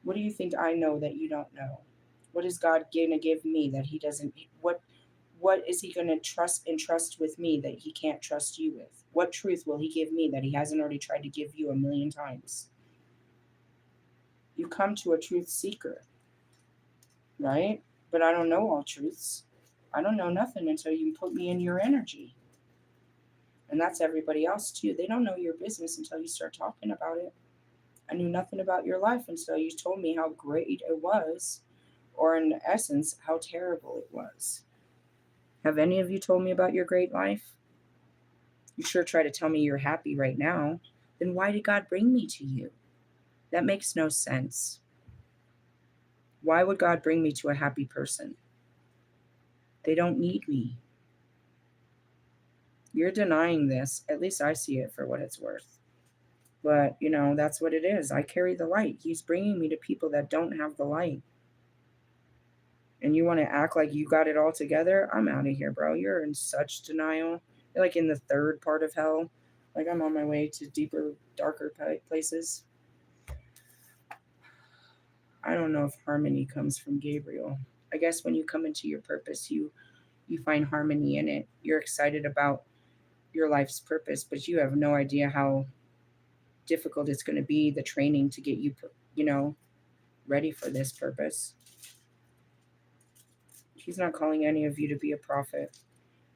What do you think I know that you don't know? What is God going to give me that he doesn't what is he going to entrust with me that he can't trust you with? What truth will he give me that he hasn't already tried to give you a million times? You come to a truth seeker, right? But I don't know all truths. I don't know nothing until you put me in your energy. And that's everybody else too. They don't know your business until you start talking about it. I knew nothing about your life until you told me how great it was, or in essence, how terrible it was. Have any of you told me about your great life? You sure try to tell me you're happy right now. Then why did God bring me to you? That makes no sense. Why would God bring me to a happy person? They don't need me. You're denying this. At least I see it for what it's worth. But, that's what it is. I carry the light. He's bringing me to people that don't have the light. And you want to act like you got it all together? I'm out of here, bro. You're in such denial. You're like in the third part of hell. Like I'm on my way to deeper, darker places. I don't know if harmony comes from Gabriel. I guess when you come into your purpose, you find harmony in it. You're excited about your life's purpose, but you have no idea how difficult it's going to be, the training to get you, ready for this purpose. He's not calling any of you to be a prophet.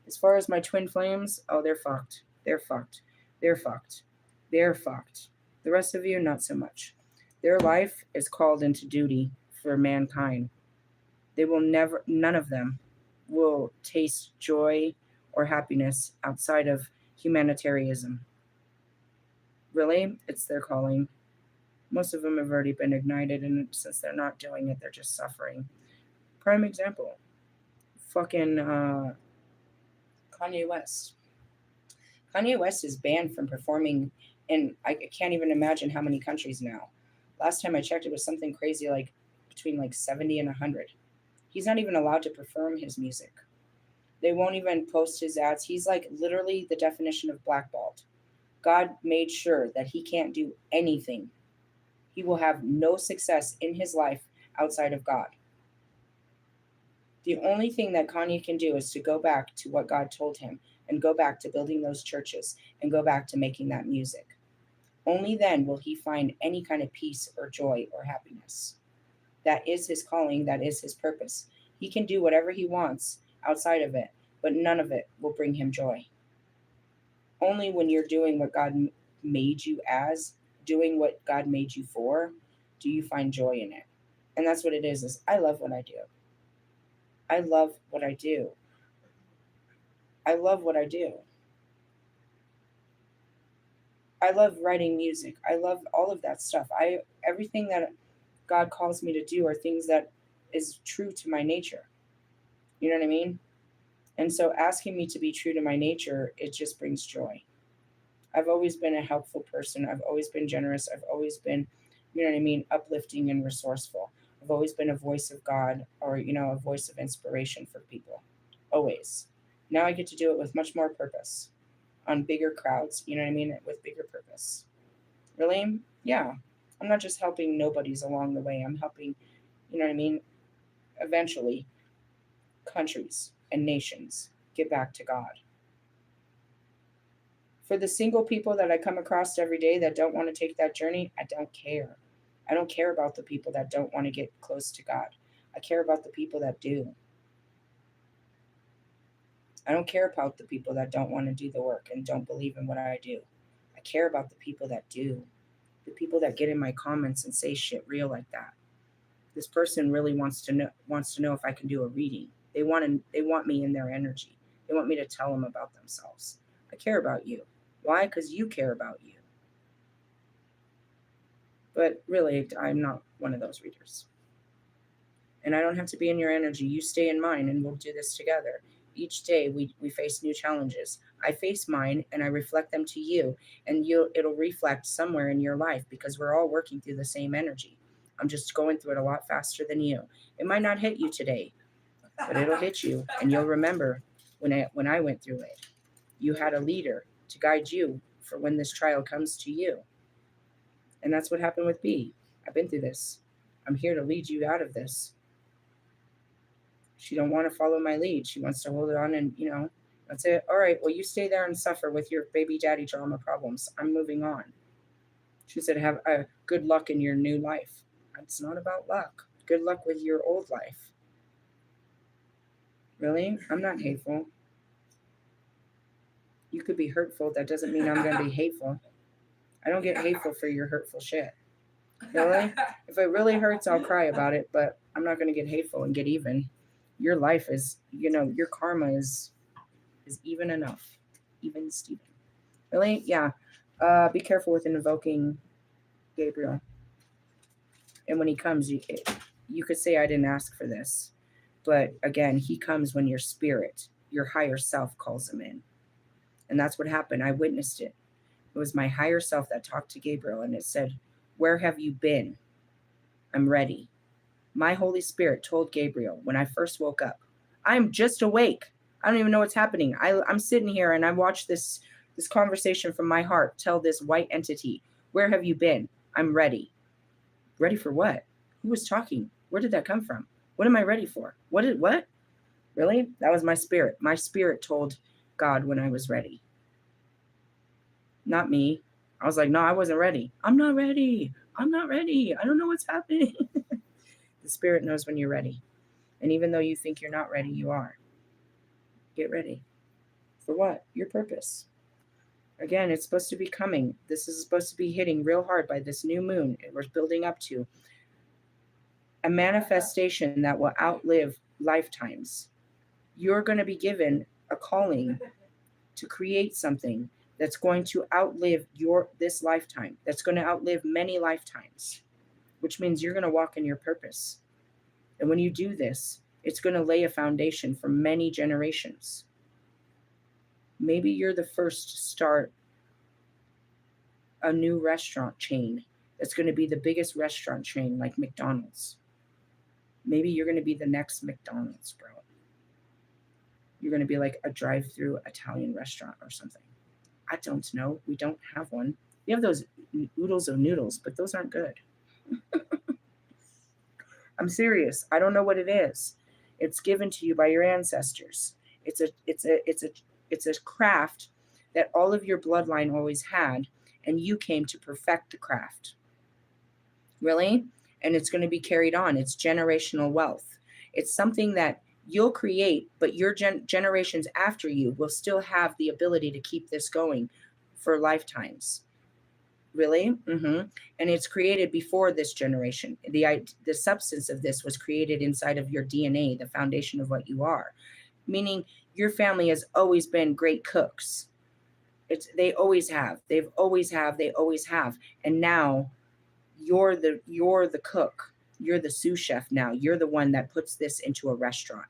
As far as my twin flames, oh, they're fucked. They're fucked. They're fucked. They're fucked. The rest of you, not so much. Their life is called into duty for mankind. They will never, none of them will taste joy or happiness outside of humanitarianism. Really, it's their calling. Most of them have already been ignited, and since they're not doing it, they're just suffering. Prime example, fucking Kanye West. Kanye West is banned from performing in, I can't even imagine how many countries now. Last time I checked, it was something crazy like between like 70 and 100. He's not even allowed to perform his music. They won't even post his ads. He's like literally the definition of blackballed. God made sure that he can't do anything. He will have no success in his life outside of God. The only thing that Kanye can do is to go back to what God told him and go back to building those churches and go back to making that music. Only then will he find any kind of peace or joy or happiness. That is his calling. That is his purpose. He can do whatever he wants outside of it, but none of it will bring him joy. Only when you're doing what God made you as, doing what God made you for, do you find joy in it. And that's what it is I love what I do. I love what I do. I love what I do. I love writing music. I love all of that stuff. Everything that God calls me to do are things that is true to my nature. You know what I mean? And so asking me to be true to my nature, it just brings joy. I've always been a helpful person. I've always been generous. I've always been, you know what I mean, uplifting and resourceful. I've always been a voice of God, or, a voice of inspiration for people. Always. Now I get to do it with much more purpose on bigger crowds, you know what I mean, with bigger purpose. Really? Yeah. I'm not just helping nobodies along the way. I'm helping, you know what I mean, eventually countries and nations get back to God. For the single people that I come across every day that don't want to take that journey, I don't care. I don't care about the people that don't want to get close to God. I care about the people that do. I don't care about the people that don't want to do the work and don't believe in what I do. I care about the people that do. The people that get in my comments and say shit real like that. This person really wants to know if I can do a reading. They want me in their energy. They want me to tell them about themselves. I care about you. Why? Because you care about you. But really, I'm not one of those readers. And I don't have to be in your energy. You stay in mine and we'll do this together. Each day we face new challenges. I face mine and I reflect them to you, and it'll reflect somewhere in your life because we're all working through the same energy. I'm just going through it a lot faster than you. It might not hit you today, but it'll hit you, and you'll remember when I went through it. You had a leader to guide you for when this trial comes to you. And that's what happened with B. I've been through this. I'm here to lead you out of this. She don't want to follow my lead. She wants to hold it on and, that's it. All right, well, you stay there and suffer with your baby daddy drama problems. I'm moving on. She said, have good luck in your new life. It's not about luck. Good luck with your old life. Really? I'm not hateful. You could be hurtful. That doesn't mean I'm going to be hateful. I don't get hateful for your hurtful shit. Really? If it really hurts, I'll cry about it, but I'm not going to get hateful and get even. Your life is, your karma is even enough. Even Steven. Really? Yeah. Be careful with invoking Gabriel. And when he comes, you could say I didn't ask for this. But again, he comes when your spirit, your higher self calls him in. And that's what happened. I witnessed it. It was my higher self that talked to Gabriel, and it said, "Where have you been? I'm ready." My Holy Spirit told Gabriel when I first woke up, I'm just awake. I don't even know what's happening. I'm sitting here and I watch this conversation from my heart tell this white entity, "Where have you been? I'm ready." Ready for what? Who was talking? Where did that come from? What am I ready for? What? Really? That was my spirit. My spirit told God when I was ready. Not me. I was like, no, I wasn't ready. I'm not ready. I'm not ready. I don't know what's happening. The spirit knows when you're ready. And even though you think you're not ready, you are. Get ready. For what? Your purpose. Again, it's supposed to be coming. This is supposed to be hitting real hard by this new moon we're building up to. A manifestation that will outlive lifetimes. You're going to be given a calling to create something that's going to outlive this lifetime, that's going to outlive many lifetimes, which means you're going to walk in your purpose. And when you do this, it's going to lay a foundation for many generations. Maybe you're the first to start a new restaurant chain that's going to be the biggest restaurant chain like McDonald's. Maybe you're going to be the next McDonald's, bro. You're going to be like a drive-through Italian restaurant or something. I don't know. We don't have one. We have those oodles of noodles, but those aren't good. I'm serious. I don't know what it is. It's given to you by your ancestors. It's a craft that all of your bloodline always had, and you came to perfect the craft. Really? And it's going to be carried on. It's generational wealth. It's something that you'll create, but your generations after you will still have the ability to keep this going for lifetimes. Really? Mm-hmm. And it's created before this generation. The substance of this was created inside of your DNA, the foundation of what you are. Meaning your family has always been great cooks. They always have. They always have. And now you're the cook You're the sous chef now. You're the one that puts this into a restaurant.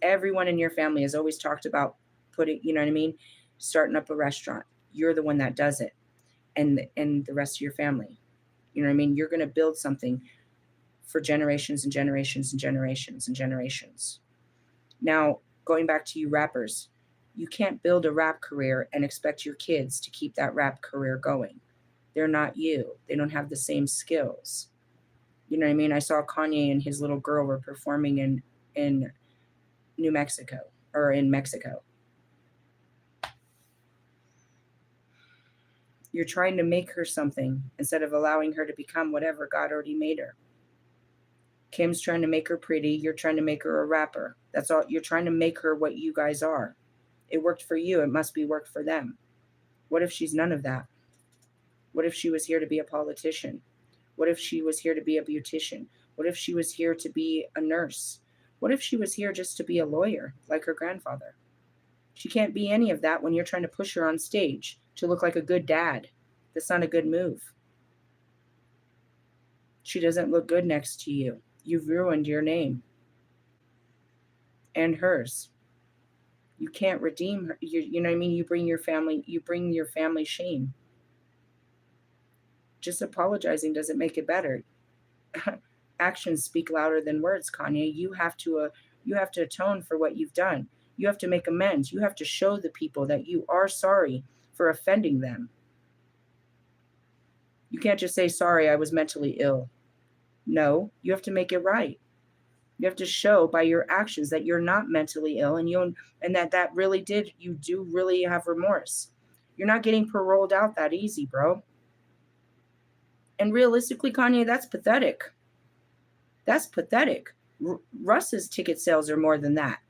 Everyone in your family has always talked about putting, you know what I mean? Starting up a restaurant. You're the one that does it. And the rest of your family. You know what I mean? You're going to build something for generations and generations and generations and generations. Now, going back to you rappers, you can't build a rap career and expect your kids to keep that rap career going. They're not you. They don't have the same skills. You know what I mean? I saw Kanye and his little girl were performing in New Mexico or in Mexico. You're trying to make her something instead of allowing her to become whatever God already made her. Kim's trying to make her pretty. You're trying to make her a rapper. That's all. You're trying to make her what you guys are. It worked for you. It must be worked for them. What if she's none of that? What if she was here to be a politician? What if she was here to be a beautician? What if she was here to be a nurse? What if she was here just to be a lawyer, like her grandfather? She can't be any of that when you're trying to push her on stage to look like a good dad. That's not a good move. She doesn't look good next to you. You've ruined your name and hers. You can't redeem her. You know what I mean? You bring your family shame. Just apologizing doesn't make it better. Actions speak louder than words, Kanye. You have to atone for what you've done. You have to make amends. You have to show the people that you are sorry for offending them. You can't just say, sorry, I was mentally ill. No, you have to make it right. You have to show by your actions that you're not mentally ill and that really you do really have remorse. You're not getting paroled out that easy, bro. And realistically, Kanye, that's pathetic. That's pathetic. Russ's ticket sales are more than that.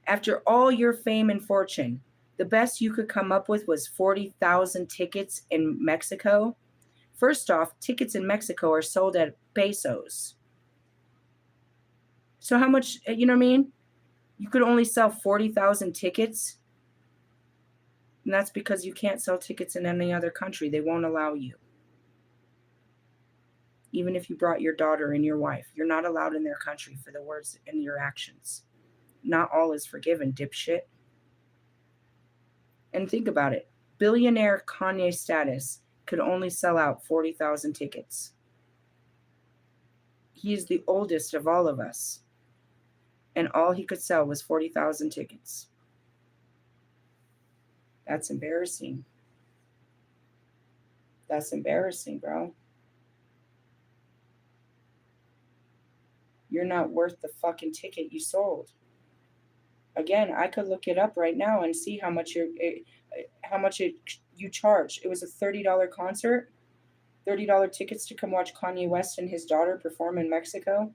After all your fame and fortune, the best you could come up with was 40,000 tickets in Mexico. First off, tickets in Mexico are sold at pesos. So how much, you know what I mean? You could only sell 40,000 tickets. And that's because you can't sell tickets in any other country. They won't allow you. Even if you brought your daughter and your wife, you're not allowed in their country for the words and your actions. Not all is forgiven, dipshit. And think about it. Billionaire Kanye status could only sell out 40,000 tickets. He is the oldest of all of us. And all he could sell was 40,000 tickets. That's embarrassing. That's embarrassing, bro. You're not worth the fucking ticket you sold. Again, I could look it up right now and see how much you charge. It was a $30 concert, $30 tickets to come watch Kanye West and his daughter perform in Mexico.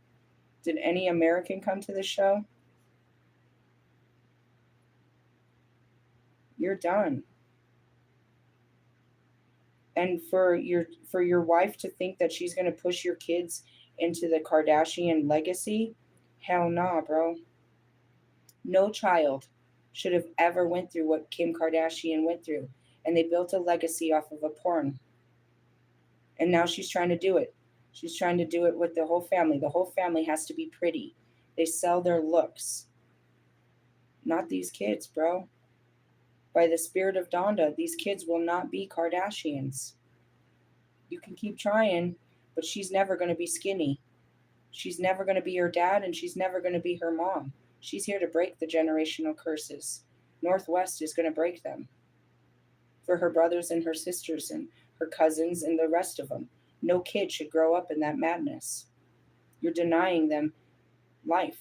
Did any American come to this show? You're done. And for your wife to think that she's going to push your kids into the Kardashian legacy, hell nah, bro. No child should have ever went through what Kim Kardashian went through. And they built a legacy off of a porn. And now she's trying to do it. She's trying to do it with the whole family. The whole family has to be pretty. They sell their looks. Not these kids, bro. By the spirit of Donda, these kids will not be Kardashians. You can keep trying, but she's never going to be skinny. She's never going to be her dad, and she's never going to be her mom. She's here to break the generational curses. Northwest is going to break them. For her brothers and her sisters and her cousins and the rest of them. No kid should grow up in that madness. You're denying them life.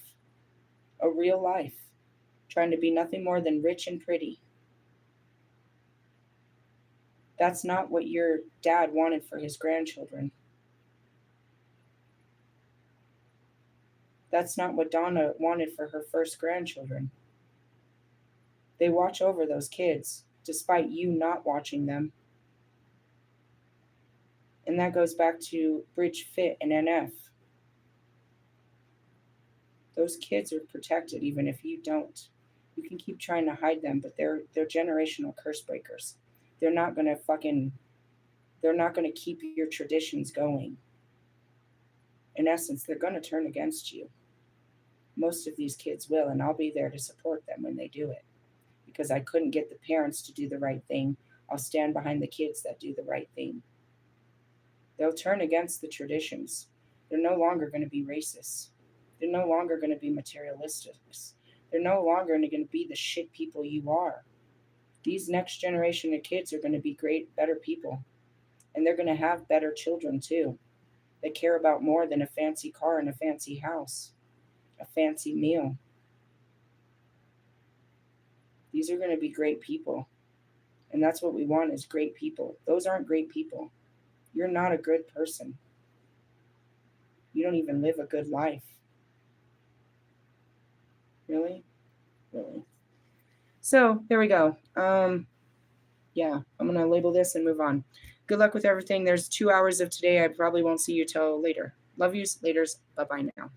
A real life. Trying to be nothing more than rich and pretty. That's not what your dad wanted for his grandchildren. That's not what Donna wanted for her first grandchildren. They watch over those kids, despite you not watching them. And that goes back to Bridge Fit and NF. Those kids are protected even if you don't. You can keep trying to hide them, but they're generational curse breakers. They're not going to keep your traditions going. In essence, they're going to turn against you. Most of these kids will, and I'll be there to support them when they do it. Because I couldn't get the parents to do the right thing, I'll stand behind the kids that do the right thing. They'll turn against the traditions. They're no longer going to be racist. They're no longer going to be materialistic. They're no longer going to be the shit people you are. These next generation of kids are going to be great, better people. And they're going to have better children too. They care about more than a fancy car and a fancy house, a fancy meal. These are going to be great people. And that's what we want is great people. Those aren't great people. You're not a good person. You don't even live a good life. Really? Really? So there we go. Yeah, I'm going to label this and move on. Good luck with everything. There's 2 hours of today. I probably won't see you till later. Love yous. Laters. Bye-bye now.